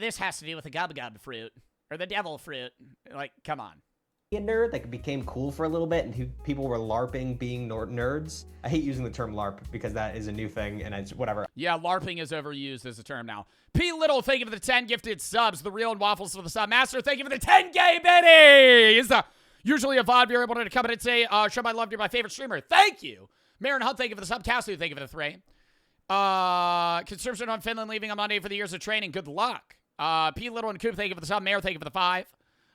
this has to do with the gubba gubba fruit. Or the devil fruit. Like, come on. A nerd that became cool for a little bit, and people were LARPing being nerds. I hate using the term LARP because that is a new thing, and it's whatever. Yeah, LARPing is overused as a term now. P. Little, thank you for the 10 gifted subs. The Real and Waffles for the sub. Master, thank you for the 10K Benny! Usually a VOD viewer wanted to come in and say, show my love, you're my favorite streamer. Thank you. Marin Hunt, thank you for the sub. Cassidy, thank you for the 3. Conscription on Finland leaving on Monday for the years of training. Good luck. P. Little and Coop, thank you for the sub. Mayor, thank you for the 5.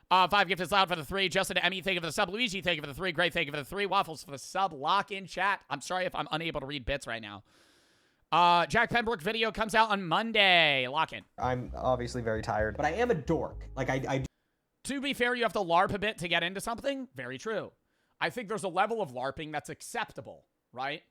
5 gifted loud for the 3. Justin Emmy, thank you for the sub. Luigi, thank you for the 3. Great, thank you for the 3. Waffles for the sub. Lock in chat. I'm sorry if I'm unable to read bits right now. Jack Pembroke video comes out on Monday. Lock in. I'm obviously very tired, but I am a dork. Like, I To be fair, you have to LARP a bit to get into something. Very true. I think there's a level of LARPing that's acceptable, right?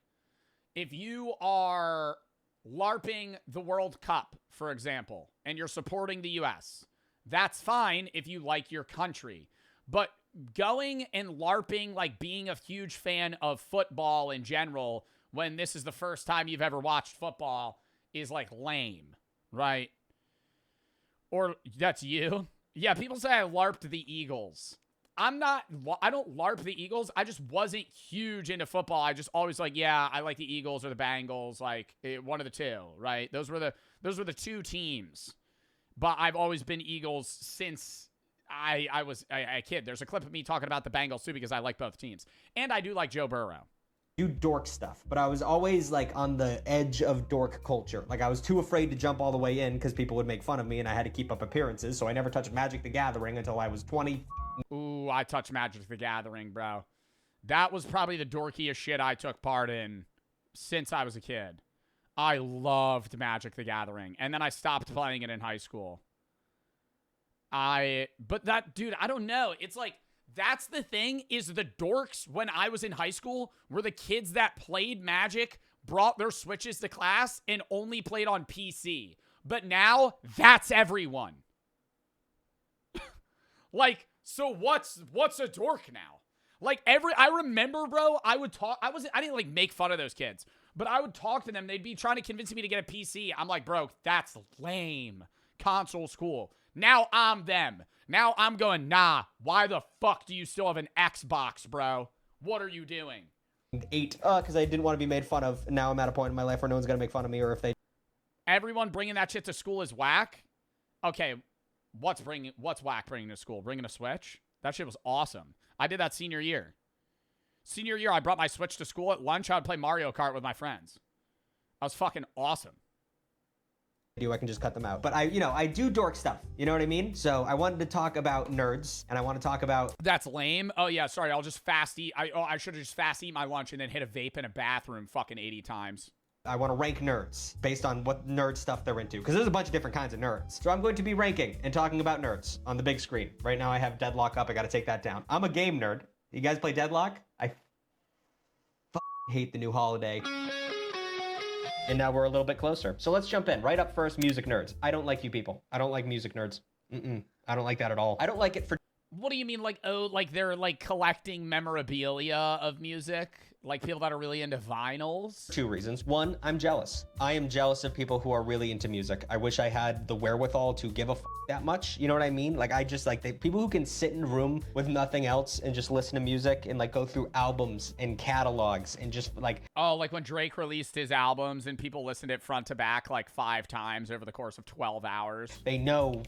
If you are LARPing the World Cup, for example, and you're supporting the U.S., that's fine if you like your country. But going and LARPing, like being a huge fan of football in general, when this is the first time you've ever watched football, is like lame, right? Or that's you? Yeah, people say I LARPed the Eagles. I don't LARP the Eagles. I just wasn't huge into football. I just always like, yeah, I like the Eagles or the Bengals, like one of the two, right? Those were the two teams. But I've always been Eagles since I was a kid. There's a clip of me talking about the Bengals too because I like both teams. And I do like Joe Burrow. Do dork stuff, but I was always like on the edge of dork culture. Like I was too afraid to jump all the way in because people would make fun of me and I had to keep up appearances, so I never touched Magic the Gathering until I was 20. Ooh, I touched Magic the Gathering, bro. That was probably the dorkiest shit I took part in since I was a kid. I loved Magic the Gathering, and then I stopped playing it in high school. But that, dude, I don't know. It's like, that's the thing, is the dorks when I was in high school were the kids that played Magic, brought their Switches to class, and only played on PC. But now, that's everyone. Like, so what's a dork now? Like, I remember, bro, I didn't, like, make fun of those kids. But I would talk to them. They'd be trying to convince me to get a PC. I'm like, bro, that's lame. Console's cool. Now I'm them. Now I'm going, nah, why the fuck do you still have an Xbox, bro? What are you doing? 8, because I didn't want to be made fun of. Now I'm at a point in my life where no one's going to make fun of me, or if they... Everyone bringing that shit to school is whack? Okay, what's whack bringing to school? Bringing a Switch? That shit was awesome. I did that senior year. Senior year, I brought my Switch to school. At lunch, I would play Mario Kart with my friends. That was fucking awesome. I can just cut them out. But I do dork stuff. You know what I mean? So I wanted to talk about nerds, and I want to talk about... That's lame. Oh, yeah, sorry. I'll just fast eat. I should have just fast eat my lunch and then hit a vape in a bathroom fucking 80 times. I want to rank nerds based on what nerd stuff they're into, because there's a bunch of different kinds of nerds. So I'm going to be ranking and talking about nerds on the big screen. Right now I have Deadlock up. I got to take that down. I'm a game nerd. You guys play Deadlock? I hate the new holiday. And now we're a little bit closer. So let's jump in. Right up first, music nerds. I don't like you people. I don't like music nerds. I don't like that at all. I don't like it for... What do you mean, like, oh, like they're, like, collecting memorabilia of music? Like, people that are really into vinyls? 2 reasons. 1, I'm jealous. I am jealous of people who are really into music. I wish I had the wherewithal to give a that much. You know what I mean? Like, I just, like, people who can sit in a room with nothing else and just listen to music and, like, go through albums and catalogs and just, like... Oh, like when Drake released his albums and people listened it front to back, like, 5 times over the course of 12 hours. They know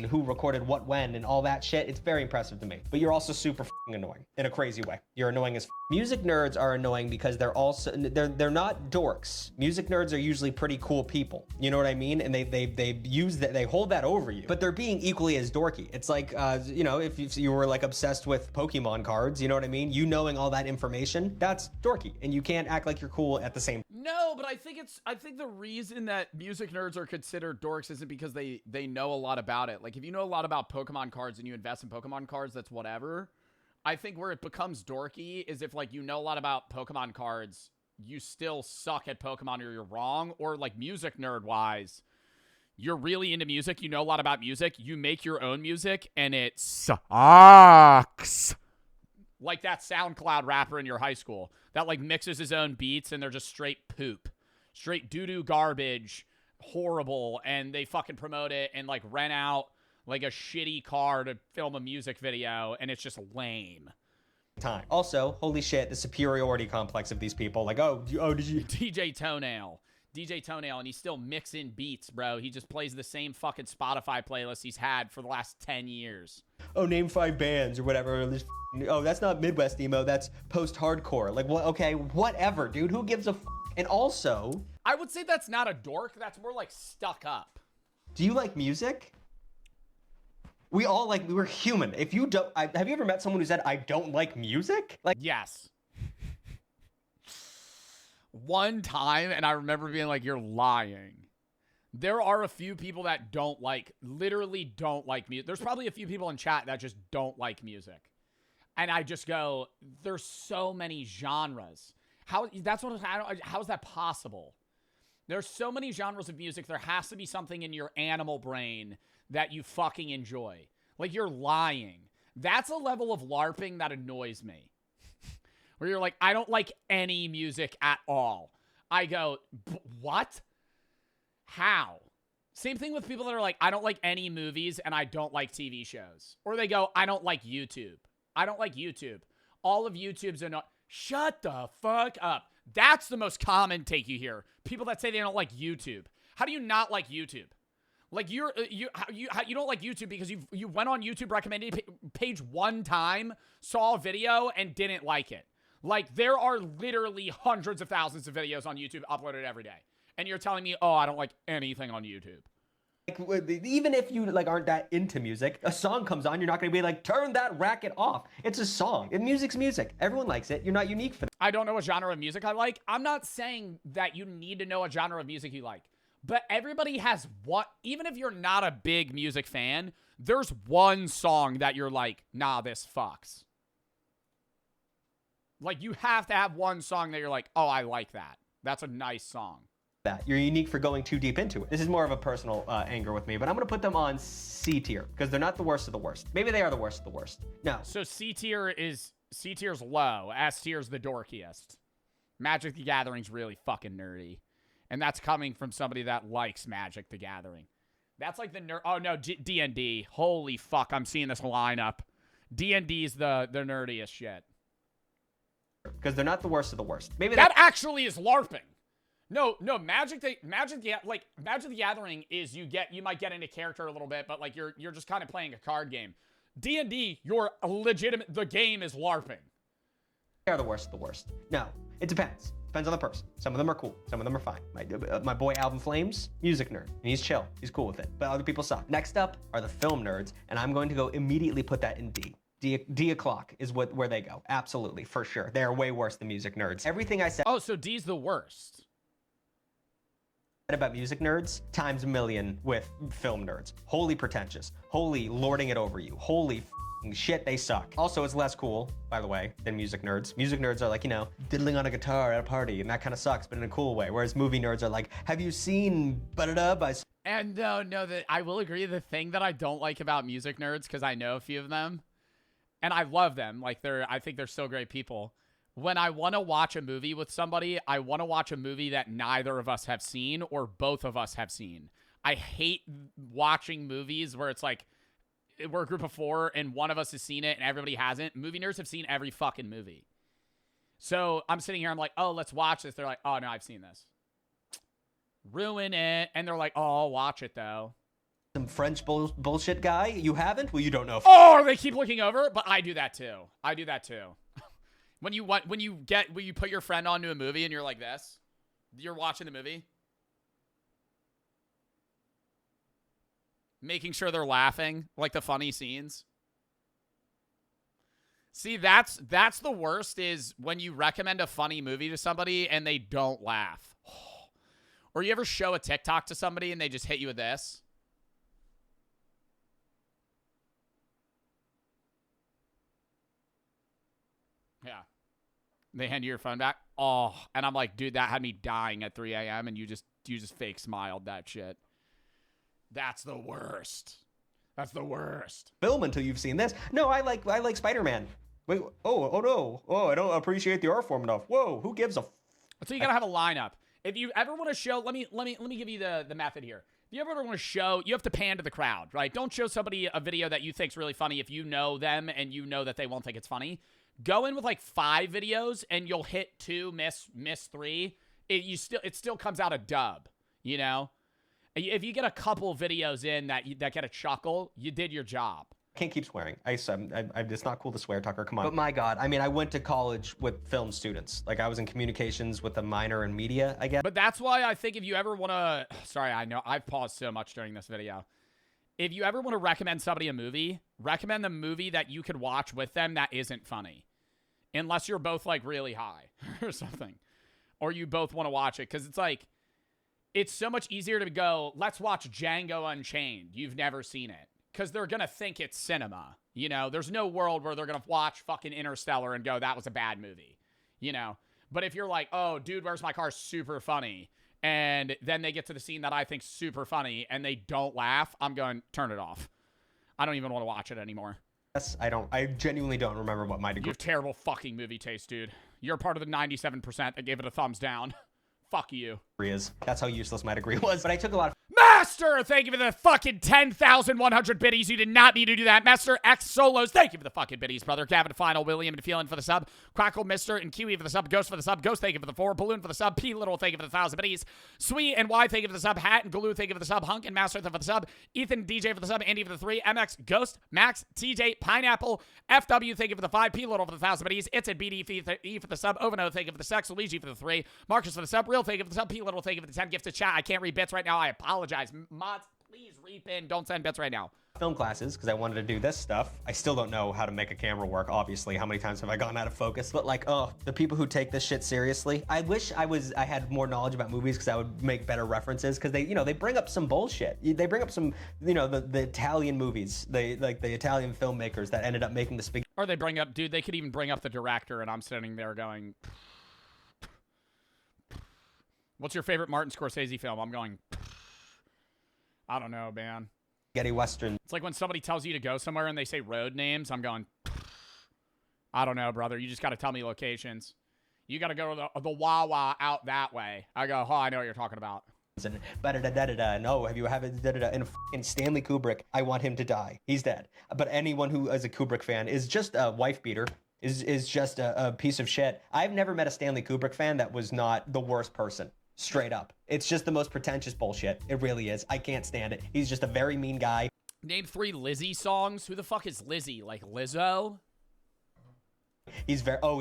who recorded what when and all that shit. It's very impressive to me. But you're also super annoying in a crazy way. You're annoying as Music nerds are annoying because they're also they're not dorks. Music nerds are usually pretty cool people. You know what I mean? And they use that, they hold that over you. But they're being equally as dorky. It's like you know, if you were like obsessed with Pokemon cards, you know what I mean? You knowing all that information, that's dorky. And you can't act like you're cool at the same. No, but I think the reason that music nerds are considered dorks isn't because they know a lot about it. Like if you know a lot about Pokemon cards and you invest in Pokemon cards, that's whatever. I think where it becomes dorky is if, like, you know a lot about Pokemon cards, you still suck at Pokemon or you're wrong, or, like, music nerd-wise, you're really into music, you know a lot about music, you make your own music, and it sucks. Like that SoundCloud rapper in your high school that, like, mixes his own beats, and they're just straight poop. Straight doo-doo garbage, horrible, and they fucking promote it and, like, rent out like a shitty car to film a music video, and it's just lame. Time. Also, holy shit, the superiority complex of these people. Like, did you... DJ Toenail, and he's still mixing beats, bro. He just plays the same fucking Spotify playlist he's had for the last 10 years. Oh, name 5 bands or whatever. Oh, that's not Midwest emo, that's post-hardcore. Like, what? Okay, whatever, dude. Who gives a f? And also... I would say that's not a dork. That's more like stuck up. Do you like music? We all like, we're human. If you don't, have you ever met someone who said, I don't like music? Like, yes. One time, and I remember being like, you're lying. There are a few people that literally don't like music. There's probably a few people in chat that just don't like music. And I just go, there's so many genres. How is that possible? There's so many genres of music. There has to be something in your animal brain that you fucking enjoy. Like, you're lying. That's a level of LARPing that annoys me. Where you're like, I don't like any music at all. I go, what? How? Same thing with people that are like, I don't like any movies and I don't like TV shows. Or they go, I don't like YouTube. I don't like YouTube. All of YouTube's not. Shut the fuck up. That's the most common take you hear. People that say they don't like YouTube. How do you not like YouTube? Like, you don't like YouTube because you went on YouTube recommended page one time, saw a video, and didn't like it. Like, there are literally hundreds of thousands of videos on YouTube uploaded every day. And you're telling me, oh, I don't like anything on YouTube. Like, even if you like aren't that into music, a song comes on, you're not going to be like, turn that racket off. It's a song. Music's music. Everyone likes it. You're not unique for that. I don't know what genre of music I like. I'm not saying that you need to know what genre of music you like. But everybody has one. Even if you're not a big music fan, there's one song that you're like, nah, this fucks. Like, you have to have one song that you're like, oh, I like that. That's a nice song. That you're unique for going too deep into it. This is more of a personal anger with me, but I'm gonna put them on C tier because they're not the worst of the worst. Maybe they are the worst of the worst. No. So C tier's low. S tier's the dorkiest. Magic the Gathering's really fucking nerdy, and that's coming from somebody that likes Magic the Gathering. That's like the nerd. Oh no, D&D. Holy fuck! I'm seeing this lineup. D&D's the nerdiest shit. Because they're not the worst of the worst. Maybe that actually is LARPing. No, Magic the Gathering is you might get into character a little bit, but like you're just kind of playing a card game. D&D, you're legitimate. The game is LARPing. They are the worst of the worst. No, it depends. Depends on the person. Some of them are cool. Some of them are fine. My boy Alvin Flames, music nerd, and he's chill. He's cool with it. But other people suck. Next up are the film nerds, and I'm going to go immediately put that in D. D o'clock is where they go. Absolutely, for sure. They are way worse than music nerds. Everything I said. Oh, so D's the worst. About music nerds times a million with film nerds. Holy pretentious. Holy lording it over you. Holy shit, they suck. Also, it's less cool, by the way, than music nerds. Music nerds are like, you know, diddling on a guitar at a party, and that kind of sucks, but in a cool way. Whereas movie nerds are like, have you seen Ba-da-Da by... And no, that I will agree. The thing that I don't like about music nerds, because I know a few of them, and I love them. Like, I think they're still great people. When I want to watch a movie with somebody, I want to watch a movie that neither of us have seen or both of us have seen. I hate watching movies where it's like, we're a group of four and one of us has seen it and everybody hasn't. Movie nerds have seen every fucking movie. So I'm sitting here, I'm like, oh, let's watch this. They're like, oh, no, I've seen this. Ruin it. And they're like, oh, I'll watch it, though. Some French bullshit guy? You haven't? Well, you don't know. Oh, they keep looking over? But I do that, too. When you put your friend onto a movie and you're like this, you're watching the movie, making sure they're laughing, like the funny scenes. See, that's the worst is when you recommend a funny movie to somebody and they don't laugh. Or you ever show a TikTok to somebody and they just hit you with this. Yeah. They hand you your phone back. Oh, and I'm like, dude, that had me dying at 3 a.m. and you just fake smiled that shit. That's the worst. That's the worst. Film until you've seen this. No, I like Spider-Man. Wait, oh no. Oh, I don't appreciate the art form enough. Whoa, who gives a So you gotta have a lineup. If you ever want to show, let me give you the method here. If you ever want to show, you have to pan to the crowd, right? Don't show somebody a video that you think's really funny if you know them and you know that they won't think it's funny. Go in with like 5 videos and you'll hit 2, miss 3. It still comes out a dub, you know? If you get a couple videos in that get a chuckle, you did your job. Can't keep swearing. It's not cool to swear, Tucker. Come on. But my God, I mean, I went to college with film students. Like, I was in communications with a minor in media, I guess. But that's why I think if you ever want to... Sorry, I know I've paused so much during this video. If you ever want to recommend somebody a movie, recommend the movie that you could watch with them that isn't funny. Unless you're both, like, really high or something. Or you both want to watch it. Because it's like... It's so much easier to go, let's watch Django Unchained. You've never seen it. because they're going to think it's cinema. You know, there's no world where they're going to watch fucking Interstellar and go, that was a bad movie. You know, but if you're like, oh, Dude, Where's My Car? Super funny. And then they get to the scene that I think super funny and they don't laugh, I'm going, turn it off. I don't even want to watch it anymore. Yes, I genuinely don't remember what my degree. You have terrible fucking movie taste, dude. You're part of the 97% that gave it a thumbs down. Fuck you. Is. That's how useless my degree was. But I took a lot of... Master, thank you for the fucking 10,100 biddies. You did not need to do that. Master X Solos, thank you for the fucking biddies, brother. Gavin, Final, William, and Feeling for the sub. Crackle, Mister, and Kiwi for the sub. Ghost for the sub. Ghost, thank you for the 4. Balloon for the sub. P Little, thank you for the 1,000 biddies. Sweet and Y, thank you for the sub. Hat and Glue, thank you for the sub. Hunk and Master for the sub. Ethan, DJ for the sub. Andy for the 3. MX, Ghost, Max, TJ, Pineapple, FW, thank you for the 5. P Little for the 1,000 biddies. It's at BD for the sub. Ovino, thank you for the sex. Luigi for the 3. Marcus for the sub. Real, thank you for the sub. P Little, thank you for the 10 gifts to chat. I can't read bits right now. I apologize. Mods, please reap in. Don't send bits right now. Film classes because I wanted to do this stuff. I still don't know how to make a camera work, obviously. How many times have I gone out of focus? But like, oh, the people who take this shit seriously. I wish I had more knowledge about movies because I would make better references because they bring up some bullshit. They bring up some, the Italian movies. They like the Italian filmmakers that ended up making the spaghetti. Or they bring up, dude, they could even bring up the director and I'm sitting there going, what's your favorite Martin Scorsese film? I'm going, I don't know, man. Spaghetti Western. It's like when somebody tells you to go somewhere and they say road names. I'm going, I don't know, brother. You just got to tell me locations. You got to go to the Wawa out that way. I go, oh, I know what you're talking about. No, have you in fucking Stanley Kubrick? I want him to die. He's dead. But anyone who is a Kubrick fan is just a wife beater. Is just a piece of shit. I've never met a Stanley Kubrick fan that was not the worst person. Straight up. It's just the most pretentious bullshit. It really is. I can't stand it. He's just a very mean guy. Name 3 Lizzie songs. Who the fuck is Lizzie? Like Lizzo? He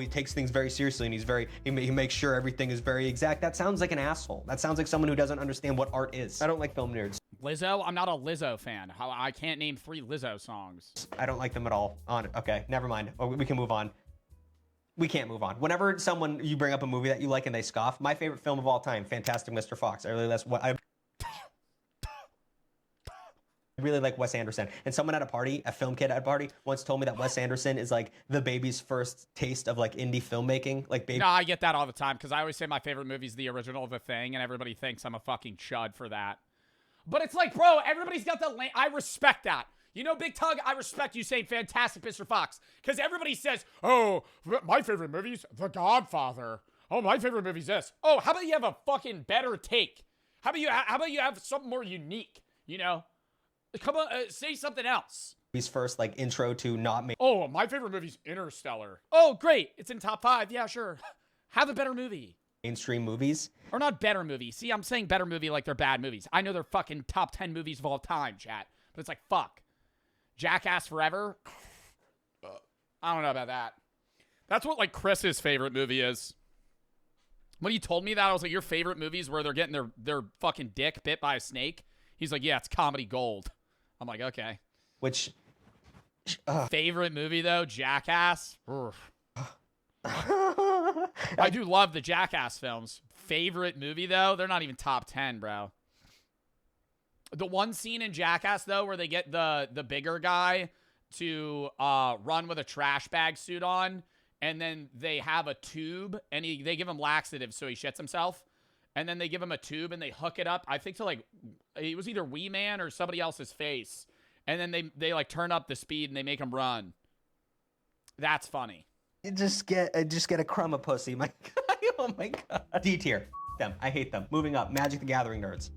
takes things very seriously and he makes sure everything is very exact. That sounds like an asshole. That sounds like someone who doesn't understand what art is. I don't like film nerds. Lizzo? I'm not a Lizzo fan. I can't name 3 Lizzo songs. I don't like them at all. Okay, never mind. We can move on. We can't move on. Whenever you bring up a movie that you like and they scoff, my favorite film of all time, Fantastic Mr. Fox. I really like Wes Anderson. And someone at a party, a film kid at a party, once told me that Wes Anderson is like the baby's first taste of like indie filmmaking. No, I get that all the time because I always say my favorite movie is the original The Thing, and everybody thinks I'm a fucking chud for that. But it's like, bro, everybody's got I respect that. You know, Big Tug, I respect you saying Fantastic Mr. Fox. Because everybody says, oh, my favorite movie's The Godfather. Oh, my favorite movie's this. Oh, how about you have a fucking better take? How about you have something more unique, you know? Come on, say something else. His first, like, intro to not me. Oh, my favorite movie's Interstellar. Oh, great. It's in top 5. Yeah, sure. Have a better movie. Mainstream movies. Or not better movie. See, I'm saying better movie like they're bad movies. I know they're fucking top 10 movies of all time, chat. But it's like, fuck. Jackass Forever? I don't know about that. That's what, like, Chris's favorite movie is. When he told me that, I was like, your favorite movies where they're getting their fucking dick bit by a snake? He's like, yeah, it's comedy gold. I'm like, okay. Which... favorite movie, though? Jackass? I do love the Jackass films. Favorite movie, though? They're not even top 10, bro. The one scene in Jackass, though, where they get the bigger guy to run with a trash bag suit on, and then they have a tube, and they give him laxatives so he shits himself, and then they give him a tube, and they hook it up, I think to, like, it was either Wee Man or somebody else's face, and then they like, turn up the speed, and they make him run. That's funny. You just get a crumb of pussy, my God. Oh, my God. D tier. Them. I hate them. Moving up. Magic the Gathering nerds.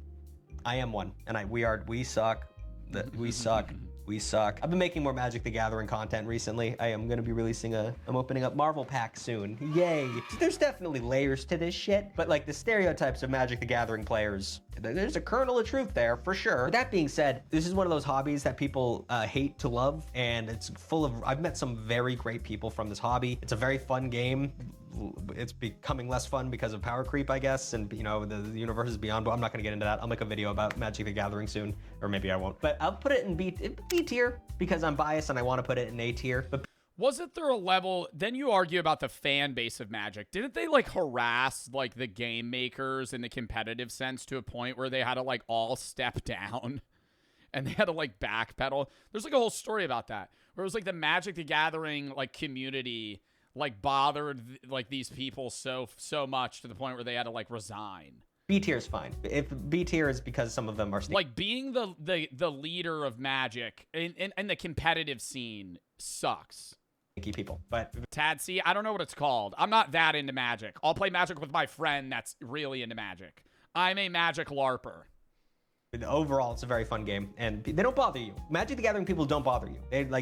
I am one, and we suck. We suck. We suck. I've been making more Magic the Gathering content recently. I am gonna be releasing I'm opening up Marvel pack soon. Yay. There's definitely layers to this shit, but like the stereotypes of Magic the Gathering players, there's a kernel of truth there for sure. But that being said, this is one of those hobbies that people hate to love, and it's full of, I've met some very great people from this hobby. It's a very fun game. It's becoming less fun because of power creep, I guess, and you know, the universe is beyond, but I'm not gonna get into that. I'll make a video about Magic the Gathering soon, or maybe I won't. But I'll put it in B tier because I'm biased and I want to put it in A tier. But wasn't there a level, then you argue about the fan base of Magic. Didn't they like harass like the game makers in the competitive sense to a point where they had to like all step down and they had to like backpedal. There's like a whole story about that where it was like the Magic the Gathering like community like bothered like these people so much to the point where they had to like resign. B tier is fine. If B tier is because some of them are like being the leader of Magic in the competitive scene sucks. People, but Tadsy, I don't know what it's called. I'm not that into Magic. I'll play Magic with my friend that's really into Magic. I'm a Magic LARPer. Overall, it's a very fun game, and they don't bother you. Magic the Gathering people don't bother you.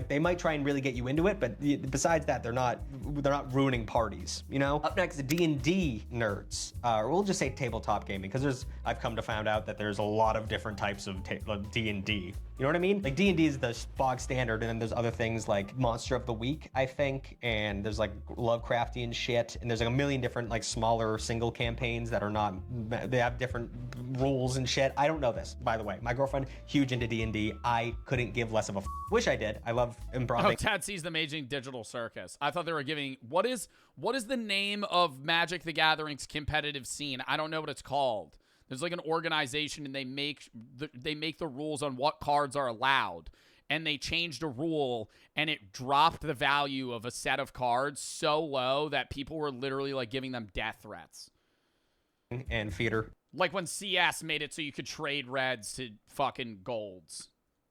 They might try and really get you into it, but besides that, they're not ruining parties. You know. Up next, D&D nerds, or we'll just say tabletop gaming, because I've come to find out that there's a lot of different types of D&D. You know what I mean? Like D&D is the bog standard, and then there's other things like Monster of the Week, I think, and there's like Lovecraftian shit, and there's like a million different like smaller single campaigns that are not, they have different rules and shit. I don't know this, by the way. My girlfriend, huge into D&D. I couldn't give less of a wish I did. I love improv. Oh, Tatsy's the Amazing Digital Circus. I thought they were giving, what is the name of Magic the Gathering's competitive scene? I don't know what it's called. There's like an organization, and they make the rules on what cards are allowed. And they changed a rule, and it dropped the value of a set of cards so low that people were literally like giving them death threats. And theater. Like when CS made it so you could trade reds to fucking golds.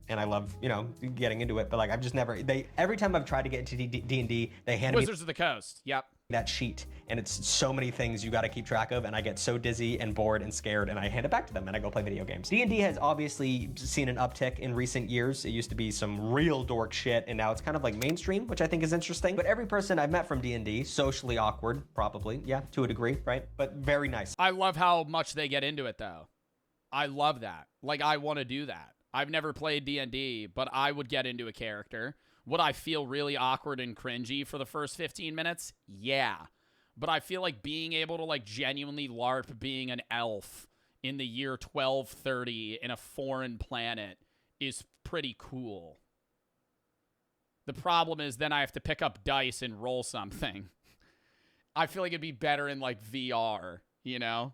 And I love, you know, getting into it, but like I've just never, every time I've tried to get into D&D, they hand me Wizards of the Coast. Yep. That sheet, and it's so many things you got to keep track of, and I get so dizzy and bored and scared, and I hand it back to them and I go play video games. D&D has obviously seen an uptick in recent years. It used to be some real dork shit, and now it's kind of like mainstream, which I think is interesting. But every person I've met from D&D, socially awkward, probably, yeah, to a degree, right? But very nice. I love how much they get into it, though. I love that. Like, I want to do that. I've never played D&D, but I would get into a character. Would I feel really awkward and cringy for the first 15 minutes? Yeah. But I feel like being able to like genuinely LARP being an elf in the year 1230 in a foreign planet is pretty cool. The problem is then I have to pick up dice and roll something. I feel like it'd be better in like VR, you know?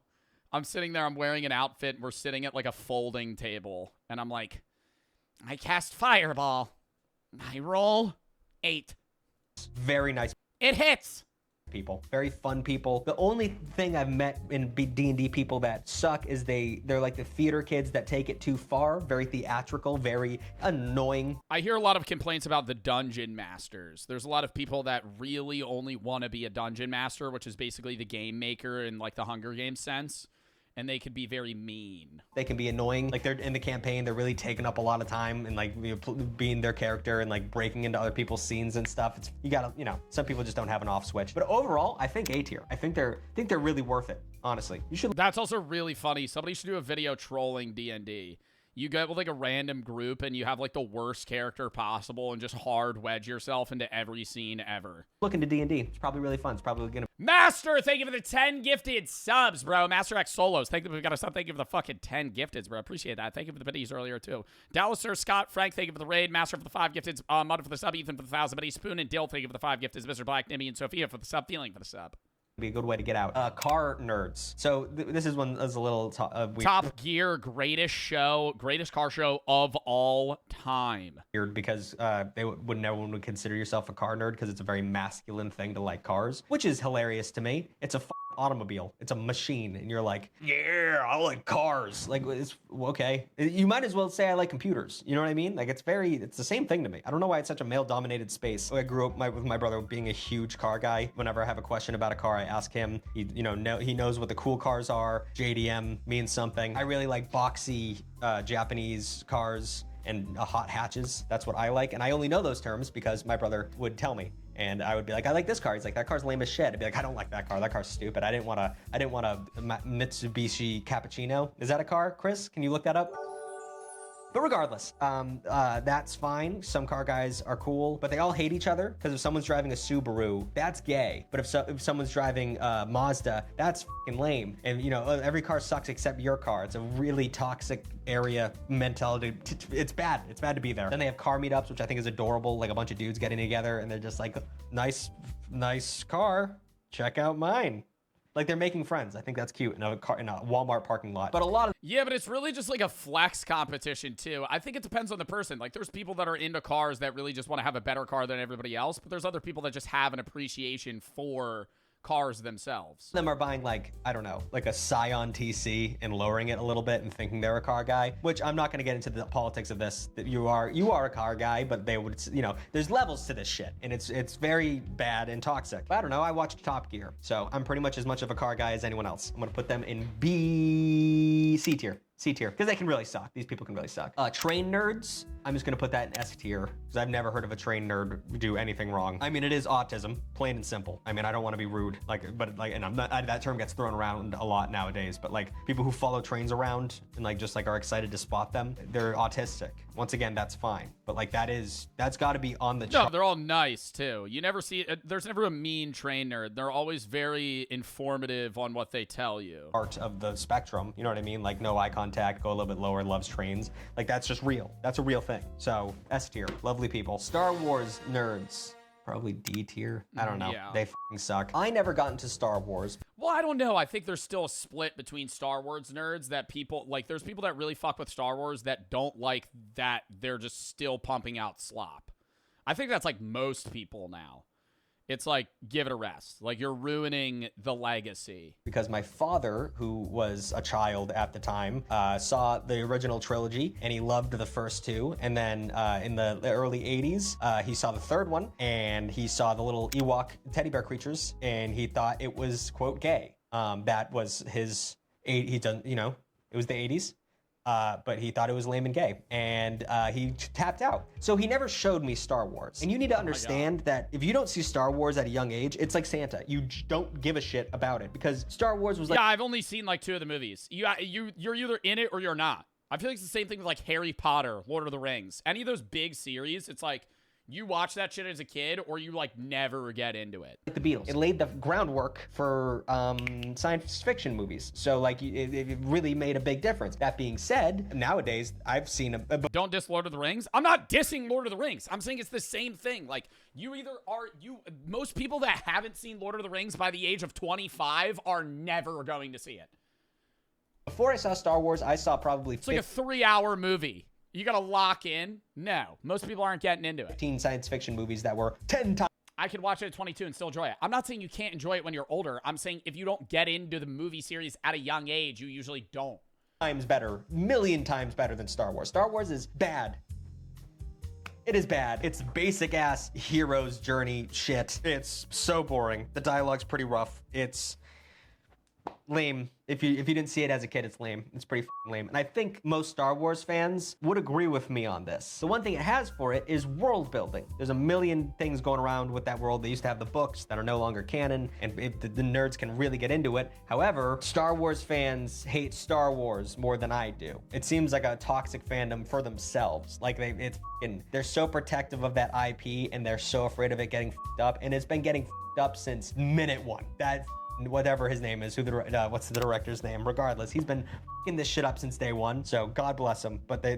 I'm sitting there, I'm wearing an outfit, and we're sitting at like a folding table, and I'm like, I cast Fireball. I roll 8. Very nice. It hits. People, very fun people. The only thing I've met in D&D people that suck is they're like the theater kids that take it too far, very theatrical, very annoying. I hear a lot of complaints about the dungeon masters. There's a lot of people that really only want to be a dungeon master, which is basically the game maker in like the Hunger Games sense. And they can be very mean. They can be annoying. Like they're in the campaign, they're really taking up a lot of time and like being their character and like breaking into other people's scenes and stuff. It's, you gotta, you know, some people just don't have an off switch. But overall, I think A tier. I think they're really worth it. Honestly, you should. That's also really funny. Somebody should do a video trolling D&D. You get with like a random group and you have like the worst character possible and just hard wedge yourself into every scene ever. Look into D&D. It's probably really fun. It's probably gonna. Master, thank you for the 10 gifted subs, bro. Master X Solos, thank you. We got a sub. Thank you for the fucking 10 gifteds, bro. Appreciate that. Thank you for the biddies earlier too. Dallas, Sir Scott, Frank, thank you for the raid. Master for the 5 gifteds. Mud for the sub. Ethan for the 1,000 biddies. Spoon and Dill, thank you for the 5 gifteds. Mr. Black, Nimmy, and Sophia for the sub. Feeling for the sub. Be a good way to get out. Car nerds. So this is one that's a little weird. Top Gear, greatest car show of all time. Weird because no one would consider yourself a car nerd because it's a very masculine thing to like cars, which is hilarious to me. It's a automobile. It's a machine, and you're like, yeah, I like cars. Like, it's okay. You might as well say I like computers. You know what I mean? Like, it's the same thing to me. I don't know why it's such a male-dominated space. I grew up with my brother being a huge car guy. Whenever I have a question about a car, I ask him. He knows what the cool cars are. JDM means something. I really like boxy Japanese cars and hot hatches. That's what I like, and I only know those terms because my brother would tell me. And I would be like, I like this car. He's like, that car's lame as shit. I'd be like, I don't like that car. That car's stupid. I didn't want a Mitsubishi Cappuccino. Is that a car, Chris? Can you look that up? But regardless, that's fine. Some car guys are cool, but they all hate each other because if someone's driving a Subaru, that's gay. But if someone's driving Mazda, that's fucking lame. And you know, every car sucks except your car. It's a really toxic area mentality. It's bad. It's bad to be there. Then they have car meetups, which I think is adorable. Like a bunch of dudes getting together and they're just like, nice car. Check out mine. Like they're making friends. I think that's cute in a Walmart parking lot. But a lot of yeah, but it's really just like a flex competition too. I think it depends on the person. Like there's people that are into cars that really just want to have a better car than everybody else, but there's other people that just have an appreciation for cars themselves. Them are buying like, I don't know, like a Scion TC and lowering it a little bit and thinking they're a car guy, which I'm not going to get into the politics of this, that you are a car guy, but they would, you know, there's levels to this shit and it's very bad and toxic. But I don't know, I watched Top Gear, so I'm pretty much as much of a car guy as anyone else. I'm going to put them in C tier, because they can really suck. These people can really suck. Train nerds, I'm just gonna put that in S tier, because I've never heard of a train nerd do anything wrong. I mean, it is autism, plain and simple. I mean, I don't want to be rude, and I'm not, that term gets thrown around a lot nowadays, but like people who follow trains around and like just like are excited to spot them, they're autistic. Once again, that's fine, but like that's got to be on the No, they're all nice too. You never see, there's never a mean train nerd. They're always very informative on what they tell you. Part of the spectrum, you know what I mean? Like no eye contact, go a little bit lower, loves trains. Like that's just real. That's a real thing. So S tier, lovely people. Star Wars nerds, probably D tier. I don't know. Yeah. They fucking suck. I never got into Star Wars. Well, I don't know. I think there's still a split between Star Wars nerds that people like. There's people that really fuck with Star Wars that don't like that they're just still pumping out slop. I think that's like most people now. It's like, give it a rest. Like, you're ruining the legacy. Because my father, who was a child at the time, saw the original trilogy, and he loved the first two. And then in the early 80s, he saw the third one, and he saw the little Ewok teddy bear creatures, and he thought it was, quote, gay. That was his, it was the 80s. But he thought it was lame and gay, and he tapped out. So he never showed me Star Wars. And you need to understand that if you don't see Star Wars at a young age, it's like Santa. You don't give a shit about it, because Star Wars was like... Yeah, I've only seen like 2 of the movies. You're either in it or you're not. I feel like it's the same thing with like Harry Potter, Lord of the Rings. Any of those big series, it's like... You watch that shit as a kid, or you, like, never get into it. The Beatles. It laid the groundwork for science fiction movies. So, like, it really made a big difference. That being said, nowadays, I've seen Don't diss Lord of the Rings? I'm not dissing Lord of the Rings. I'm saying it's the same thing. Like, most people that haven't seen Lord of the Rings by the age of 25 are never going to see it. Before I saw Star Wars, I saw probably... It's like a 3-hour movie. You gotta lock in? No. Most people aren't getting into it. 15 science fiction movies that were 10 times. I could watch it at 22 and still enjoy it. I'm not saying you can't enjoy it when you're older. I'm saying if you don't get into the movie series at a young age, you usually don't. Times better. Million times better than Star Wars. Star Wars is bad. It is bad. It's basic ass hero's journey shit. It's so boring. The dialogue's pretty rough. It's lame. If you didn't see it as a kid, it's lame. It's pretty lame. And I think most Star Wars fans would agree with me on this. The one thing it has for it is world building. There's a million things going around with that world. They used to have the books that are no longer canon, and the nerds can really get into it. However, Star Wars fans hate Star Wars more than I do. It seems like a toxic fandom for themselves. Like they're so protective of that IP, and they're so afraid of it getting up, and it's been getting up since minute one. That whatever his name is, what's the director's name? Regardless, he's been f***ing this shit up since day one. So God bless him. But they're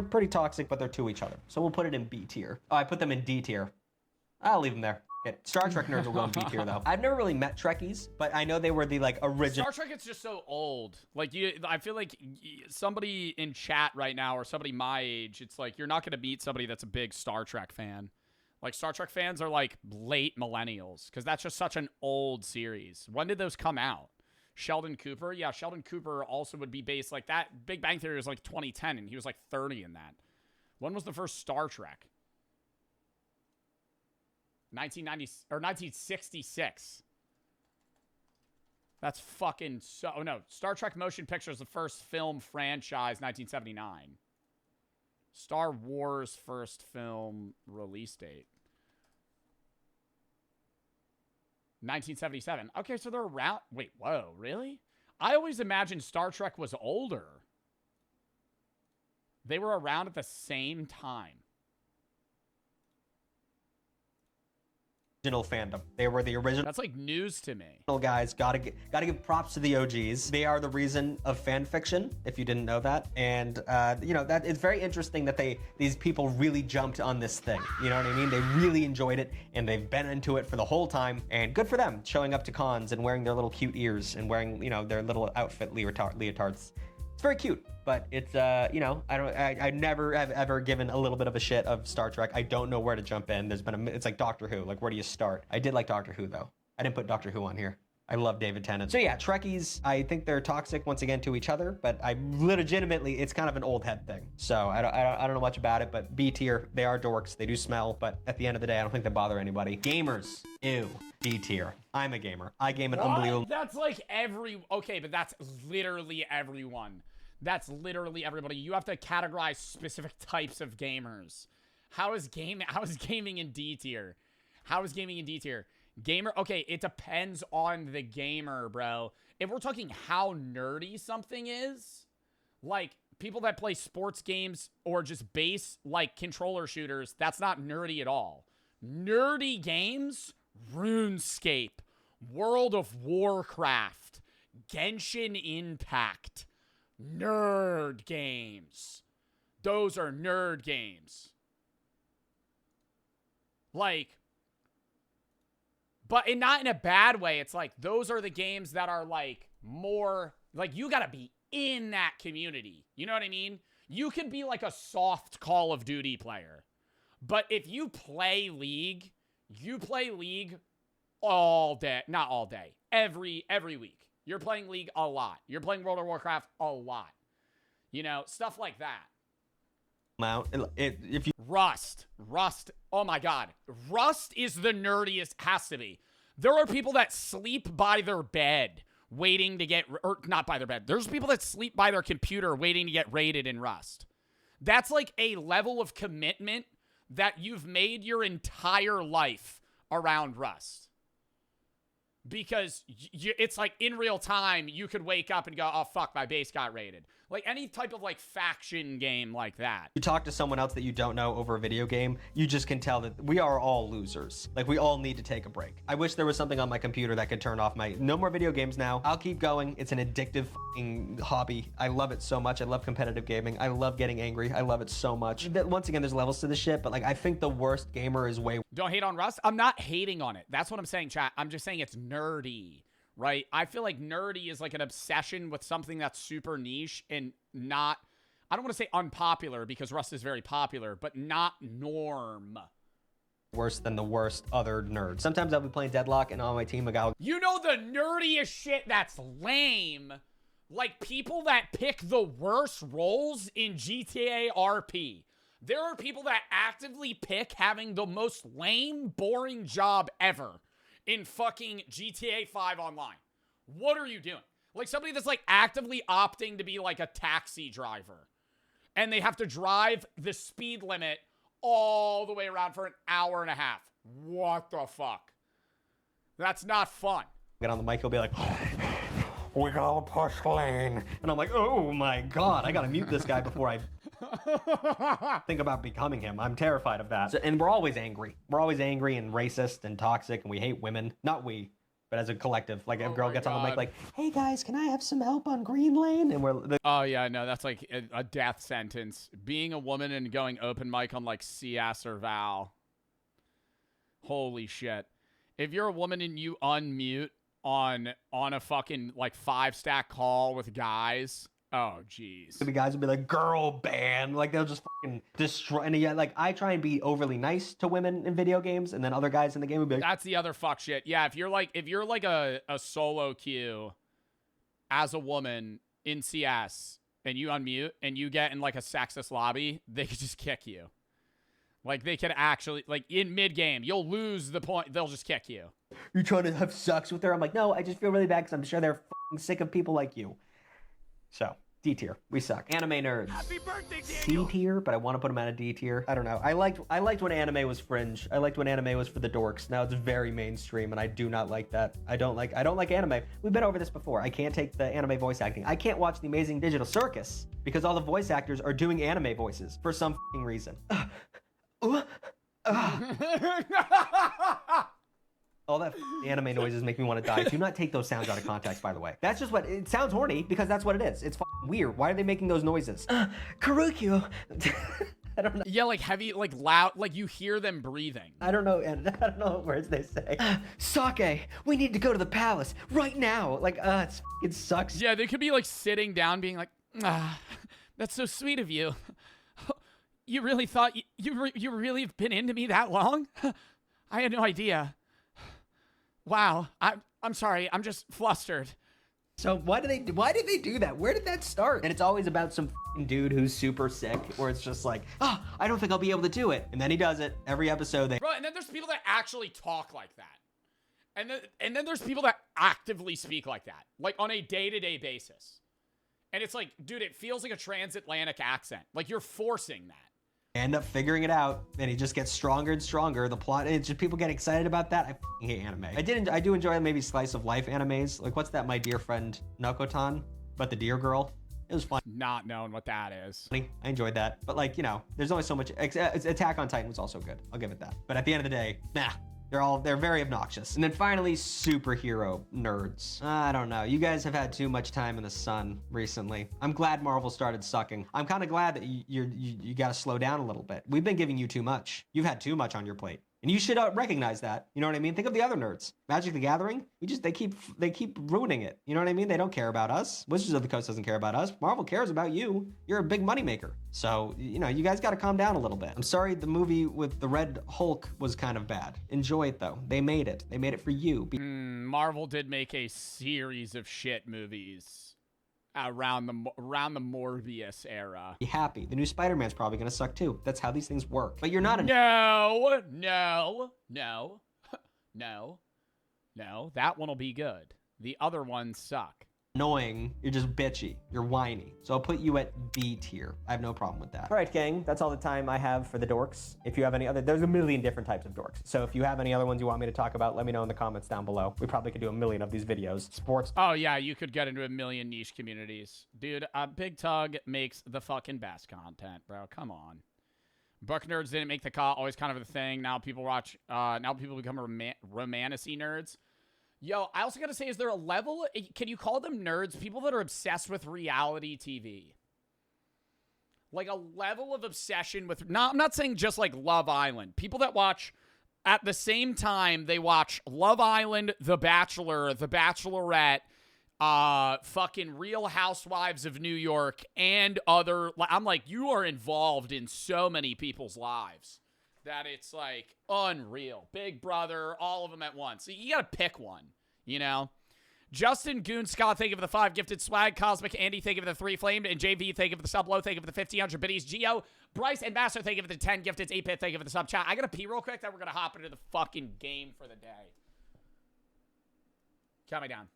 pretty toxic, but they're to each other. So we'll put it in B tier. Oh, I put them in D tier. I'll leave them there. Star Trek nerds will go in B tier though. I've never really met Trekkies, but I know they were the like original. Star Trek is just so old. Like I feel like somebody in chat right now or somebody my age, it's like you're not gonna meet somebody that's a big Star Trek fan. Like, Star Trek fans are, like, late millennials, because that's just such an old series. When did those come out? Sheldon Cooper? Yeah, Sheldon Cooper also would be based, like, that Big Bang Theory was, like, 2010, and he was, like, 30 in that. When was the first Star Trek? 1966. That's fucking so... Oh, no. Star Trek Motion Pictures, the first film franchise, 1979. Star Wars first film release date. 1977. Okay, so they're around... Wait, whoa, really? I always imagined Star Trek was older. They were around at the same time. fandom. They were the original. That's like news to me. Guys, gotta give props to the OGs. They are the reason of fan fiction, if you didn't know that. And you know, that it's very interesting that these people really jumped on this thing. You know what I mean? They really enjoyed it, and they've been into it for the whole time. And good for them, showing up to cons and wearing their little cute ears and wearing, you know, their little outfit leotards. It's very cute, but it's you know, I never have ever given a little bit of a shit of Star Trek. I don't know where to jump in. It's like Doctor Who. Like, where do you start? I did like Doctor Who though. I didn't put Doctor Who on here. I love David Tennant. So yeah, Trekkies, I think they're toxic once again to each other, but I legitimately, it's kind of an old head thing. So I don't know much about it, but B tier, they are dorks. They do smell, but at the end of the day, I don't think they bother anybody. Gamers, ew. D tier. I'm a gamer. I game an unbelievable. That's like okay, but that's literally everyone. That's literally everybody. You have to categorize specific types of gamers. How is gaming in D tier? How is gaming in D tier? Gamer, okay, it depends on the gamer, bro. If we're talking how nerdy something is, like people that play sports games or just base like controller shooters, that's not nerdy at all. Nerdy games, RuneScape, World of Warcraft, Genshin Impact. Nerd games. Those are nerd games. Like, but not in a bad way. It's like, those are the games that are like more, like you gotta be in that community. You know what I mean? You can be like a soft Call of Duty player. But if you play League, you play League all day. Not all day. Every week. You're playing League a lot. You're playing World of Warcraft a lot. You know, stuff like that. Now, if you Rust, oh my god. Rust is the nerdiest, has to be. There are people that sleep by their bed waiting to get, or not by their bed. There's people that sleep by their computer waiting to get raided in Rust. That's like a level of commitment that you've made your entire life around Rust. Because it's like in real time, you could wake up and go, oh, fuck, my base got raided. Like any type of like faction game like that. You talk to someone else that you don't know over a video game, you just can tell that we are all losers. Like we all need to take a break. I wish there was something on my computer that could turn off no more video games now. I'll keep going. It's an addictive hobby. I love it so much. I love competitive gaming. I love getting angry. I love it so much. Once again, there's levels to this shit, but like I think the worst gamer is way. Don't hate on Rust. I'm not hating on it. That's what I'm saying, chat. I'm just saying it's nerdy. Right? I feel like nerdy is like an obsession with something that's super niche and not, I don't want to say unpopular because Rust is very popular, but not norm. Worse than the worst other nerds. Sometimes I'll be playing Deadlock and on my team, you know the nerdiest shit that's lame? Like people that pick the worst roles in GTA RP. There are people that actively pick having the most lame, boring job ever in fucking GTA 5 online. What are you doing? Like somebody that's like actively opting to be like a taxi driver. And they have to drive the speed limit all the way around for an hour and a half. What the fuck? That's not fun. Get on the mic, he'll be like, we gotta push lane. And I'm like, oh my god, I gotta mute this guy before I think about becoming him. I'm terrified of that. And we're always angry. We're always angry and racist and toxic, and we hate women. Not we, but as a collective. Like, if a girl gets on the mic like, hey guys, can I have some help on green lane? And we're... Oh yeah, no, that's like a death sentence. Being a woman and going open mic on like CS or Val. Holy shit. If you're a woman and you unmute on a fucking like 5-stack call with guys... Oh, jeez. The guys will be like, girl ban. Like, they'll just fucking destroy. And yeah, like, I try and be overly nice to women in video games, and then other guys in the game will be like... That's the other fuck shit. Yeah, if you're like a solo queue as a woman in CS, and you unmute, and you get in, like, a sexist lobby, they could just kick you. Like, they could actually... Like, in mid-game, you'll lose the point. They'll just kick you. You're trying to have sex with her? I'm like, no, I just feel really bad because I'm sure they're fucking sick of people like you. So, D tier. We suck. Anime nerds. Happy birthday, Daniel! C tier, but I want to put them at a D tier. I don't know. I liked when anime was fringe. I liked when anime was for the dorks. Now it's very mainstream, and I do not like that. I don't like anime. We've been over this before. I can't take the anime voice acting. I can't watch The Amazing Digital Circus because all the voice actors are doing anime voices for some reason. All that anime noises make me want to die. Do not take those sounds out of context, by the way. That's just what, it sounds horny because that's what it is. It's weird. Why are they making those noises? Karukyo. I don't know. Yeah, like heavy, like loud, like you hear them breathing. I don't know, and I don't know what words they say. Sake, we need to go to the palace right now. Like, it sucks. Yeah, they could be like sitting down being like, that's so sweet of you. You really thought you really have been into me that long? I had no idea. Wow, I'm sorry. I'm just flustered. So why did they do that? Where did that start? And it's always about some dude who's super sick, or it's just like, oh, I don't think I'll be able to do it. And then he does it every episode. Bro, and then there's people that actually talk like that. And then there's people that actively speak like that, like on a day-to-day basis. And it's like, dude, it feels like a transatlantic accent. Like you're forcing that. End up figuring it out, and he just gets stronger and stronger. The plot, it's just people get excited about that. I hate anime. I do enjoy maybe slice of life animes. Like what's that, My Dear Friend Nokotan, but the deer girl? It was fun. Not knowing what that is. I enjoyed that, but like, you know, there's only so much. Attack on Titan was also good. I'll give it that. But at the end of the day, nah. They're very obnoxious. And then finally, superhero nerds. I don't know. You guys have had too much time in the sun recently. I'm glad Marvel started sucking. I'm kind of glad that you got to slow down a little bit. We've been giving you too much. You've had too much on your plate. And you should recognize that. You know what I mean? Think of the other nerds. Magic the Gathering, they keep ruining it. You know what I mean? They don't care about us. Wizards of the Coast doesn't care about us. Marvel cares about you. You're a big moneymaker. So, you know, you guys got to calm down a little bit. I'm sorry the movie with the Red Hulk was kind of bad. Enjoy it, though. They made it. They made it for you. Marvel did make a series of shit movies around the Morbius era. Be happy. The new Spider-Man's probably gonna suck too. That's how these things work. But you're not a No. That one will be good. The other ones suck. Annoying. You're just bitchy. You're whiny. So I'll put you at B tier. I have no problem with that. All right, gang. That's all the time I have for the dorks. If you have any other, there's a million different types of dorks. So if you have any other ones you want me to talk about, let me know in the comments down below. We probably could do a million of these videos. Sports. Oh yeah, you could get into a million niche communities. Dude, Big Tug makes the fucking best content, bro. Come on. Book nerds didn't make the cut. Always kind of a thing. Now people watch, now people become romanticy nerds. Yo, I also gotta say, is there a level, can you call them nerds? People that are obsessed with reality TV. Like a level of obsession with, I'm not saying just like Love Island. People that watch, at the same time, they watch Love Island, The Bachelor, The Bachelorette, fucking Real Housewives of New York, and other, I'm like, you are involved in so many people's lives that it's like unreal. Big Brother, all of them at once. So you gotta pick one, you know? Justin Goon Scott, thank you for the 5 gifted swag. Cosmic Andy, thank you for the 3 flamed. And JV, thank you for the sub low. Thank you for the 1,500 biddies. Geo, Bryce, and Master, thank you for the 10 gifted. 8-Pit, thank you for the sub chat. I gotta pee real quick, then we're gonna hop into the fucking game for the day. Count me down.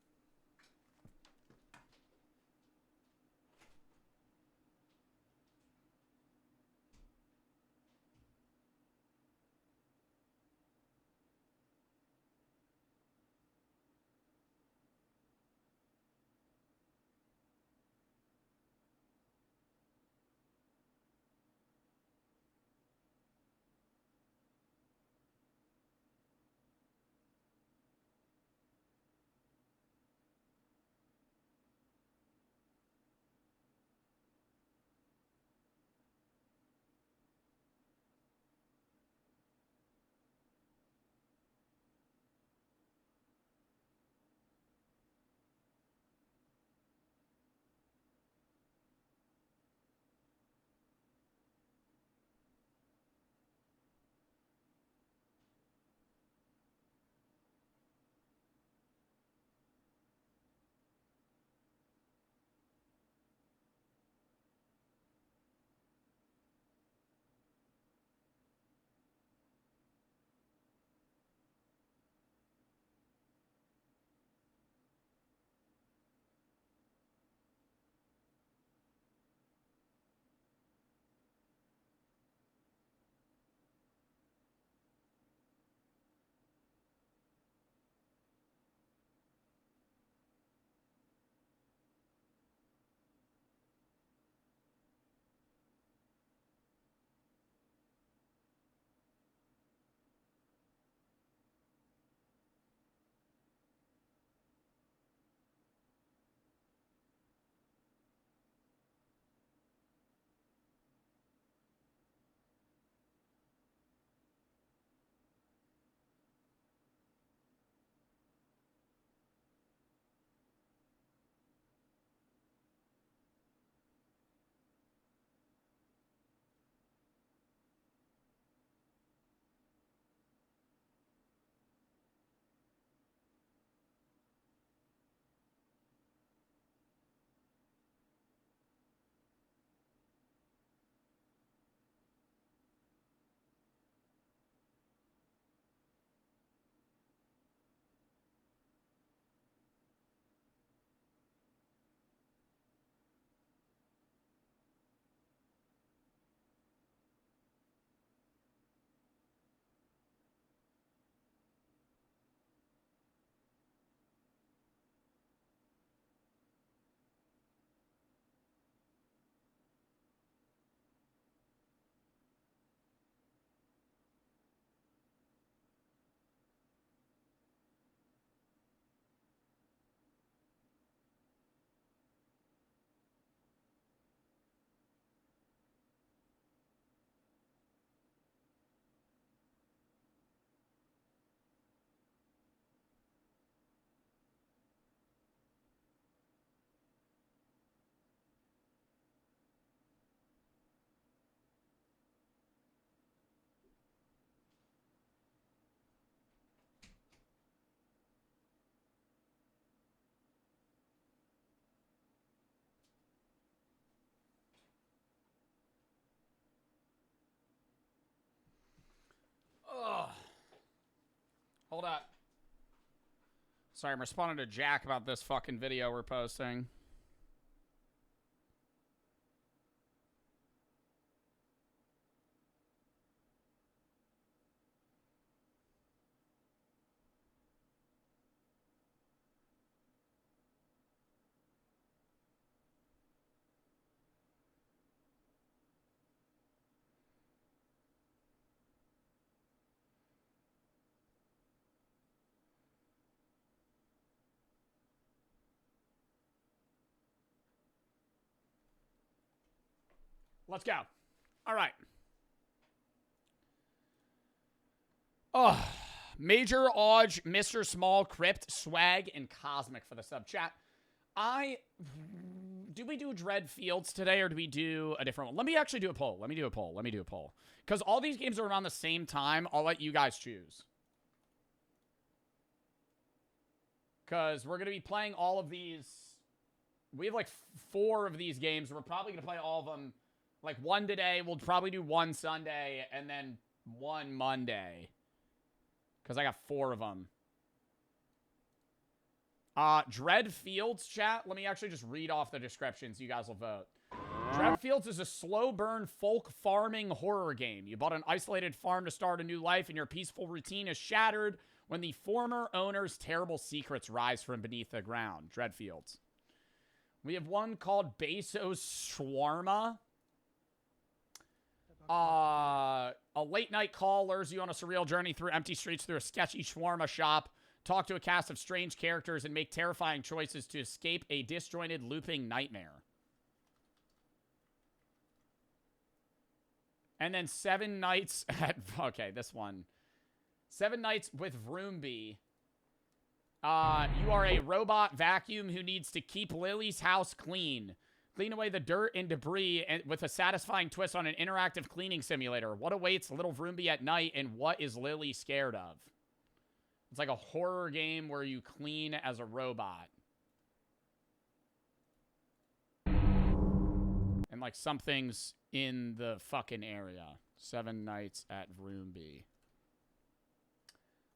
Hold up. Sorry, I'm responding to Jack about this fucking video we're posting. Let's go. All right. Oh, Major Odge, Mr. Small, Crypt, Swag, and Cosmic for the sub chat. Do we do Dread Fields today or do we do a different one? Let me actually do a poll. Let me do a poll. Because all these games are around the same time. I'll let you guys choose. Because we're going to be playing all of these. We have like 4 of these games. We're probably going to play all of them. Like 1 today, we'll probably do 1 Sunday, and then 1 Monday. Because I got 4 of them. Dread Fields, chat. Let me actually just read off the descriptions. You guys will vote. Dread Fields is a slow burn folk farming horror game. You bought an isolated farm to start a new life, and your peaceful routine is shattered when the former owner's terrible secrets rise from beneath the ground. Dread Fields. We have one called Bezos Shawarma. A late night call lures you on a surreal journey through empty streets through a sketchy shawarma shop. Talk to a cast of strange characters and make terrifying choices to escape a disjointed looping nightmare. And then 7 nights at... Okay, this one. 7 nights with Vroomby. You are a robot vacuum who needs to keep Lily's house clean. Clean away the dirt and debris with a satisfying twist on an interactive cleaning simulator. What awaits little Vroomby at night, and what is Lily scared of? It's like a horror game where you clean as a robot. And like something's in the fucking area. 7 nights at Vroomby.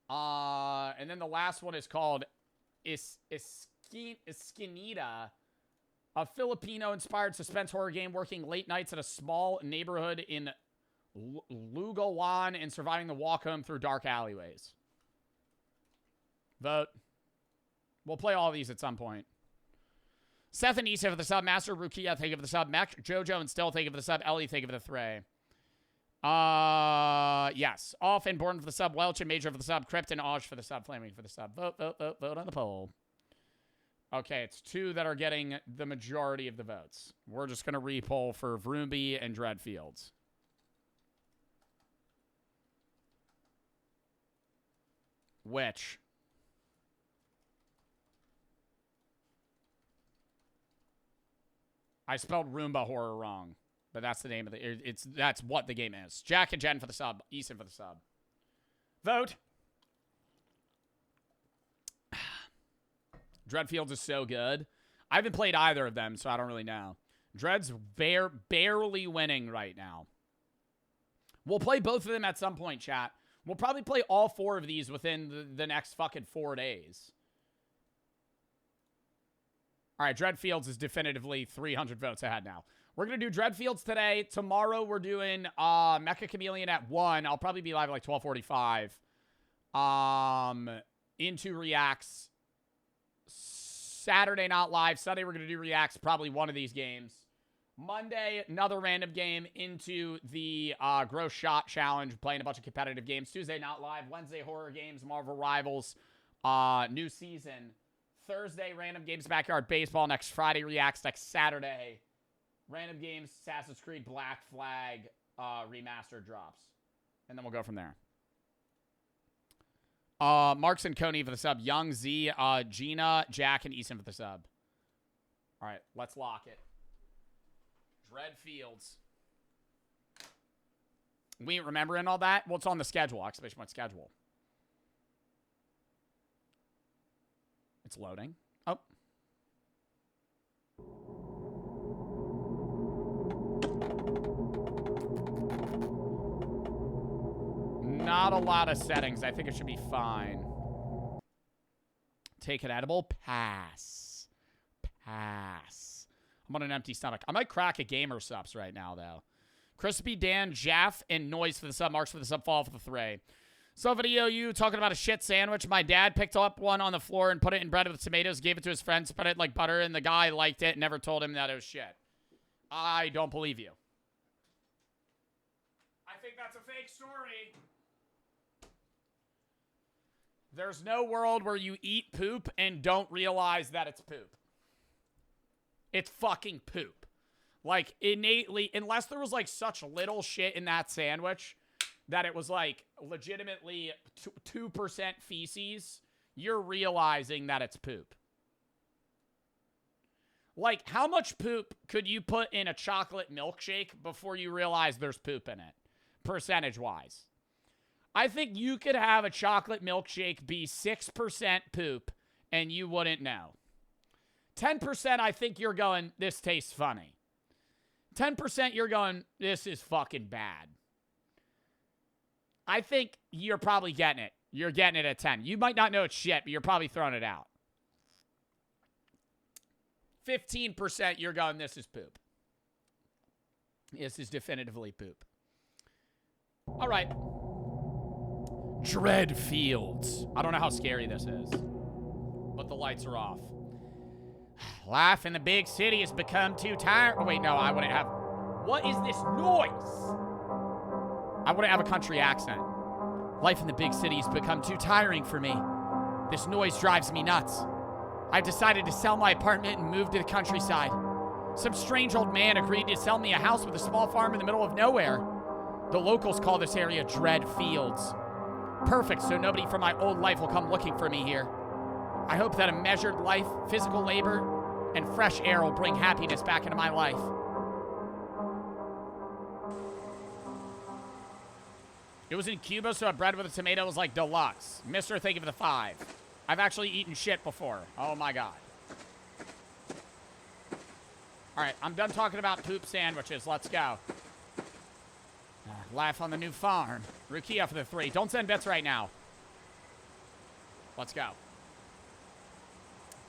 And then the last one is called Esquinita. A Filipino-inspired suspense horror game working late nights at a small neighborhood in Lugawan and surviving the walk home through dark alleyways. Vote. We'll play all of these at some point. Seth and Issa for the sub. Master Rukia, thank you for the sub. Mech, Jojo, and Still, thank you for the sub. Ellie, thank you for the thray. Yes. Off and Born for the sub. Welch and Major for the sub. Crypt and Osh for the sub. Flaming for the sub. Vote on the poll. Okay, it's 2 that are getting the majority of the votes. We're just going to re-poll for Vroomby and Dread Fields. Which? I spelled Roomba Horror wrong, but that's the name of the... That's what the game is. Jack and Jen for the sub. Easton for the sub. Vote. Dreadfields is so good. I haven't played either of them, so I don't really know. Dread's barely winning right now. We'll play both of them at some point, chat. We'll probably play all 4 of these within the next fucking 4 days. All right, Dreadfields is definitively 300 votes ahead now. We're going to do Dreadfields today. Tomorrow we're doing Mecha Chameleon at 1. I'll probably be live at like 12:45. Into Reacts. Saturday, not live. Sunday, we're going to do Reacts, probably one of these games. Monday, another random game into the Gross Shot Challenge, playing a bunch of competitive games. Tuesday, not live. Wednesday, horror games, Marvel Rivals, new season. Thursday, random games, Backyard Baseball. Next Friday, Reacts. Next Saturday, random games, Assassin's Creed Black Flag remastered drops. And then we'll go from there. Marks and Coney for the sub. Young Z, Gina, Jack, and Easton for the sub. All right, let's lock it. Dread Fields. We ain't remembering all that? Well, it's on the schedule. Exclamation point schedule. It's loading. Oh. Nah, not a lot of settings. I think it should be fine. Take an edible. Pass. Pass. I'm on an empty stomach. I might crack a gamer subs right now, though. Crispy Dan, Jaff, and Noise for the sub. Marks for the sub. Fall for the 3. So video, you talking about a shit sandwich. My dad picked up one on the floor and put it in bread with tomatoes, gave it to his friend, spread it like butter, and the guy liked it and never told him that it was shit. I don't believe you. I think that's a fake story. There's no world where you eat poop and don't realize that it's poop. It's fucking poop. Like, innately, unless there was, like, such little shit in that sandwich that it was, like, legitimately 2% feces, you're realizing that it's poop. Like, how much poop could you put in a chocolate milkshake before you realize there's poop in it, percentage-wise? I think you could have a chocolate milkshake be 6% poop, and you wouldn't know. 10%, I think you're going, this tastes funny. 10%, you're going, this is fucking bad. I think you're probably getting it. You're getting it at 10. You might not know it's shit, but you're probably throwing it out. 15%, you're going, this is poop. This is definitively poop. All right. Dread Fields. I don't know how scary this is, but the lights are off. Life in the big city has become too tired. Oh, wait, no, I wouldn't have. What is this noise? I wouldn't have a country accent. Life in the big city has become too tiring for me. This noise drives me nuts. I've decided to sell my apartment and move to the countryside. Some strange old man agreed to sell me a house with a small farm in the middle of nowhere. The locals call this area Dread Fields. Perfect, so nobody from my old life will come looking for me here. I hope that a measured life, physical labor, and fresh air will bring happiness back into my life. It was in Cuba, so a bread with a tomato was like deluxe. Mister, thank you for the 5. I've actually eaten shit before. Oh my god. Alright, I'm done talking about poop sandwiches. Let's go. Life on the new farm. Rukia for the 3. Don't send bets right now. Let's go.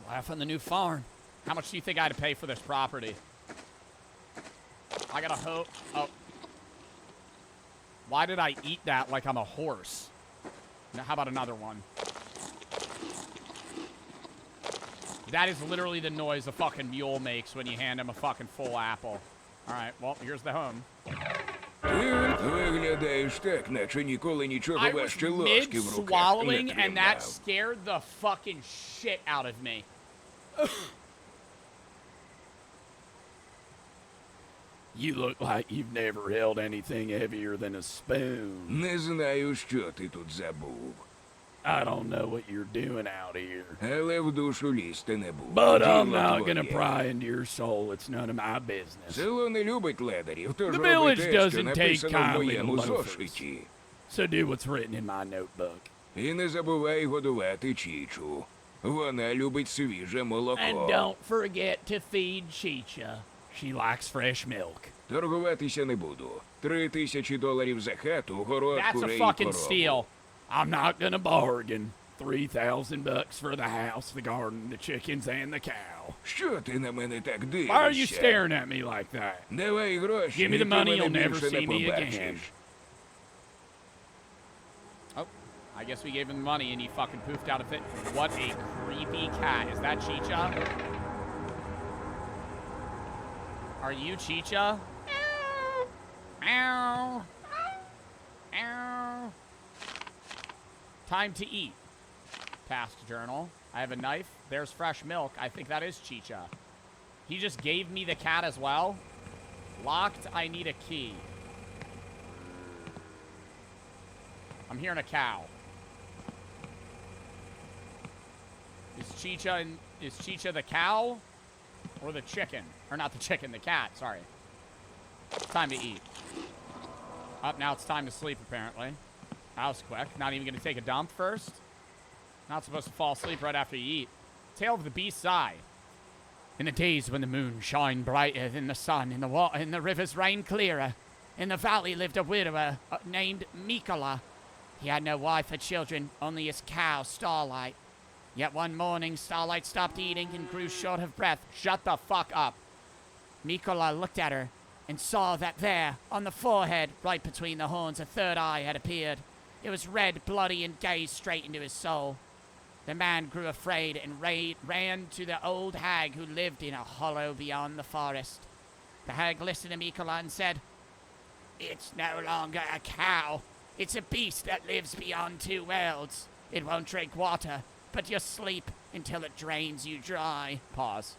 Life on the new farm. How much do you think I had to pay for this property? I gotta hope. Oh. Why did I eat that like I'm a horse? Now, how about another one? That is literally the noise a fucking mule makes when you hand him a fucking full apple. Alright, well, here's the home. I was mid-swallowing, and that scared the fucking shit out of me. You look like you've never held anything heavier than a spoon. Не знаю, що ти тут забув. I don't know what you're doing out here. Але в душу лізти не буду. But I'm not gonna pry into your soul. It's none of my business. Село не любить ледарів, тож The роби village те, що doesn't take написано в kindly to моєму loafers. зошиті. So do what's written in my notebook. І не забувай годувати Чічу. Вона любить свіже молоко. And don't forget to feed Chicha. She likes fresh milk. Торгуватися не буду. $3000 за хату, город, That's a курей і fucking корову. steal. I'm not gonna bargain. $3,000 for the house, the garden, the chickens, and the cow. Що ти на мене так дивишся? Why are you staring at me like that? Давай гроші, Give me і the ти money, мене you'll never більше see не me побачиш. again. Oh, I guess we gave him the money and he fucking poofed out of it. What a creepy cat. Is that Chicha? Are you Chicha? Ow. Ow. Time to eat. Past journal. I have a knife. There's fresh milk. I think that is Chicha. He just gave me the cat as well. Locked. I need a key. I'm hearing a cow. Is Chicha the cow? Or the chicken? Or not the chicken, the cat, sorry. It's time to eat. Up, now it's time to sleep, apparently. That was quick. Not even gonna take a dump first. Not supposed to fall asleep right after you eat. Tale of the Beast's Eye. In the days when the moon shone brighter than the sun, and the water and the rivers rained clearer, in the valley lived a widower named Mikola. He had no wife or children, only his cow, Starlight. Yet one morning, Starlight stopped eating and grew short of breath. Shut the fuck up. Mikola looked at her and saw that there, on the forehead, right between the horns, a third eye had appeared. It was red, bloody, and gazed straight into his soul. The man grew afraid and ran to the old hag who lived in a hollow beyond the forest. The hag listened to Mikola and said, "It's no longer a cow. It's a beast that lives beyond two worlds. It won't drink water, but you'll sleep until it drains you dry." Pause.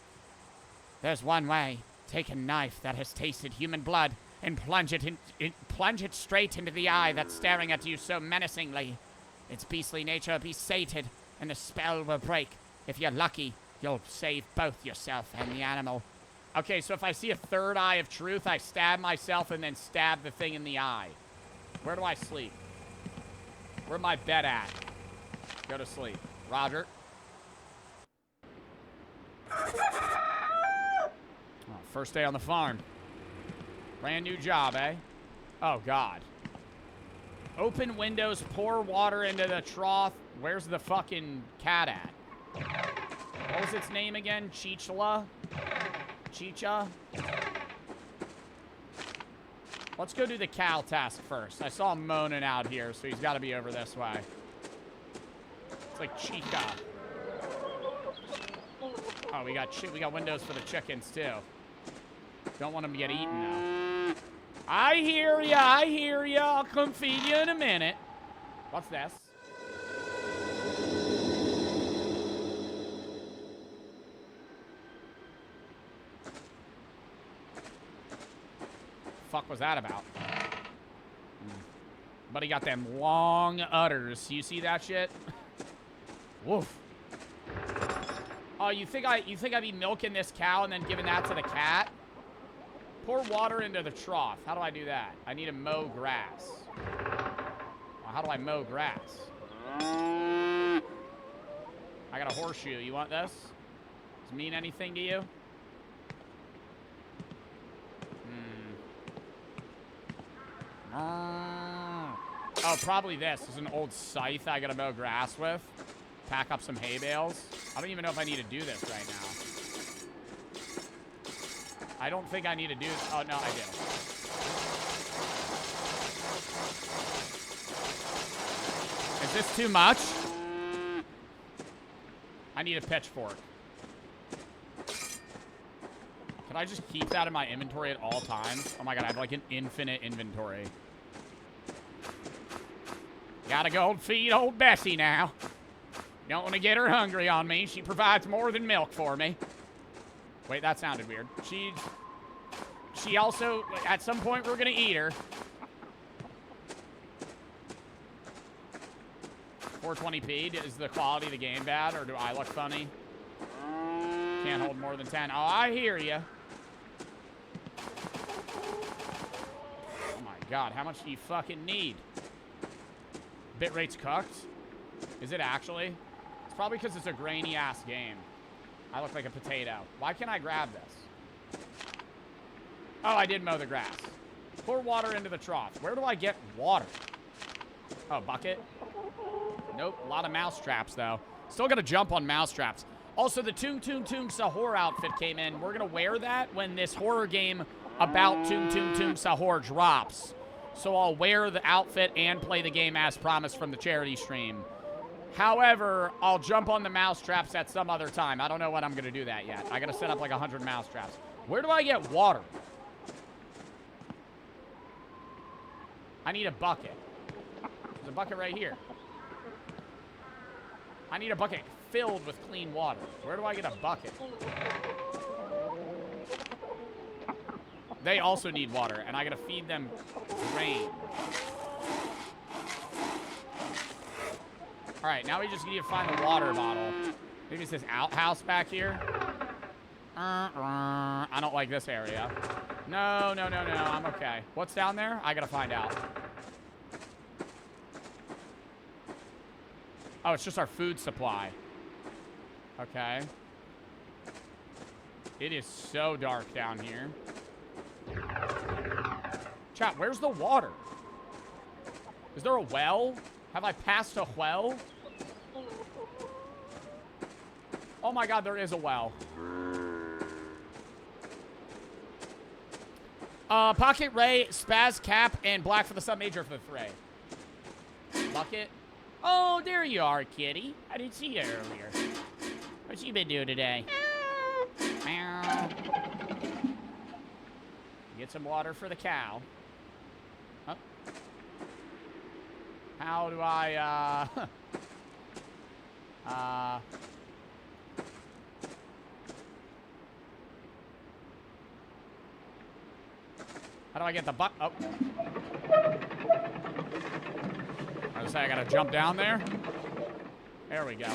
"There's one way. Take a knife that has tasted human blood and plunge it straight into the eye that's staring at you so menacingly. Its beastly nature will be sated, and the spell will break. If you're lucky, you'll save both yourself and the animal." Okay, so if I see a third eye of truth, I stab myself and then stab the thing in the eye. Where do I sleep? Where my bed at? Go to sleep. Roger. Oh, first day on the farm. Brand new job, eh? Oh, God. Open windows, pour water into the trough. Where's the fucking cat at? What was its name again? Chicha? Let's go do the cow task first. I saw him moaning out here, so he's got to be over this way. It's like Chica. Oh, we got windows for the chickens, too. Don't want them to get eaten, though. I hear ya. I'll come feed you in a minute. What's this? Fuck was that about? But he got them long udders. You see that shit? Woof. Oh, you think I'd be milking this cow and then giving that to the cat? Pour water into the trough. How do I do that? I need to mow grass. Well, how do I mow grass? I got a horseshoe. You want this? Does it mean anything to you? Oh, probably this. This is an old scythe I gotta mow grass with. Pack up some hay bales. I don't even know if I need to do this right now. I don't think I need to do... Oh, no, I do. Is this too much? I need a pitchfork. Can I just keep that in my inventory at all times? Oh my god, I have like an infinite inventory. Gotta go feed old Bessie now. Don't want to get her hungry on me. She provides more than milk for me. Wait, that sounded weird. She also, at some point, we're gonna eat her. 420p, is the quality of the game bad, or do I look funny? Can't hold more than 10. Oh, I hear you. Oh my god, how much do you fucking need? Bitrate's cooked? Is it actually? It's probably because it's a grainy-ass game. I look like a potato. Why can't I grab this? Oh, I did mow the grass. Pour water into the trough. Where do I get water? Oh, bucket? Nope, a lot of mouse traps, though. Still gotta jump on mouse traps. Also, the Toon Toon Toon Sahur outfit came in. We're gonna wear that when this horror game about Toon Toon Toon Sahur drops. So I'll wear the outfit and play the game as promised from the charity stream. However, I'll jump on the mouse traps at some other time. I don't know when I'm gonna do that yet. I gotta set up like 100 mouse traps. Where do I get water? I need a bucket. There's a bucket right here. I need a bucket filled with clean water. Where do I get a bucket? They also need water, and I gotta feed them grain. All right, now we just need to find the water bottle. Maybe it's this outhouse back here. I don't like this area. No, I'm okay. What's down there? I gotta find out. Oh, it's just our food supply. Okay. It is so dark down here. Chat, where's the water? Is there a well? Have I passed a well? Oh my god, there is a well. Pocket Ray, Spaz Cap, and Black for the sub major for the Thray. Bucket. Oh, there you are, kitty. I didn't see you earlier. What's you been doing today? Meow. Get some water for the cow. Oh. How do I, how do I get the butt? Oh. I was saying I gotta jump down there. There we go.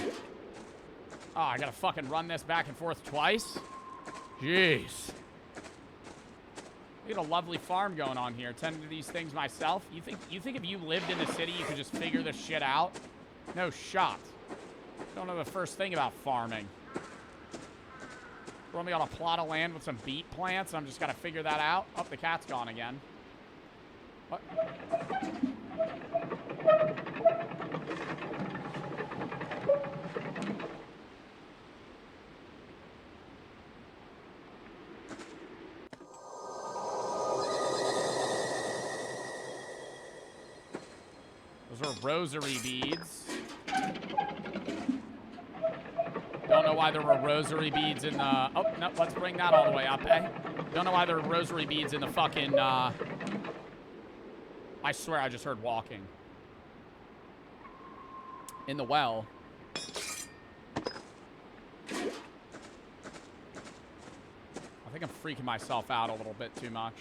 Oh, I gotta fucking run this back and forth twice? Jeez. Look at a lovely farm going on here. Tending to these things myself. You think if you lived in the city, you could just figure this shit out? No shot. Don't know the first thing about farming. We're only on a plot of land with some beet plants. I'm just gotta figure that out. Oh, the cat's gone again. What? Those are rosary beads. Don't know why there were rosary beads in the... Oh, no, let's bring that all the way up, eh? Don't know why there were rosary beads in the fucking, I swear I just heard walking. In the well. I think I'm freaking myself out a little bit too much.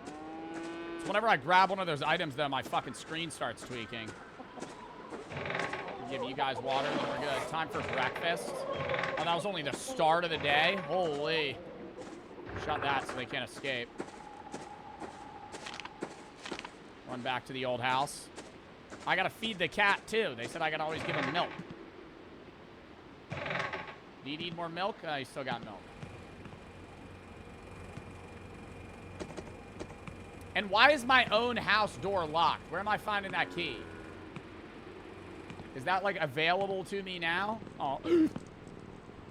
So whenever I grab one of those items, though, my fucking screen starts tweaking. Give you guys water and we're good. Time for breakfast. Oh, that was only the start of the day. Holy. Shut that so they can't escape. Run back to the old house. I gotta feed the cat, too. They said I gotta always give him milk. Do you need more milk? You still got milk. And why is my own house door locked? Where am I finding that key? Is that, like, available to me now? Oh.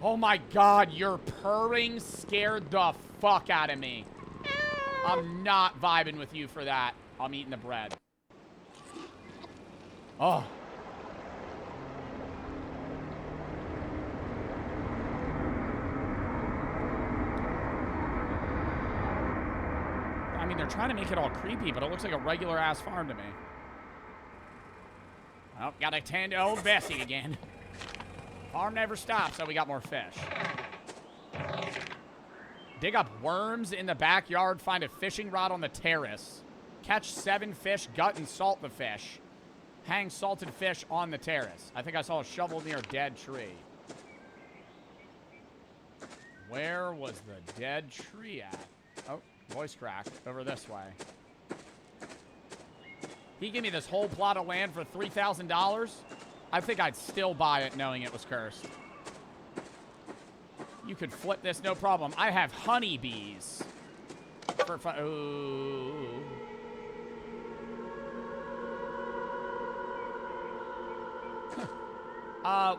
Oh, my God. Your purring scared the fuck out of me. I'm not vibing with you for that. I'm eating the bread. Oh. I mean, they're trying to make it all creepy, but it looks like a regular-ass farm to me. Oh, gotta tend to old Bessie again. Farm never stops, so we got more fish. Dig up worms in the backyard, find a fishing rod on the terrace. Catch 7 fish, gut and salt the fish. Hang salted fish on the terrace. I think I saw a shovel near a dead tree. Where was the dead tree at? Oh, voice crack. Over this way. He gave me this whole plot of land for $3,000. I think I'd still buy it knowing it was cursed. You could flip this, no problem. I have honeybees. For fun. Ooh.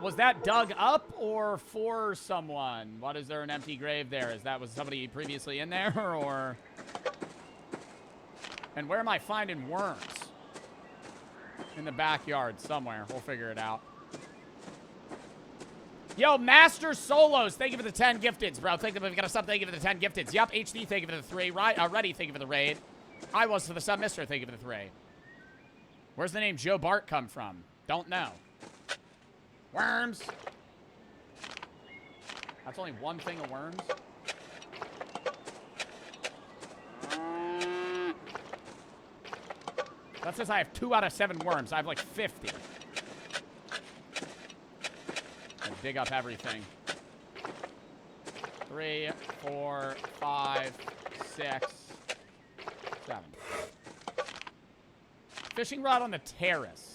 Was that dug up or for someone? What, is there an empty grave there? Was somebody previously in there, or? And where am I finding worms? In the backyard somewhere. We'll figure it out. Yo, Master Solos, thank you for the 10 gifteds, bro. Thank you. We've got a sub. Thank you for the 10 gifteds. Yup, HD, thank you for the 3. Right, already, thank you for the raid. I was for the sub, Mister. Thank you for the 3. Where's the name Joe Bart come from? Don't know. Worms. That's only one thing of worms. That says I have 2 out of 7 worms. I have like 50. I'll dig up everything. 3, 4, 5, 6, 7. Fishing rod on the terrace.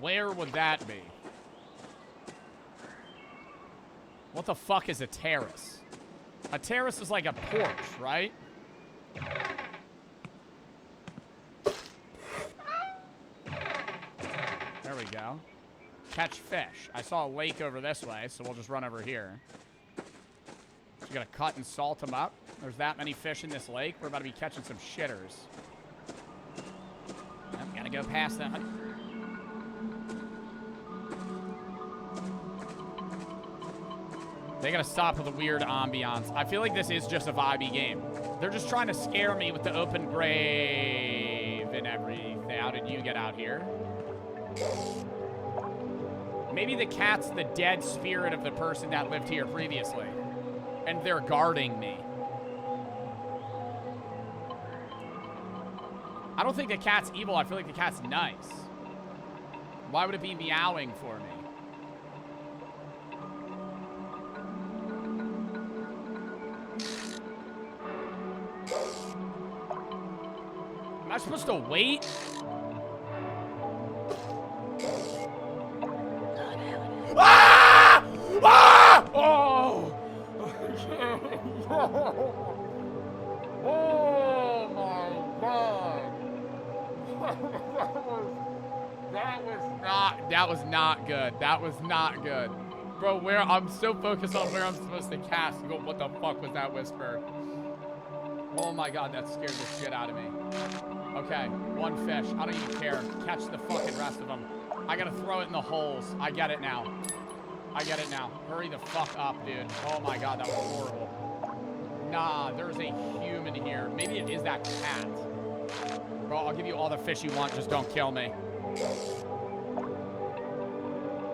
Where would that be? What the fuck is a terrace? A terrace is like a porch, right? we go. Catch fish. I saw a lake over this way, so we'll just run over here. So you gotta cut and salt them up. There's that many fish in this lake. We're about to be catching some shitters. I'm gonna go past that. They gotta stop with the weird ambiance. I feel like this is just a vibey game. They're just trying to scare me with the open grave and everything. How did you get out here? Maybe the cat's the dead spirit of the person that lived here previously. And they're guarding me. I don't think the cat's evil. I feel like the cat's nice. Why would it be meowing for me? Am I supposed to wait? Ah! Ah! Oh! Oh my God! That was not good. That was not good, bro. I'm so focused on where I'm supposed to cast. You go, what the fuck was that whisper? Oh my God, that scared the shit out of me. Okay, one fish. I don't even care. Catch the fucking rest of them. I gotta throw it in the holes. I get it now. I get it now. Hurry the fuck up, dude. Oh my God, that was horrible. Nah, there's a human here. Maybe it is that cat. Bro, I'll give you all the fish you want. Just don't kill me.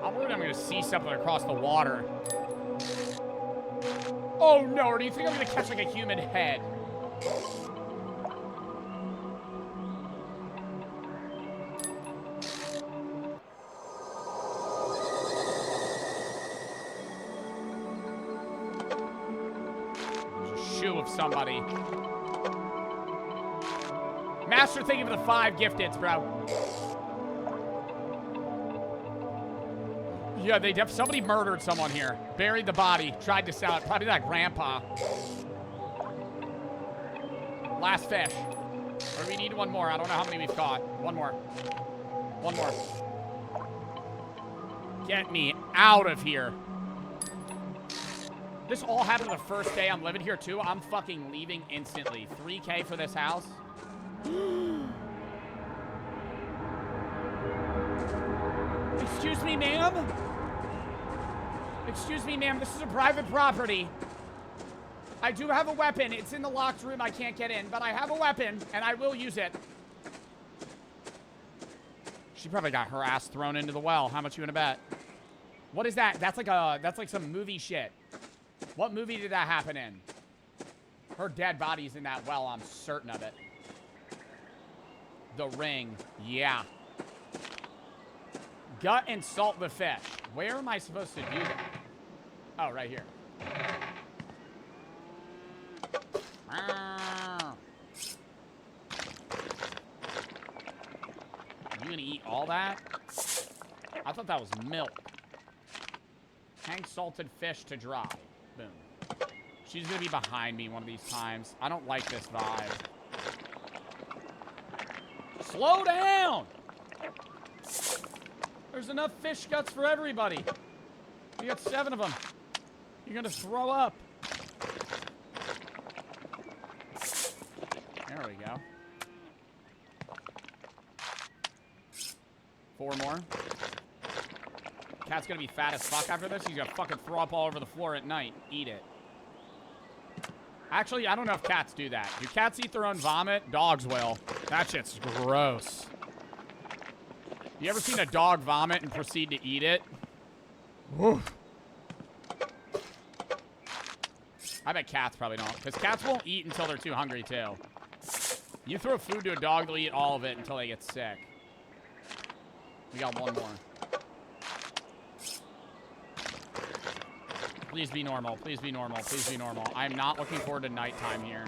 I'm worried I'm gonna see something across the water. Oh no, or do you think I'm gonna catch like a human head? Of somebody. Master, thank you for the 5 gifteds, bro. Yeah, somebody murdered someone here. Buried the body. Tried to sell it. Probably that grandpa. Last fish. Or we need one more. I don't know how many we've caught. One more. One more. Get me out of here. This all happened the first day I'm living here, too. I'm fucking leaving instantly. 3K for this house. Excuse me, ma'am? Excuse me, ma'am. This is a private property. I do have a weapon. It's in the locked room. I can't get in, but I have a weapon, and I will use it. She probably got her ass thrown into the well. How much you gonna bet? What is that? That's like some movie shit. What movie did that happen in? Her dead body's in that well, I'm certain of it. The Ring. Yeah. Gut and salt the fish. Where am I supposed to do that? Oh, right here. You gonna eat all that? I thought that was milk. Hang salted fish to dry. Boom. She's gonna be behind me one of these times. I don't like this vibe. Slow down! There's enough fish guts for everybody. You got 7 of them. You're gonna throw up. There we go. 4 more. Cat's gonna be fat as fuck after this. He's gonna fucking throw up all over the floor at night. Eat it. Actually, I don't know if cats do that. Do cats eat their own vomit? Dogs will. That shit's gross. You ever seen a dog vomit and proceed to eat it? Oof. I bet cats probably don't. Because cats won't eat until they're too hungry, too. You throw food to a dog, they'll eat all of it until they get sick. We got 1 more. Please be normal. Please be normal. Please be normal. I'm not looking forward to nighttime here.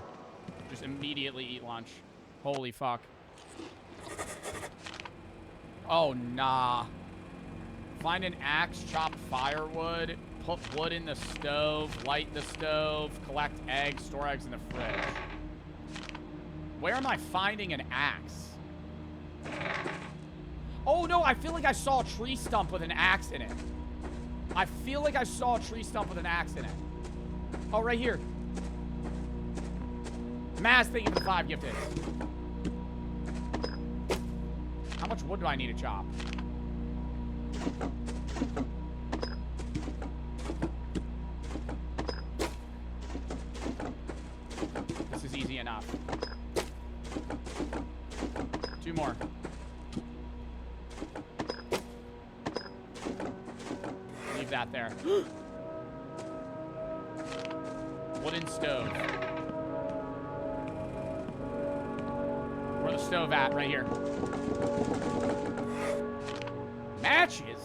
Just immediately eat lunch. Holy fuck. Oh, nah. Find an axe, chop firewood, put wood in the stove, light the stove, collect eggs, store eggs in the fridge. Where am I finding an axe? Oh, no, I feel like I saw a tree stump with an axe in it. I feel like I saw a tree stump with an axe in it. Oh, right here. Maz, thank you for the 5 gifted. How much wood do I need to chop? This is easy enough. 2 more. Leave that there. Wooden stove. Where's the stove at? Right here. Matches?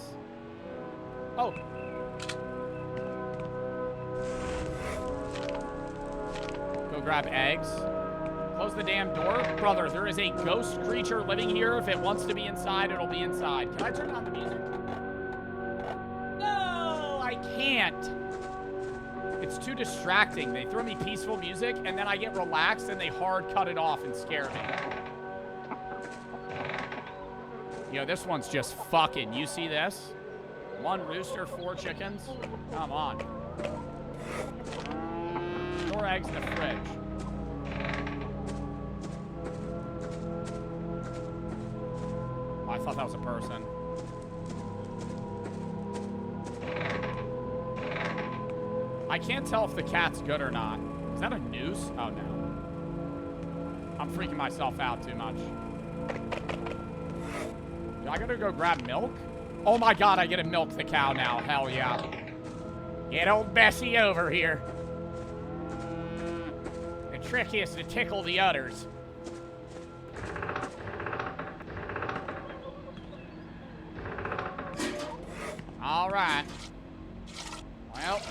Oh. Go grab eggs. Close the damn door. Brother, there is a ghost creature living here. If it wants to be inside, it'll be inside. Can I turn on the music? No, I can't. It's too distracting. They throw me peaceful music, and then I get relaxed, and they hard cut it off and scare me. Yo, this one's just fucking. You see this? 1 rooster, 4 chickens. Come on. 4 eggs in the fridge. Oh, I thought that was a person. I can't tell if the cat's good or not. Is that a noose? Oh, no. I'm freaking myself out too much. I gotta go grab milk? Oh my god, I get to milk the cow now. Hell yeah. Get old Bessie over here. The trick is to tickle the udders. All right. Well.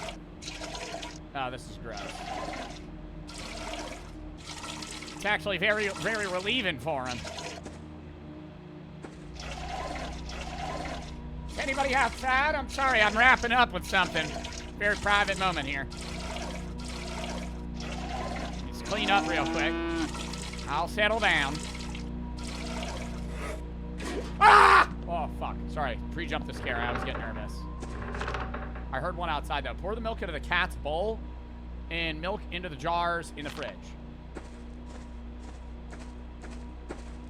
Oh, this is gross. It's actually very, very relieving for him. Anybody outside? I'm sorry, I'm wrapping up with something. Very private moment here. Just clean up real quick. I'll settle down. Ah! Oh, fuck. Sorry. Pre-jumped the scare. I was getting nervous. I heard one outside, though. Pour the milk into the cat's bowl and milk into the jars in the fridge.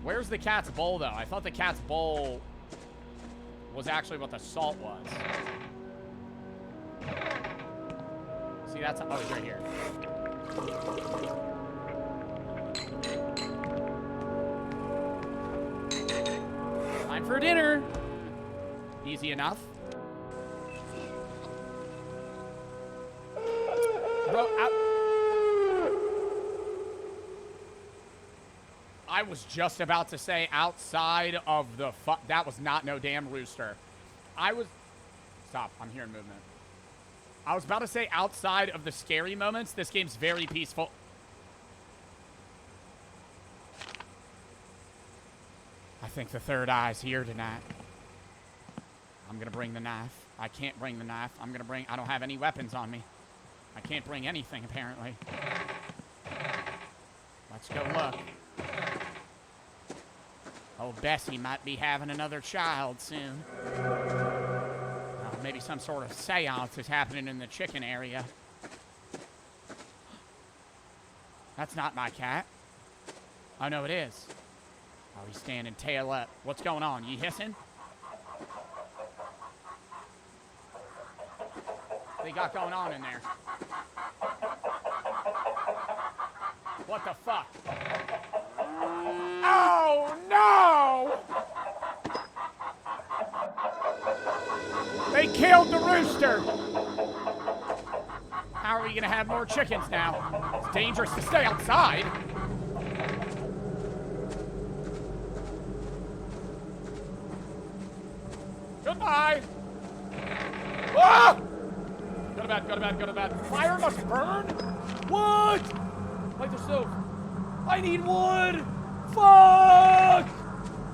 Where's the cat's bowl, though? I thought the cat's bowl was actually what the salt was. See, that's... Oh, it's right here. Time for dinner. Easy enough. Bro, I was just about to say outside of the that was not no damn rooster. Stop, I'm hearing movement. I was about to say outside of the scary moments, this game's very peaceful. I think the third eye's here tonight. I'm gonna bring the knife. I can't bring the knife. I don't have any weapons on me. I can't bring anything, apparently. Let's go look. Old Bessie might be having another child soon. Maybe some sort of seance is happening in the chicken area. That's not my cat. Oh, no, it is. Oh, he's standing tail up. What's going on? You hissing? What they got going on in there? What the fuck? Oh, no! They killed the rooster! How are we gonna have more chickens now? It's dangerous to stay outside. Goodbye! Ah! Go to bed, go to bed, go to bed. Fire must burn? What? Light the stove. I need wood! Fuck!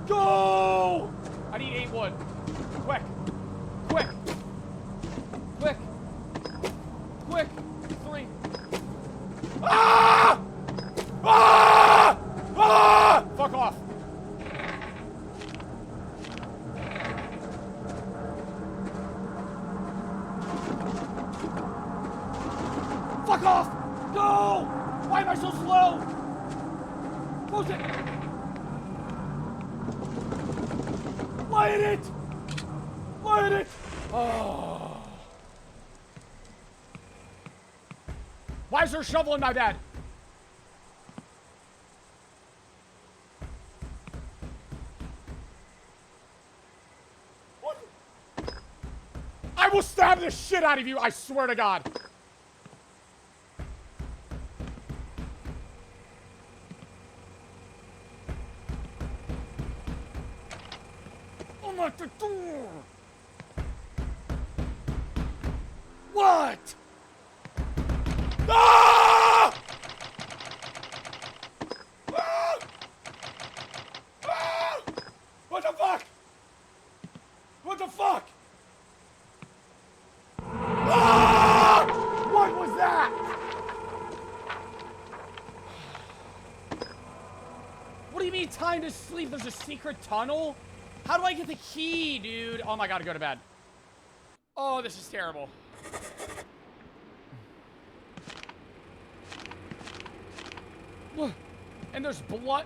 Go! I need 8 wood. Quick. Quick. Quick. Quick. 3. Ah! Ah! Ah! Fuck off. Fuck off! Go! Why am I so slow? Close it! Light it! Light it! Oh. Why is there a shovel in my bed? What? I will stab the shit out of you, I swear to God. Unlock the door! What? Ah! Ah! Ah! What the fuck? What the fuck? Ah! What was that? What do you mean time to sleep? There's a secret tunnel? How do I get the key, dude? Oh my God, go to bed. Oh, this is terrible. And there's blood.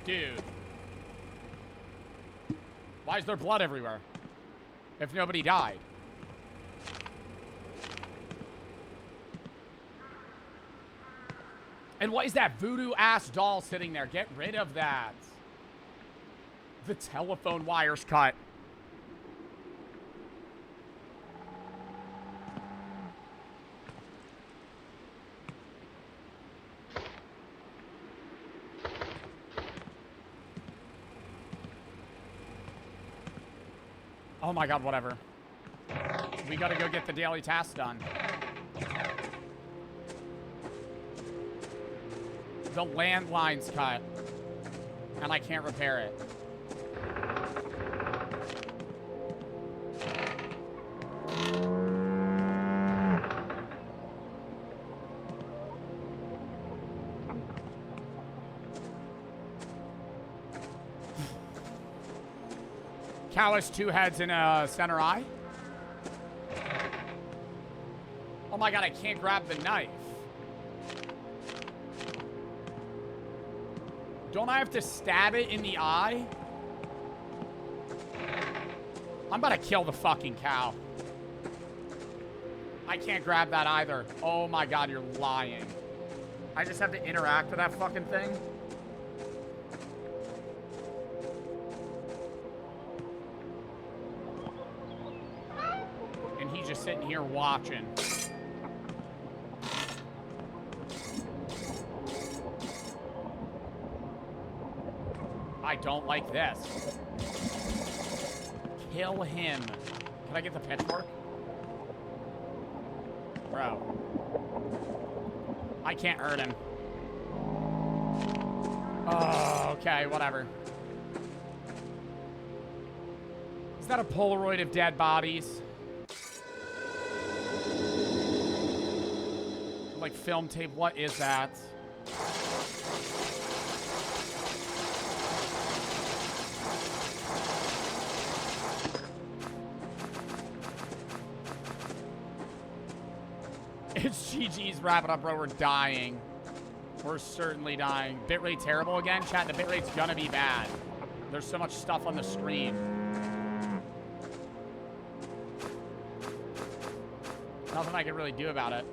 Dude. Why is there blood everywhere? If nobody died. And what is that voodoo-ass doll sitting there? Get rid of that. The telephone wire's cut. Oh my God, whatever. We gotta go get the daily task done. The landline's cut. And I can't repair it. Cow has 2 heads and a center eye. Oh my God, I can't grab the knife. Don't I have to stab it in the eye? I'm about to kill the fucking cow. I can't grab that either. Oh my God, you're lying. I just have to interact with that fucking thing? And he's just sitting here watching. I don't like this. Kill him. Can I get the pitchfork? Bro. I can't hurt him. Oh, okay, whatever. Is that a Polaroid of dead bodies? Like film tape, what is that? It's GG's. Wrap it up, bro. We're dying. We're certainly dying. Bitrate terrible again? Chat, the bitrate's gonna be bad. There's so much stuff on the screen. Nothing I can really do about it.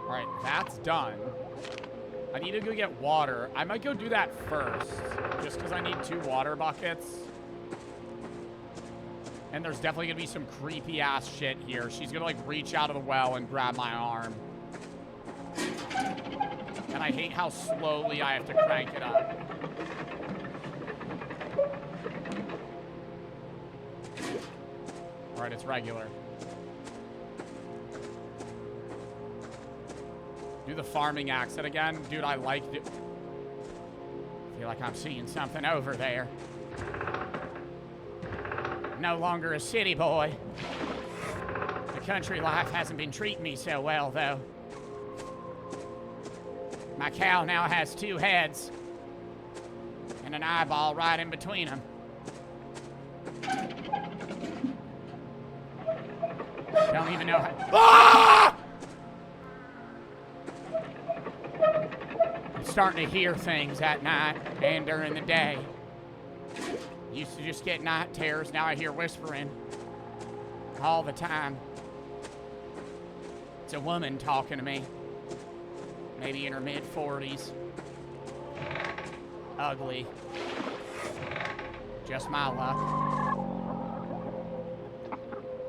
Alright, that's done. I need to go get water. I might go do that first. Just because I need 2 water buckets. And there's definitely going to be some creepy ass shit here. She's going to like reach out of the well and grab my arm. And I hate how slowly I have to crank it up. Alright, it's regular. Do the farming accent again. Dude, I liked it. I feel like I'm seeing something over there. No longer a city boy. Country life hasn't been treating me so well, though. My cow now has 2 heads and an eyeball right in between them. Don't even know how... Ah! I'm starting to hear things at night and during the day. Used to just get night terrors. Now I hear whispering all the time. It's a woman talking to me. Maybe in her mid-40s. Ugly. Just my luck.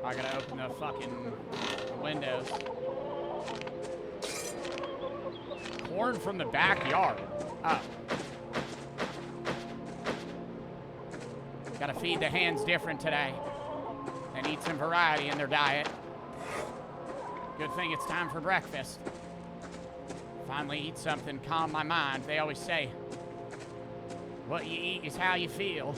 I gotta open the fucking windows. Corn from the backyard. Oh. Gotta feed the hens different today. And eat some variety in their diet. Good thing it's time for breakfast. Finally eat something, calm my mind. They always say, what you eat is how you feel.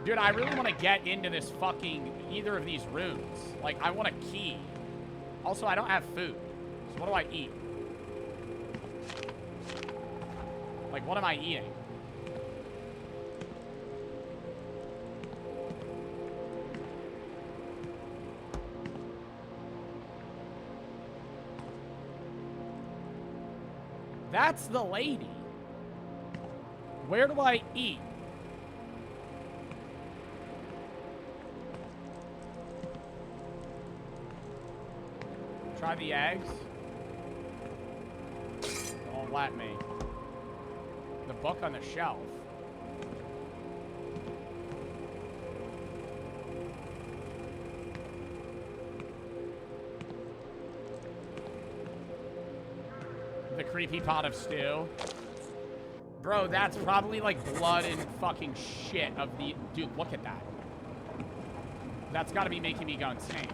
Dude, I really want to get into this fucking, either of these rooms. Like, I want a key. Also, I don't have food. So what do I eat? Like, what am I eating? That's the lady. Where do I eat? Try the eggs. Don't let me. The book on the shelf. The creepy pot of stew. Bro, that's probably like blood and fucking shit of the... Dude, look at that. That's gotta be making me go insane.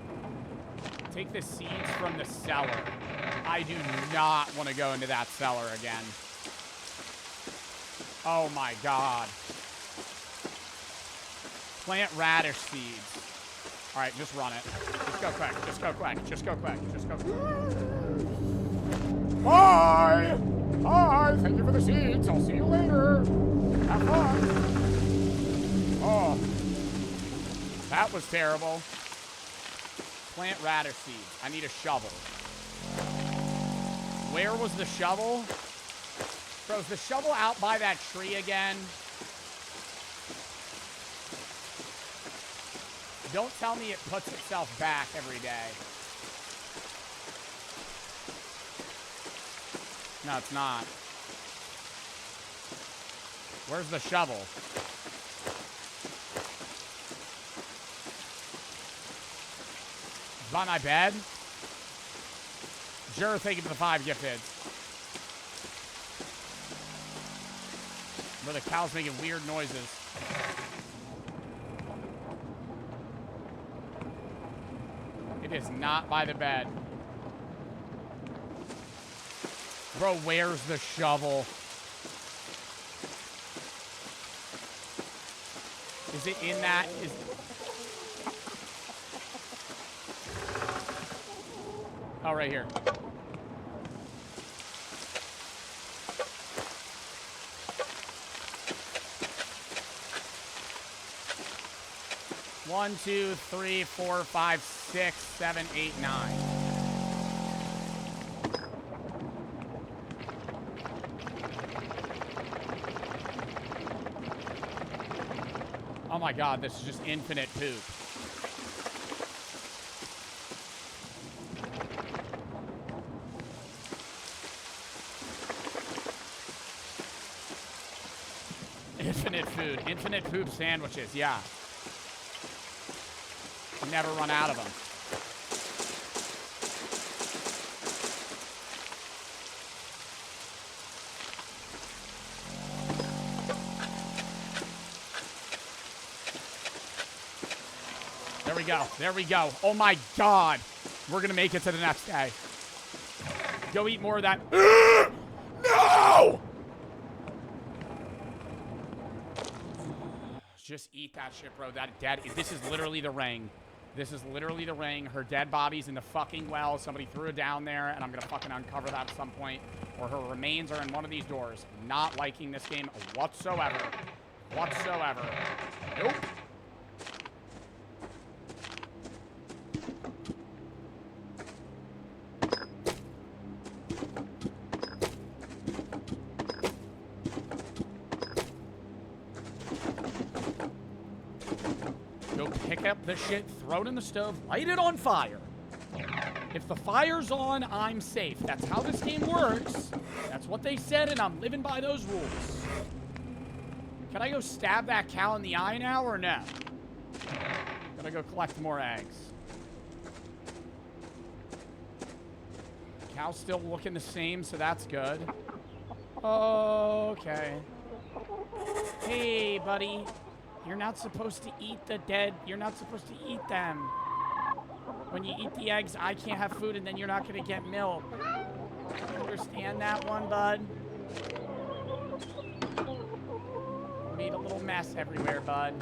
Take the seeds from the cellar. I do not want to go into that cellar again. Oh my god. Plant radish seeds. Alright, just run it. Just go quick. Just go quick. Just go quick. Just go quick. Bye! Bye! Thank you for the seeds. I'll see you later. Have fun. Oh. That was terrible. Plant radish seeds. I need a shovel. Where was the shovel? Bro, is the shovel out by that tree again? Don't tell me it puts itself back every day. No, it's not. Where's the shovel? By my bed? Sure, thank you for the 5 gifted. Where the cow's making weird noises. It is not by the bed. Bro, where's the shovel? Is it in that? Oh, right here. One, 2, 3, 4, 5, 6, 7, 8, 9. Oh my god, this is just infinite poop. Infinite food. Infinite poop sandwiches, yeah. You never run out of them. There we go. There we go. Oh my god. We're gonna make it to the next day. Go eat more of that. No! Just eat that shit, bro. This is literally the ring. This is literally the ring. Her dead body's in the fucking well. Somebody threw it down there, and I'm gonna fucking uncover that at some point. Or her remains are in one of these doors. Not liking this game whatsoever. Whatsoever. Nope. Go pick up the shit, throw it in the stove, light it on fire. If the fire's on, I'm safe. That's how this game works. That's what they said, and I'm living by those rules. Can I go stab that cow in the eye now, or no? Gotta go collect more eggs. Cow's still looking the same, so that's good. Okay. Hey, buddy. You're not supposed to eat the dead. You're not supposed to eat them. When you eat the eggs, I can't have food, and then you're not going to get milk. You understand that one, bud? Made a little mess everywhere, bud.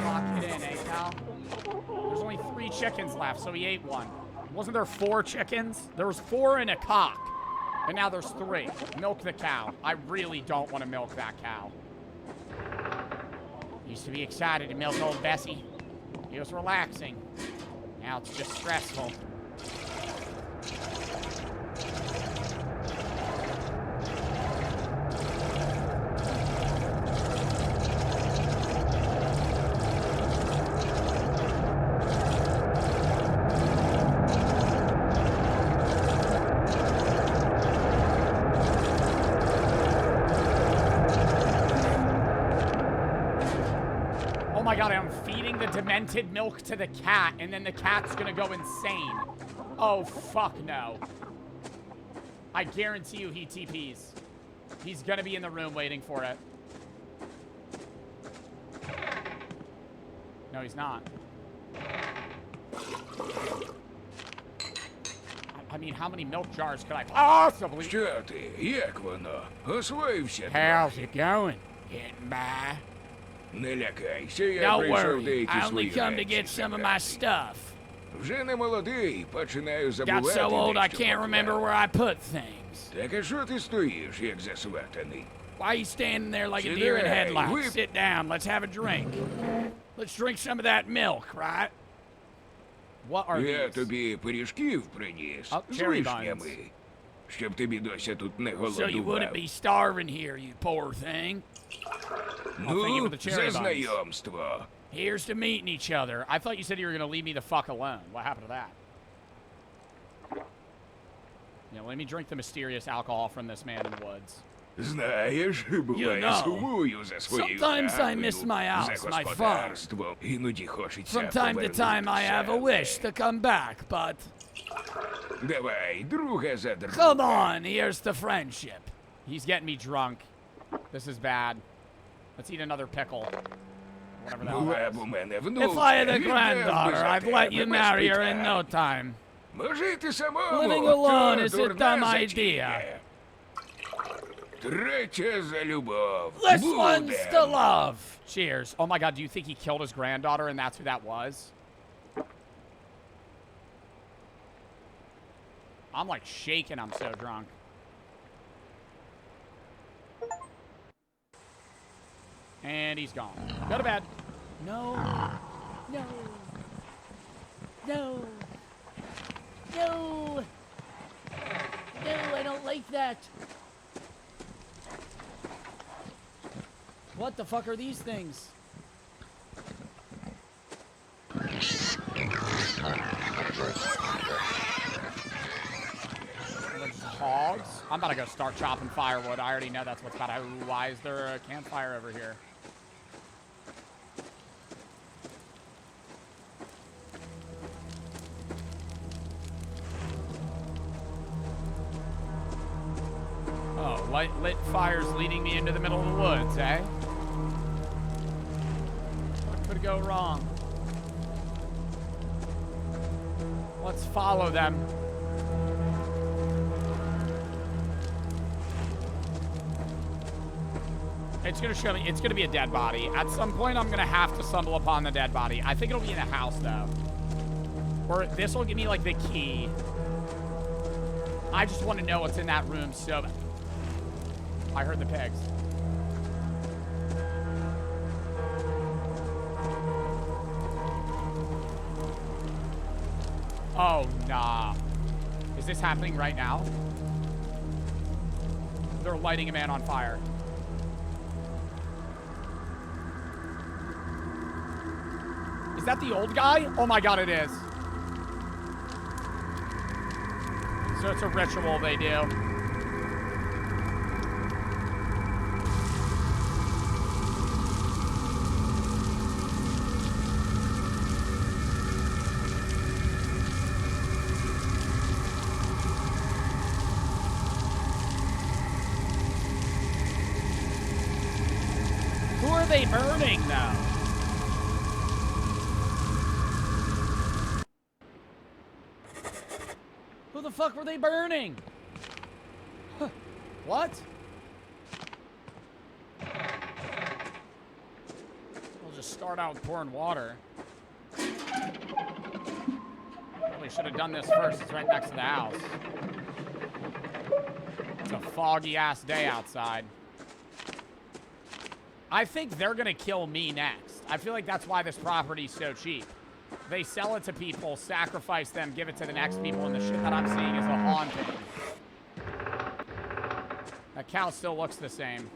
Lock it in, eh, pal? There's only 3 chickens left, so he ate one. Wasn't there 4 chickens? There was 4 and a cock. And now there's 3. Milk the cow. I really don't want to milk that cow. Used to be excited to milk old Bessie. It was relaxing. Now it's just stressful. Oh my god, I'm feeding the demented milk to the cat, and then the cat's gonna go insane. Oh, fuck no. I guarantee you he TPs. He's gonna be in the room waiting for it. No, he's not. I mean, how many milk jars could I possibly... Що ти? Як воно? Освоївся? How's it going? Getting by? Не лякайся, я Don't прийшов worry, деякі I only свої come to речі get some of my stuff. Вже не молодий, починаю Got забувати so old I дещо can't remember поклав. where I put things. Так а що ти стоїш, як засватаний? Why are you standing there like a Sit deer in down, headlights? whip. Sit down, let's have a drink. Let's drink some of that milk, right? What are Я these? тобі пиріжків приніс Oh, з cherry вишнями, щоб тобі досі тут не So you wouldn't голодував. be starving here, you poor thing. I'll thank you for Ну, the cherry за buns. знайомство. Here's to meeting each other. I thought you said you were going to leave me the fuck alone. What happened to that? Yeah, let me drink the mysterious alcohol from this man in the woods. Знаєш, буває, сумую за своєю sometimes I хатою, miss my house, за my farm. господарством. Іноді хочеться From time to time I have a wish to come back, but... Давай, друга за друга. Come on, here's the friendship. He's getting me drunk. This is bad. Let's eat another pickle. Whatever that Була is. б у мене If внучка, I had a віддав би granddaughter, за I'd let тебе you без marry her in питань. no time. Жити самому, Living alone то is a дурна dumb затія. idea. Третя за любов. This Будем. one's to love. Cheers. Oh my god, do you think he killed his granddaughter and that's who that was? I'm like shaking, I'm so drunk. And he's gone. Go to bed. No. No. No. No. No, I don't like that. What the fuck are these things? There's hogs? I'm about to go start chopping firewood. I already know that's what's about to... Ooh, why is there a campfire over here? Oh, lit fires leading me into the middle of the woods, eh? What could go wrong? Let's follow them. It's gonna show me. It's gonna be a dead body. At some point, I'm gonna have to stumble upon the dead body. I think it'll be in a house though, or this will give me like the key. I just want to know what's in that room. So I heard the pigs. Oh nah. Is this happening right now? They're lighting a man on fire. Is that the old guy? Oh my god, it is. So it's a ritual they do. Who are they burning though? Who the fuck were they burning? Huh. What? We'll just start out with pouring water. Probably should have done this first. It's right next to the house. It's a foggy ass day outside. I think they're gonna kill me next. I feel like that's why this property's so cheap. They sell it to people, sacrifice them, give it to the next people, and the shit that I'm seeing is a haunting. That cow still looks the same.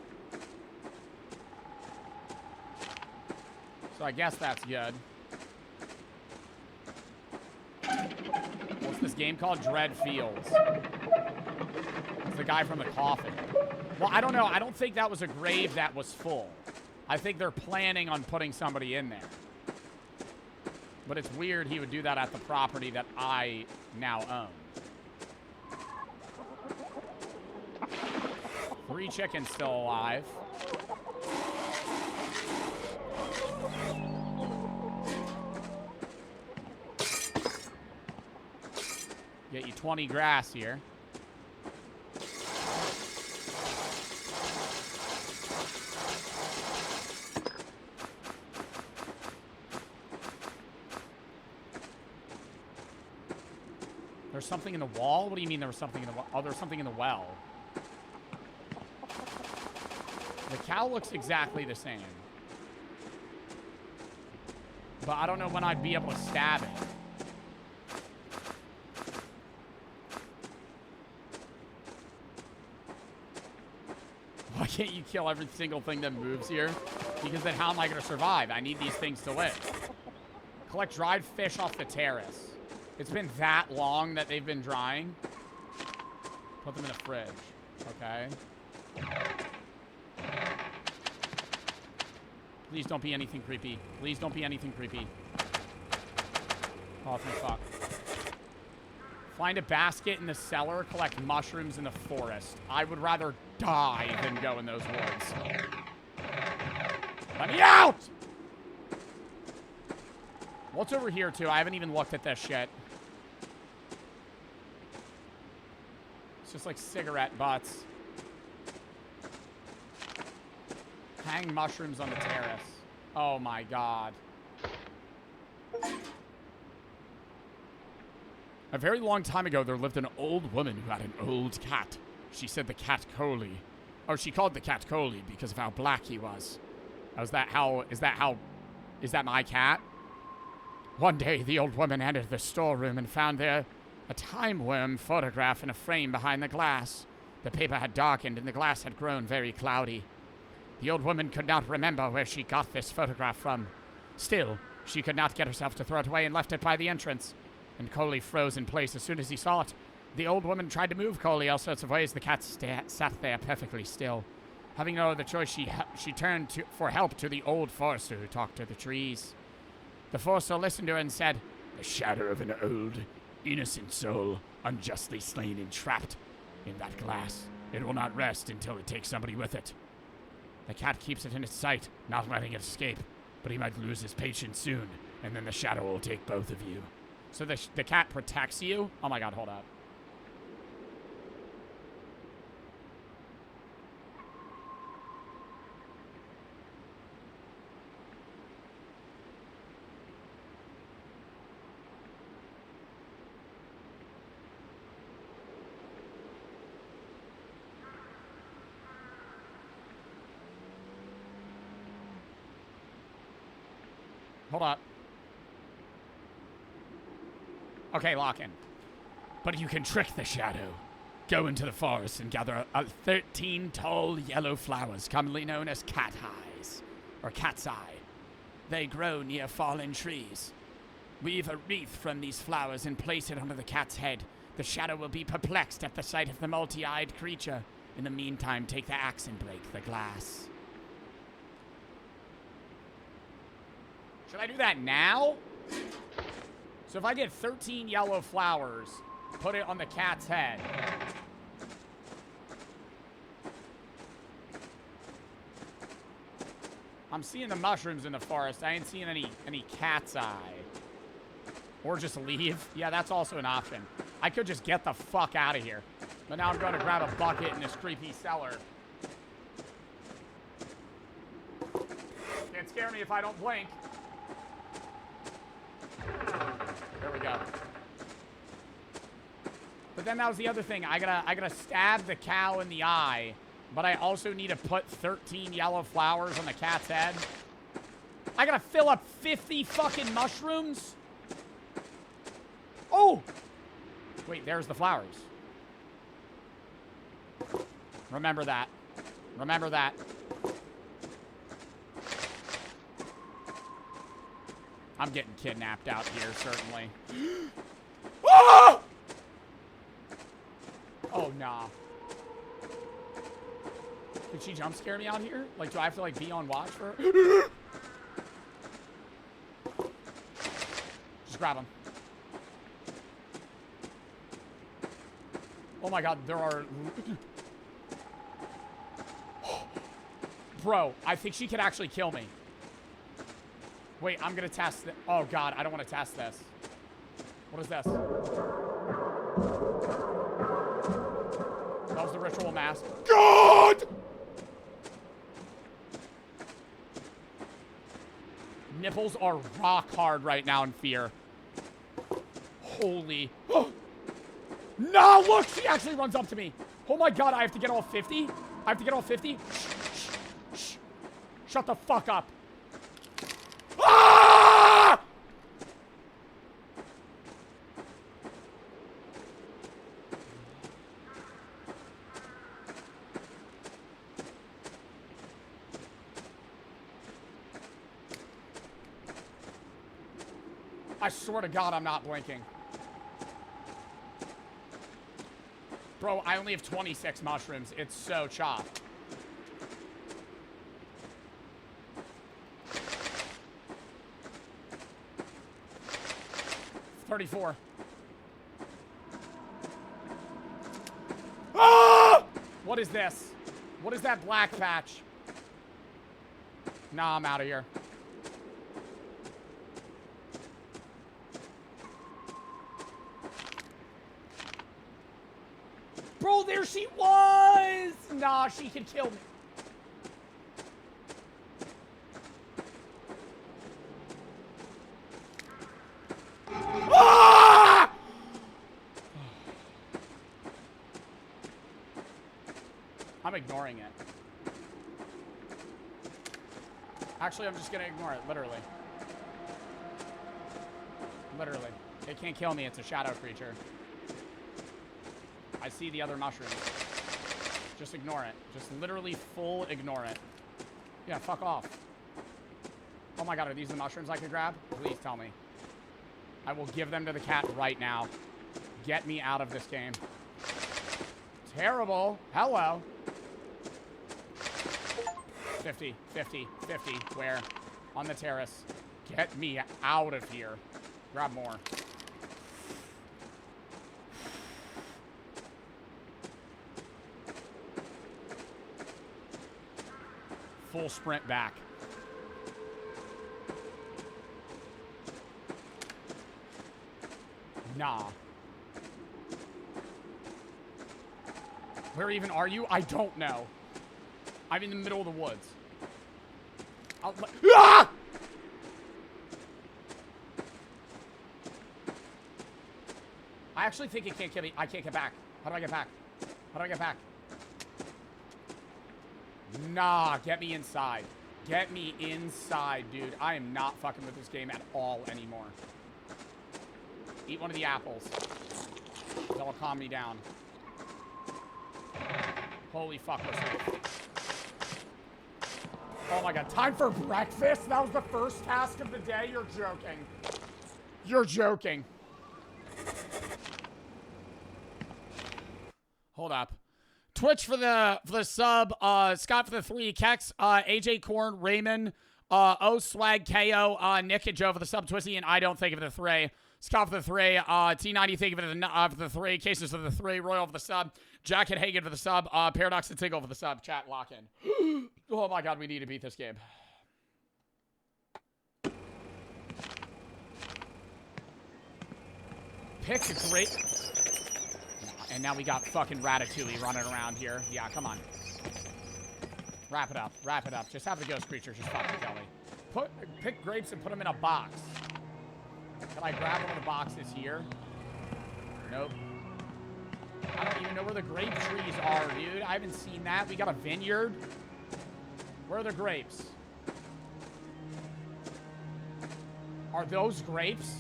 So I guess that's good. What's this game called? Dread Fields. It's the guy from the coffin. Well, I don't know. I don't think that was a grave that was full. I think they're planning on putting somebody in there. But it's weird he would do that at the property that I now own. 3 chickens still alive. Get you 20 grass here. There's something in the wall? What do you mean there was something in the wall? Oh, there's something in the well. The cow looks exactly the same. But I don't know when I'd be able to stab it. Why can't you kill every single thing that moves here? Because then how am I going to survive? I need these things to live. Collect dried fish off the terrace. It's been that long that they've been drying. Put them in the fridge. Okay. Please don't be anything creepy. Please don't be anything creepy. Oh, thank fuck. Find a basket in the cellar. Collect mushrooms in the forest. I would rather die than go in those woods. Let me out! What's over here, too? I haven't even looked at this shit. It's just like cigarette butts. Hang mushrooms on the terrace. Oh my god. A very long time ago, there lived an old woman who had an old cat. She said the cat Coley. Oh, she called the cat Coley because of how black he was. Is that my cat? One day, the old woman entered the storeroom and found there a time-worn photograph in a frame behind the glass. The paper had darkened and the glass had grown very cloudy. The old woman could not remember where she got this photograph from. Still, she could not get herself to throw it away and left it by the entrance. And Coley froze in place as soon as he saw it. The old woman tried to move Coley all sorts of ways. The cat sat there perfectly still. Having no other choice, she turned for help to the old forester who talked to the trees. The forester listened to her and said, "The shadow of an old, innocent soul, unjustly slain and trapped in that glass. It will not rest until it takes somebody with it. The cat keeps it in its sight, not letting it escape, but he might lose his patience soon, and then the shadow will take both of you." So the cat protects you? Oh my god, hold up. Hold up. Okay, lock in. But you can trick the shadow. Go into the forest and gather 13 tall yellow flowers, commonly known as cat eyes, or cat's eye. They grow near fallen trees. Weave a wreath from these flowers and place it under the cat's head. The shadow will be perplexed at the sight of the multi-eyed creature. In the meantime, take the axe and break the glass. Should I do that now? So if I get 13 yellow flowers, put it on the cat's head. I'm seeing the mushrooms in the forest. I ain't seeing any cat's eye. Or just leave. Yeah, that's also an option. I could just get the fuck out of here. But now I'm going to grab a bucket in this creepy cellar. Can't scare me if I don't blink. There we go. But then that was the other thing. I gotta stab the cow in the eye, but I also need to put 13 yellow flowers on the cat's head. I gotta fill up 50 fucking mushrooms? Oh! Wait, there's the flowers. Remember that. Remember that. I'm getting kidnapped out here, certainly. Oh! Oh, nah. Did she jump scare me out here? Like, do I have to, like, be on watch for her? Just grab him. Oh my god, there are... Bro, I think she could actually kill me. Wait, I'm gonna test it. Oh god, I don't want to test this. What is this? That was the ritual mask. God! Nipples are rock hard right now in fear. Holy... No, look! She actually runs up to me. Oh my god, I have to get all 50? I have to get all 50? Shh. Shut the fuck up. Ah! I swear to god I'm not blinking. Bro, I only have 26 mushrooms. It's so chopped. $34. Ah! What is this? What is that black patch? Nah, I'm out of here. Bro, there she was! Nah, she can kill me. Ah! I'm ignoring it. Actually, I'm just gonna ignore it, literally. Literally. It can't kill me, it's a shadow creature. I see the other mushrooms. Just ignore it. Just literally full ignore it. Yeah, fuck off. Oh my god, are these the mushrooms I could grab? Please tell me. I will give them to the cat right now. Get me out of this game. Terrible. Hello. 50, 50, 50. Where? On the terrace. Get me out of here. Grab more. Full sprint back. Nah. Where even are you? I don't know. I'm in the middle of the woods. Ah! I actually think it can't kill me. I can't get back. How do I get back? How do I get back? Nah, get me inside. Get me inside, dude. I am not fucking with this game at all anymore. Eat one of the apples. That'll calm me down. Holy fuck, we're safe. Oh my god, time for breakfast? That was the first task of the day? You're joking. You're joking. Hold up. Twitch for the sub, Scott for the 3, Kex, AJ Korn, Raymond, O Swag, KO, Nick and Joe for the sub, Twisty, and I don't think of the 3. Scott for the 3, T90 think of it for the 3, Cases for the 3, Royal for the sub, Jack and Hagen for the sub, Paradox and Tingle for the sub. Chat, lock in. Oh my god, we need to beat this game. Pick a great... And now we got fucking Ratatouille running around here. Yeah, come on. Wrap it up. Wrap it up. Just have the ghost creatures just fucking kill me. Pick grapes and put them in a box. Can I grab one of the boxes here? Nope. I don't even know where the grape trees are, dude. I haven't seen that. We got a vineyard. Where are the grapes? Are those grapes?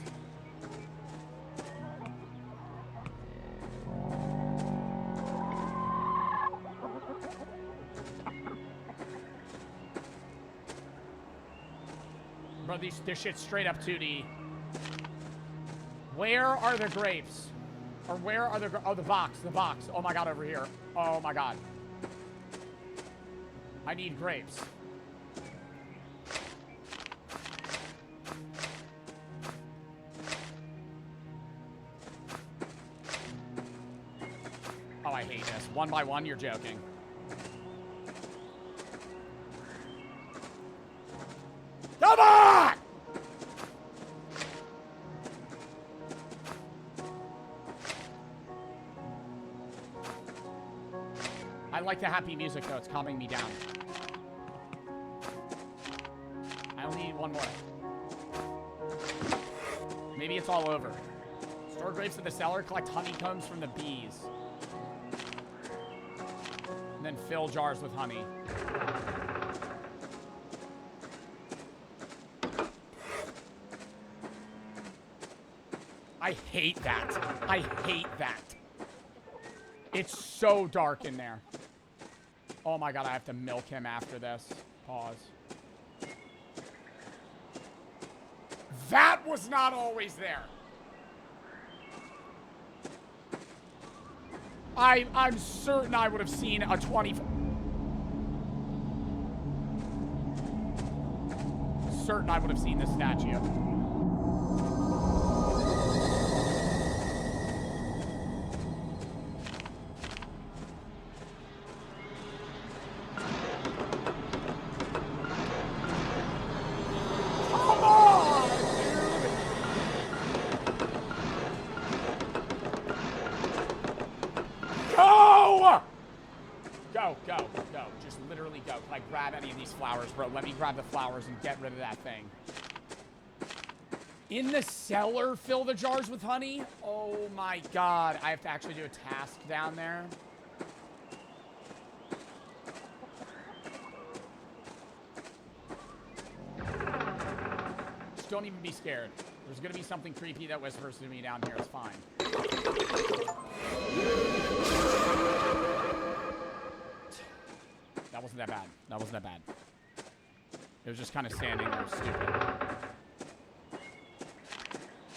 Bro, this shit's straight up 2D. Where are the grapes? Or where are the... Oh, the box. The box. Oh my god, over here. Oh my god. I need grapes. Oh, I hate this. One by one, you're joking. Come on! I like the happy music, though. It's calming me down. I only need one more. Maybe it's all over. Store grapes in the cellar. Collect honeycombs from the bees. And then fill jars with honey. I hate that. I hate that. It's so dark in there. Oh my god, I have to milk him after this. Pause. That was not always there. I'm certain I would have seen a 20... Certain I would have seen this statue. Flowers, bro. Let me grab the flowers and get rid of that thing. In the cellar, fill the jars with honey? Oh my god. I have to actually do a task down there. Just don't even be scared. There's gonna be something creepy that whispers to me down here. It's fine. That wasn't that bad. That wasn't that bad. It was just kind of standing there, stupid.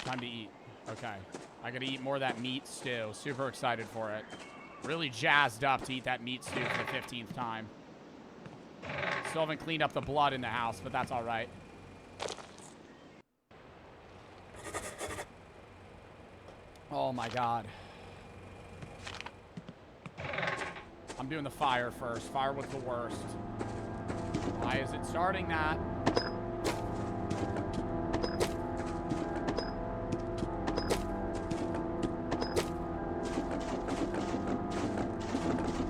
Time to eat. Okay. I gotta eat more of that meat stew. Super excited for it. Really jazzed up to eat that meat stew for the 15th time. Still haven't cleaned up the blood in the house, but that's alright. Oh my god. I'm doing the fire first. Fire was the worst. Why is it starting that?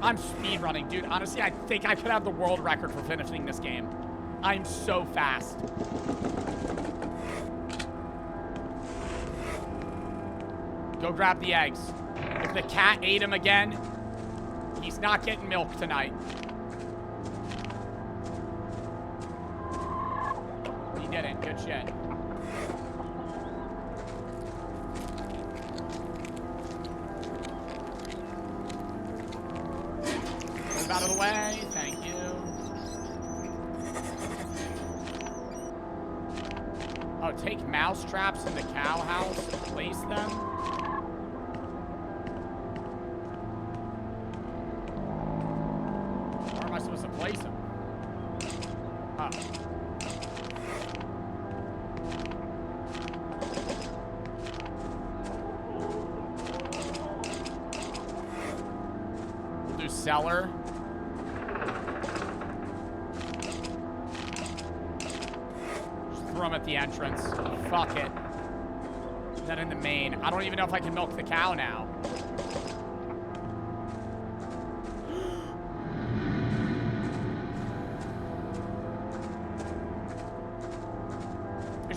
I'm speedrunning, dude. Honestly, I think I could have the world record for finishing this game. I'm so fast. Go grab the eggs. If the cat ate him again, he's not getting milk tonight. didn't. Good shit. Move out of the way. Thank you. Oh, take mouse traps in the cow house. Place them. Where am I supposed to place them? Oh. We'll do cellar. Just throw them at the entrance. Fuck it. Then in the main. I don't even know if I can milk the cow now.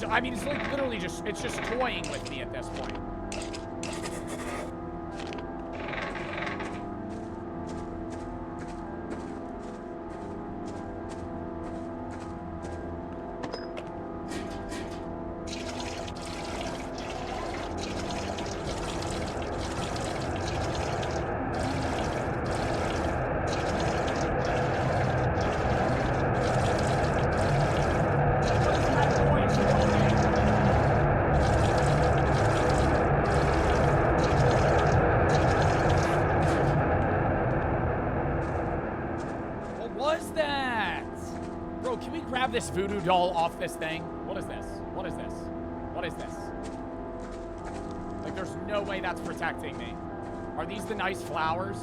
I mean, it's like literally just, it's just toying with me at this point. This voodoo doll off this thing. What is this? What is this? What is this? Like, there's no way that's protecting me. Are these the nice flowers?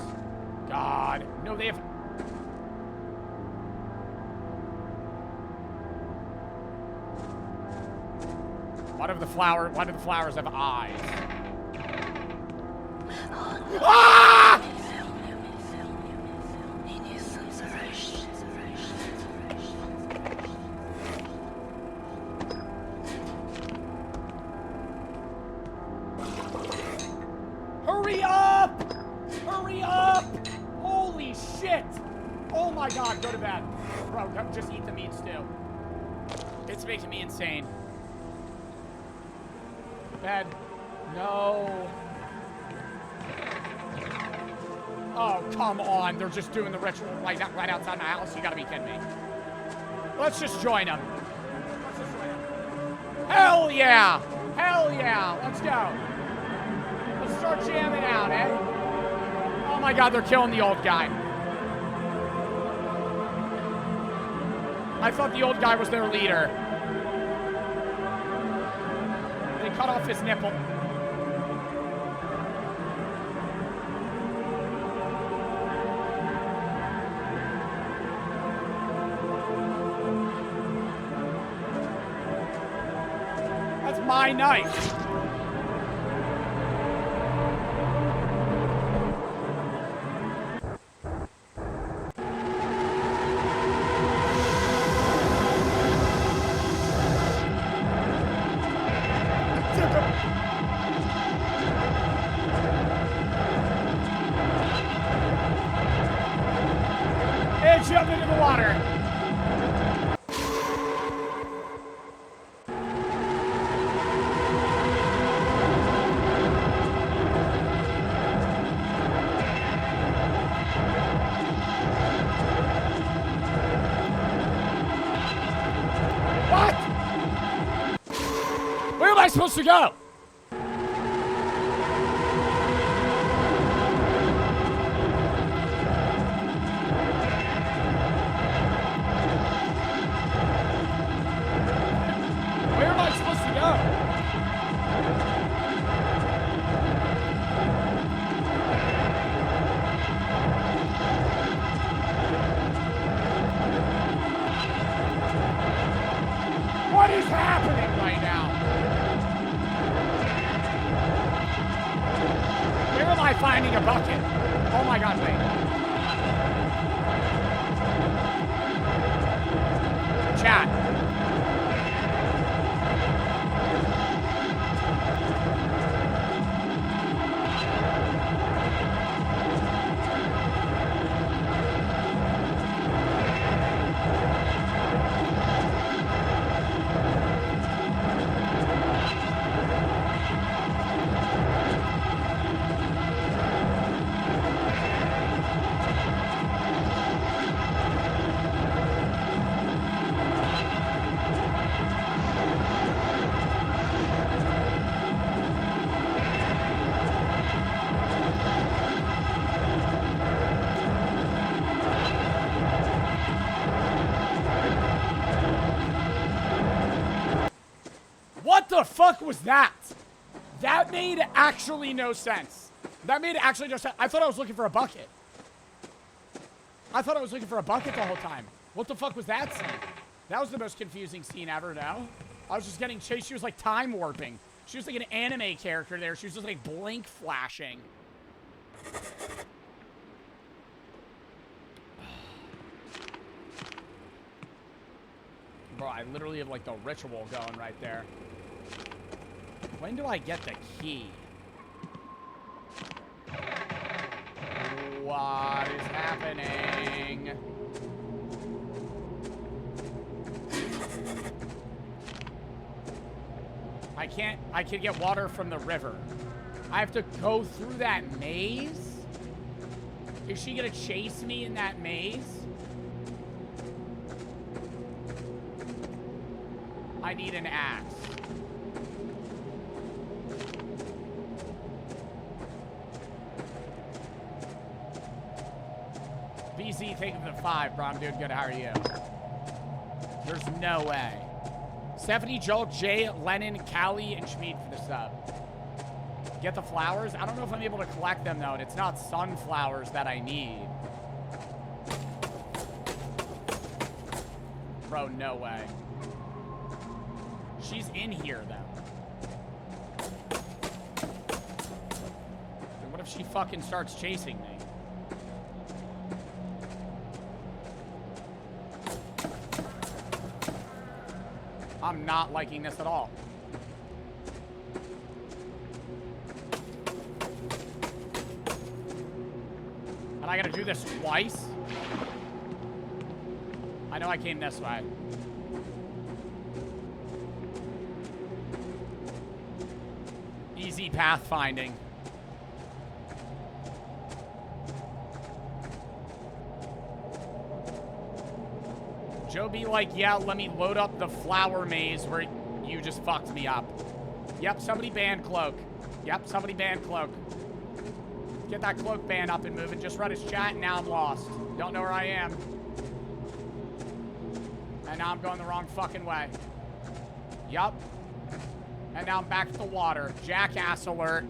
God. No, they have... Why do the flowers have eyes? Ah! Hurry up! Hurry up! Holy shit! Oh my god, go to bed. Bro, just eat the meat stew. It's making me insane. Bed. No. Oh, come on. They're just doing the ritual right outside my house. You gotta be kidding me. Let's just join them. Hell yeah! Hell yeah! Let's go. Let's start jamming out, eh? Oh my god, they're killing the old guy. I thought the old guy was their leader. They cut off his nipple. That's my knife. And jump into the water. What? Where am I supposed to go? Where am I supposed to go? What is happening right now? Where am I finding a bucket? Oh my god, wait. Chat. the fuck was that? That made actually no sense. That made actually no sense. I thought I was looking for a bucket. I thought I was looking for a bucket the whole time. What the fuck was that scene? That was the most confusing scene ever, no? I was just getting chased. She was like time warping. She was like an anime character there. She was just like blink flashing. Bro, I literally have like the ritual going right there. When do I get the key? What is happening? I can get water from the river. I have to go through that maze? Is she gonna chase me in that maze? I need an axe. VZ, thank you for the 5, bro. I'm doing good. How are you? There's no way. Stephanie, Joel, Jay, Lennon, Callie, and Schmid for the sub. Get the flowers? I don't know if I'm able to collect them, though, and it's not sunflowers that I need. Bro, no way. She's in here, though. And what if she fucking starts chasing me? I'm not liking this at all. And I gotta do this twice? I know I came this way. Easy pathfinding. Joe be like, yeah, let me load up the flower maze where you just fucked me up. Yep, somebody banned Cloak. Yep, somebody banned Cloak. Get that Cloak ban up and moving. Just read his chat and now I'm lost. Don't know where I am. And now I'm going the wrong fucking way. Yup. And now I'm back at the water. Jackass alert.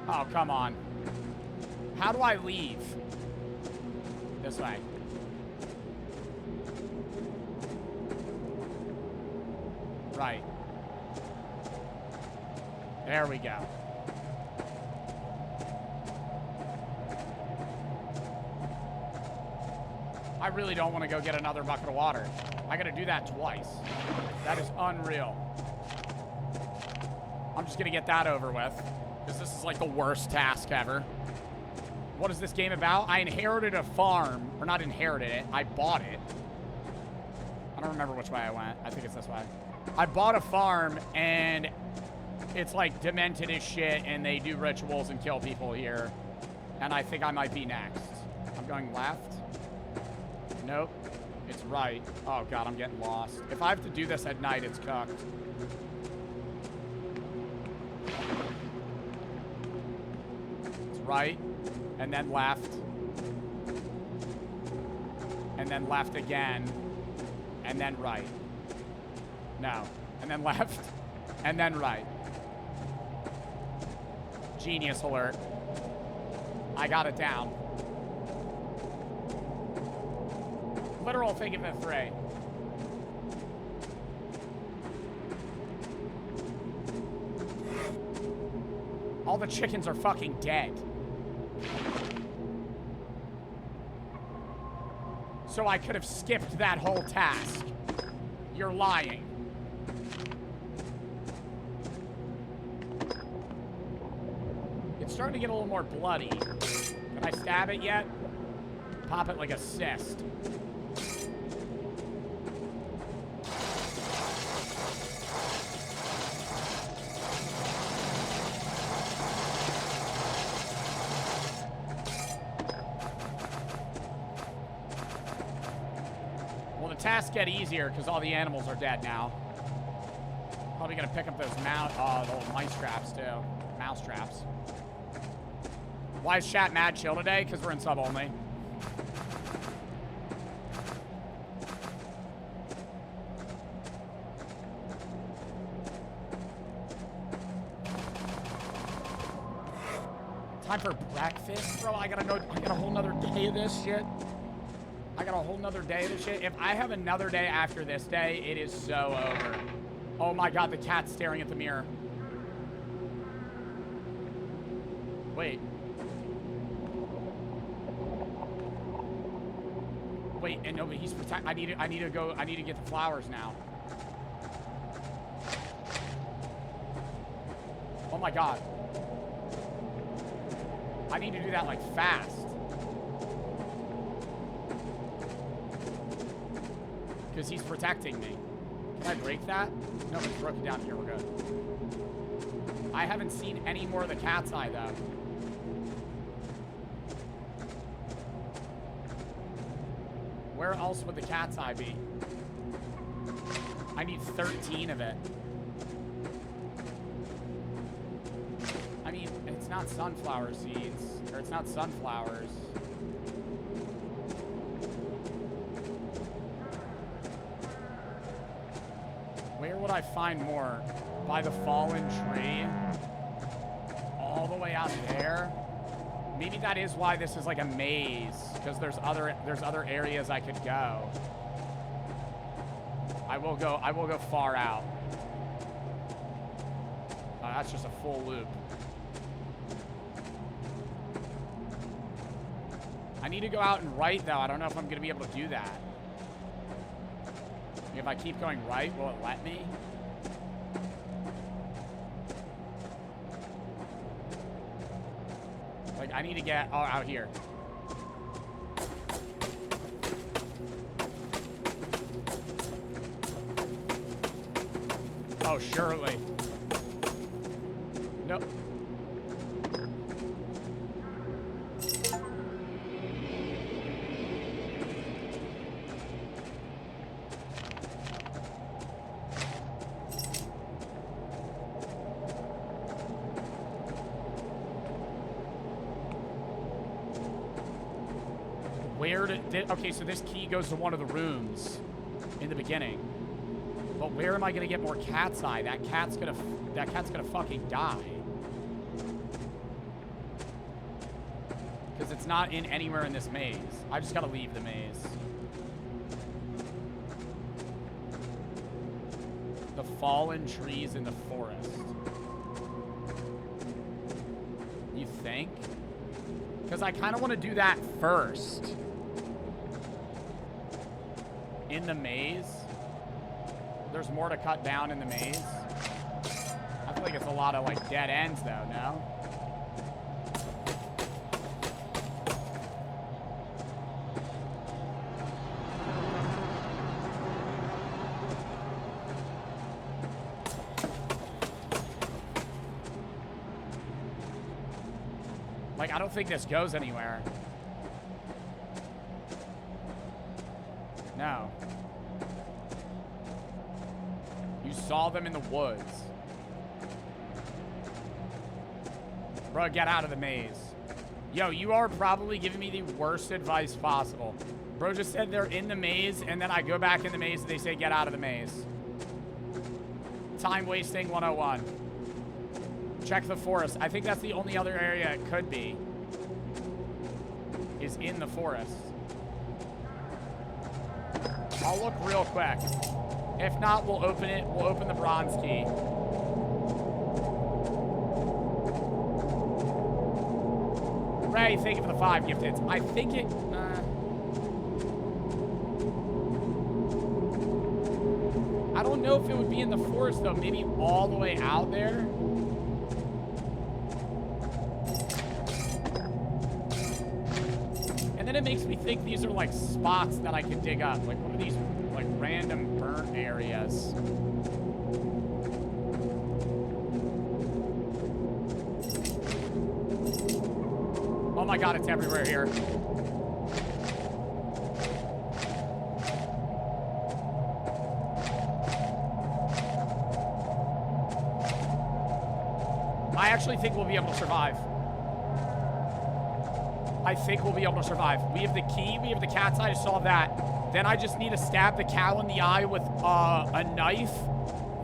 Oh, come on. How do I leave? This way. Right. There we go. I really don't want to go get another bucket of water. I gotta do that twice. That is unreal. I'm just gonna get that over with, because this is like the worst task ever. What is this game about? I inherited a farm. Or not inherited it. I bought it. I don't remember which way I went. I think it's this way. I bought a farm, and it's like demented as shit, and they do rituals and kill people here. And I think I might be next. I'm going left. Nope. It's right. Oh, God, I'm getting lost. If I have to do this at night, it's cooked. It's right. And then left. And then left again. And then right. No. And then left. And then right. Genius alert. I got it down. Literal thing of the 3. All the chickens are fucking dead. So I could have skipped that whole task. You're lying. It's starting to get a little more bloody. Can I stab it yet? Pop it like a cyst. Tasks get easier because all the animals are dead now. Probably gonna pick up those the little mice traps too. Mouse traps. Why is chat mad chill today? Because we're in sub only. Time for breakfast, bro. I got a whole nother day of this shit. I got a whole nother day of this shit. If I have another day after this day, it is so over. Oh my god, the cat's staring at the mirror. Wait. Wait, and no, but he's protect. I need to go. I need to get the flowers now. Oh my god. I need to do that like fast. Because he's protecting me. Can I break that? No, it's broken down here. We're good. I haven't seen any more of the cat's eye though. Where else would the cat's eye be? I need 13 of it. I mean, it's not sunflower seeds, or it's not sunflowers. Where would I find more? By the fallen tree? All the way out there? Maybe that is why this is like a maze, because there's other areas I could go. I will go far out. Oh, that's just a full loop. I need to go out and right though. I don't know if I'm gonna be able to do that. If I keep going right, will it let me? Like, I need to get out here. Oh, surely. Nope. Okay, so this key goes to one of the rooms in the beginning. But where am I gonna get more cat's eye? That cat's gonna fucking die. Because it's not in anywhere in this maze. I just gotta leave the maze. The fallen trees in the forest. You think? Because I kind of want to do that first. In the maze. There's more to cut down in the maze. I feel like it's a lot of like dead ends though, no? Like, I don't think this goes anywhere. No. You saw them in the woods. Bro, get out of the maze. Yo, you are probably giving me the worst advice possible. Bro just said they're in the maze, and then I go back in the maze and they say get out of the maze. Time wasting 101. Check the forest. I think that's the only other area it could be. Is in the forest. I'll look real quick. If not, we'll open it. We'll open the bronze key. Ray, thank you for the 5 gifted. I think it... I don't know if it would be in the forest, though. Maybe all the way out there. And then it makes me think these are like spots that I can dig up. Like, what are these like random burnt areas? Oh my god, it's everywhere here. I actually think we'll be able to survive. I think we'll be able to survive. We have the key, we have the cat's eye to solve that. Then I just need to stab the cow in the eye with a knife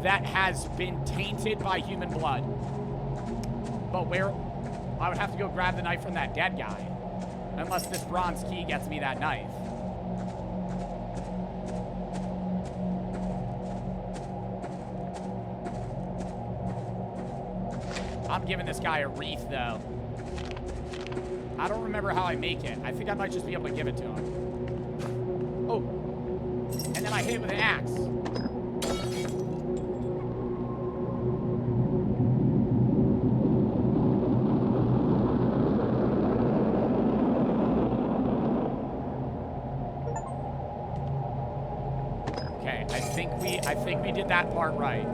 that has been tainted by human blood. But where... I would have to go grab the knife from that dead guy. Unless this bronze key gets me that knife. I'm giving this guy a wreath, though. I don't remember how I make it. I think I might just be able to give it to him. Oh. And then I hit it with an axe. Okay, I think we did that part right.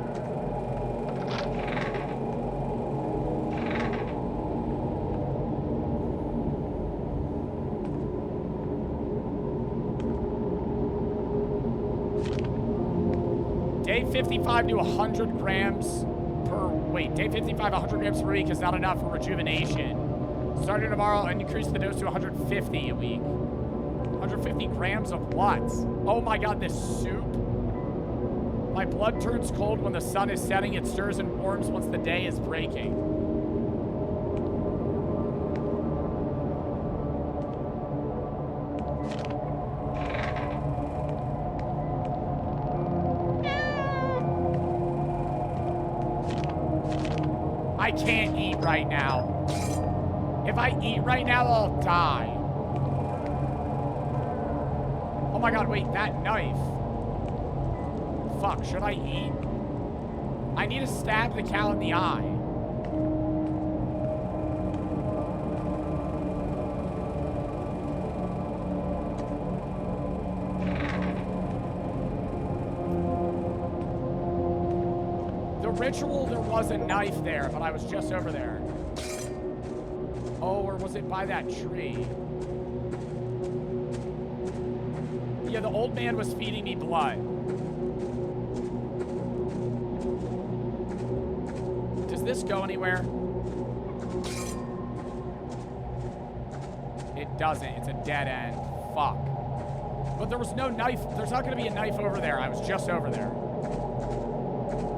Day 55 to 100 grams per, wait, day 55, 100 grams per week is not enough for rejuvenation. Starting tomorrow, I'll increase the dose to 150 a week. 150 grams of what? Oh my god, this soup? My blood turns cold when the sun is setting. It stirs and warms once the day is breaking. I can't eat right now. If I eat right now, I'll die. Oh my god, wait, that knife. Fuck, should I eat? I need to stab the cow in the eye. Ritual, there was a knife there, but I was just over there. Oh, or was it by that tree? Yeah, the old man was feeding me blood. Does this go anywhere? It doesn't. It's a dead end. Fuck. But there was no knife. There's not going to be a knife over there. I was just over there.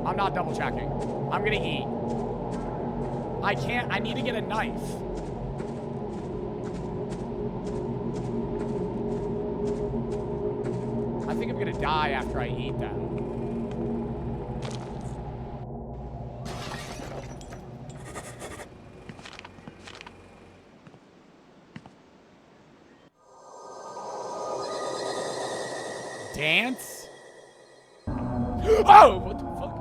I'm not double checking. I'm gonna eat. I can't, I need to get a knife. I think I'm gonna die after I eat that. Dance? Oh, what the fuck?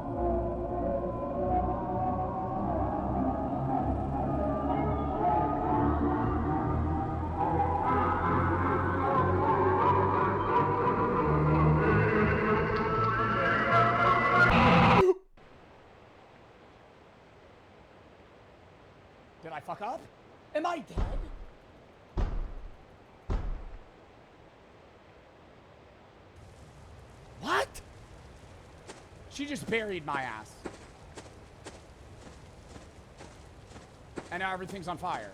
Did I fuck up? Am I dead? What? She just buried my ass. And now everything's on fire.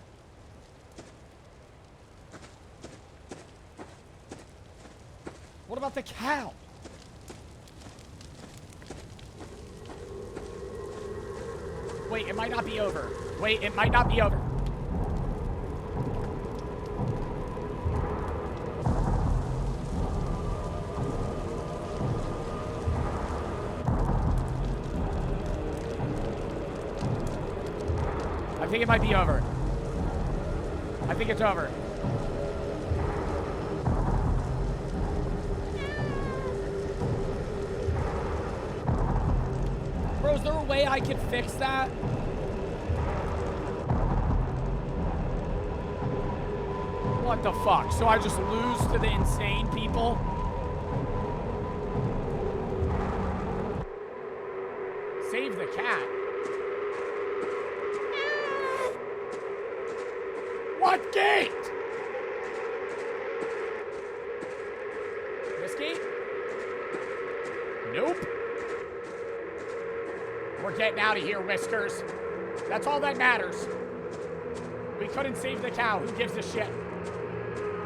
What about the cow? Wait, it might not be over. Wait, it might not be over. I think it might be over. I think it's over. Bro, is there a way I can fix that? What the fuck? So I just lose to the insane people? Save the cat. What gate? This gate? Nope. We're getting out of here, Whiskers. That's all that matters. We couldn't save the cow. Who gives a shit?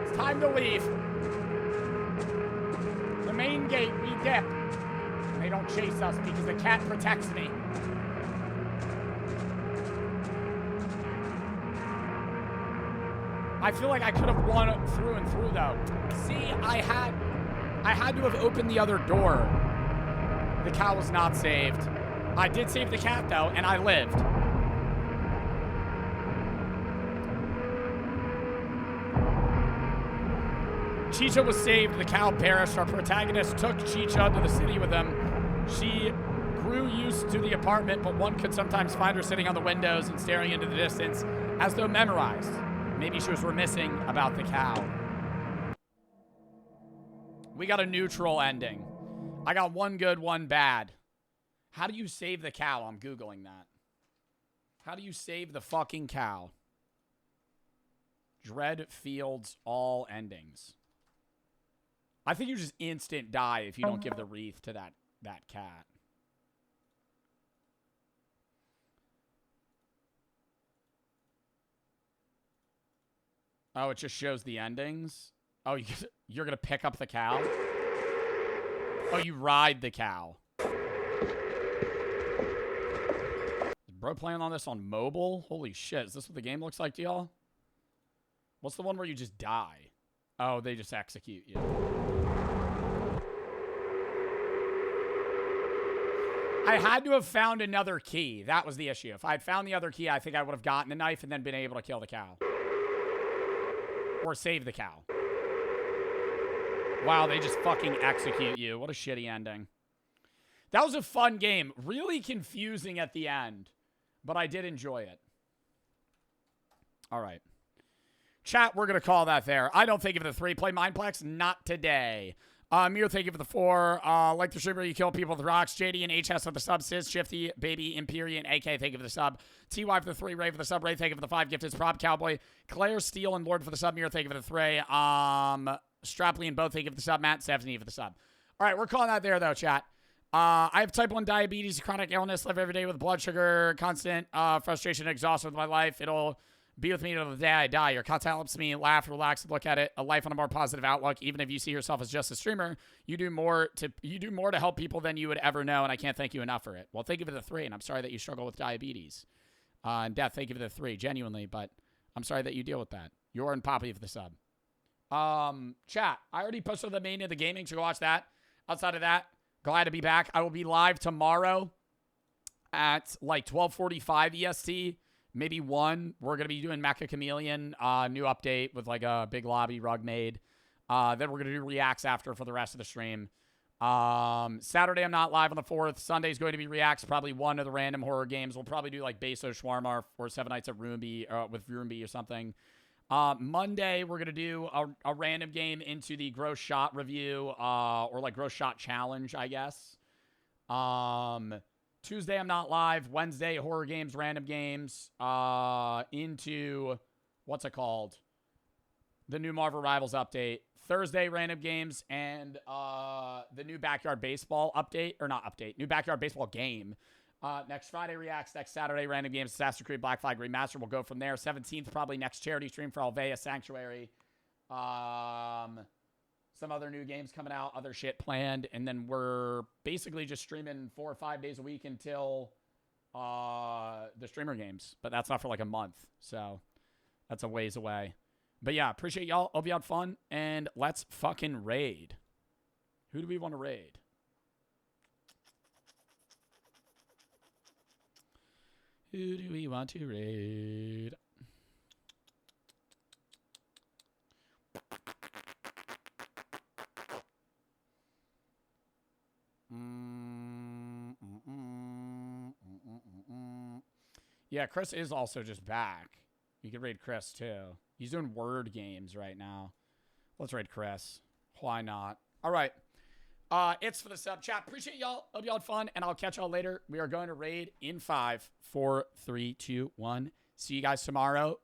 It's time to leave. The main gate, we dip. They don't chase us because the cat protects me. I feel like I could have won it through and through, though. See, I had to have opened the other door. The cow was not saved. I did save the cat, though, and I lived. Chicha was saved. The cow perished. Our protagonist took Chicha to the city with him. She grew used to the apartment, but one could sometimes find her sitting on the windows and staring into the distance as though memorized. Maybe she was reminiscing about the cow. We got a neutral ending. I got one good, one bad. How do you save the cow? I'm Googling that. How do you save the fucking cow? Dread Fields all endings. I think you just instant die if you don't give the wreath to that cat. Oh, it just shows the endings? Oh, you're going to pick up the cow? Oh, you ride the cow. Is bro playing on this on mobile? Holy shit. Is this what the game looks like to y'all? What's the one where you just die? Oh, they just execute you. I had to have found another key. That was the issue. If I had found the other key, I think I would have gotten the knife and then been able to kill the cow. Or save the cow. Wow, they just fucking execute you. What a shitty ending. That was a fun game. Really confusing at the end. But I did enjoy it. All right. Chat, we're going to call that there. I don't think of the 3. Play Mindplex? Not today. Mir, thank you for the 4. Like the streamer, you kill people with rocks. JD and HS for the sub. Sis, Shifty, Baby, Empyrean, AK, thank you for the sub. TY for the 3. Ray for the sub. Ray, thank you for the 5. Gifted Prop Cowboy. Claire, Steele, and Lord for the sub. Mir, thank you for the 3. Strapley and both, thank you for the sub. Matt, 70 for the sub. All right, we're calling that there, though, chat. I have type 1 diabetes, chronic illness, live every day with blood sugar, constant frustration, exhausted with my life. It'll be with me until the day I die. Your content helps me laugh, relax, and look at it. A life on a more positive outlook. Even if you see yourself as just a streamer, you do more to help people than you would ever know, and I can't thank you enough for it. Well, thank you for the 3, and I'm sorry that you struggle with diabetes and death. Thank you for the 3, genuinely, but I'm sorry that you deal with that. You're in Poppy for the sub. Chat, I already posted the main of the gaming, so go watch that. Outside of that, glad to be back. I will be live tomorrow at like 12:45 EST. Maybe 1. We're going to be doing Mecha Chameleon, new update with like a big lobby rug made. Then we're going to do reacts after for the rest of the stream. Saturday, I'm not live on the 4th. Sunday's going to be reacts, probably 1 of the random horror games. We'll probably do like Beso Shawarma or 7 Nights at Roomby with Roomby or something. Monday, we're going to do a random game into the Gross Shot review or like Gross Shot Challenge, I guess. Tuesday, I'm not live. Wednesday, horror games, random games. Into, what's it called? The new Marvel Rivals update. Thursday, random games, and the new Backyard Baseball update. Or not update. New Backyard Baseball game. Next Friday, reacts. Next Saturday, random games. Assassin's Creed Black Flag Remastered. We'll go from there. 17th, probably next charity stream for Alvea Sanctuary. Some other new games coming out, other shit planned, and then we're basically just streaming 4 or 5 days a week until the streamer games. But that's not for like a month, so that's a ways away. But yeah, appreciate y'all. Hope you had fun, and let's fucking raid. Who do we want to raid? Who do we want to raid? Yeah, Chris is also just back. You can raid Chris too. He's doing word games right now. Let's raid Chris. Why not? All right. It's for the sub chat. Appreciate y'all. Hope y'all had fun, and I'll catch y'all later. We are going to raid in 5, 4, 3, 2, 1. See you guys tomorrow.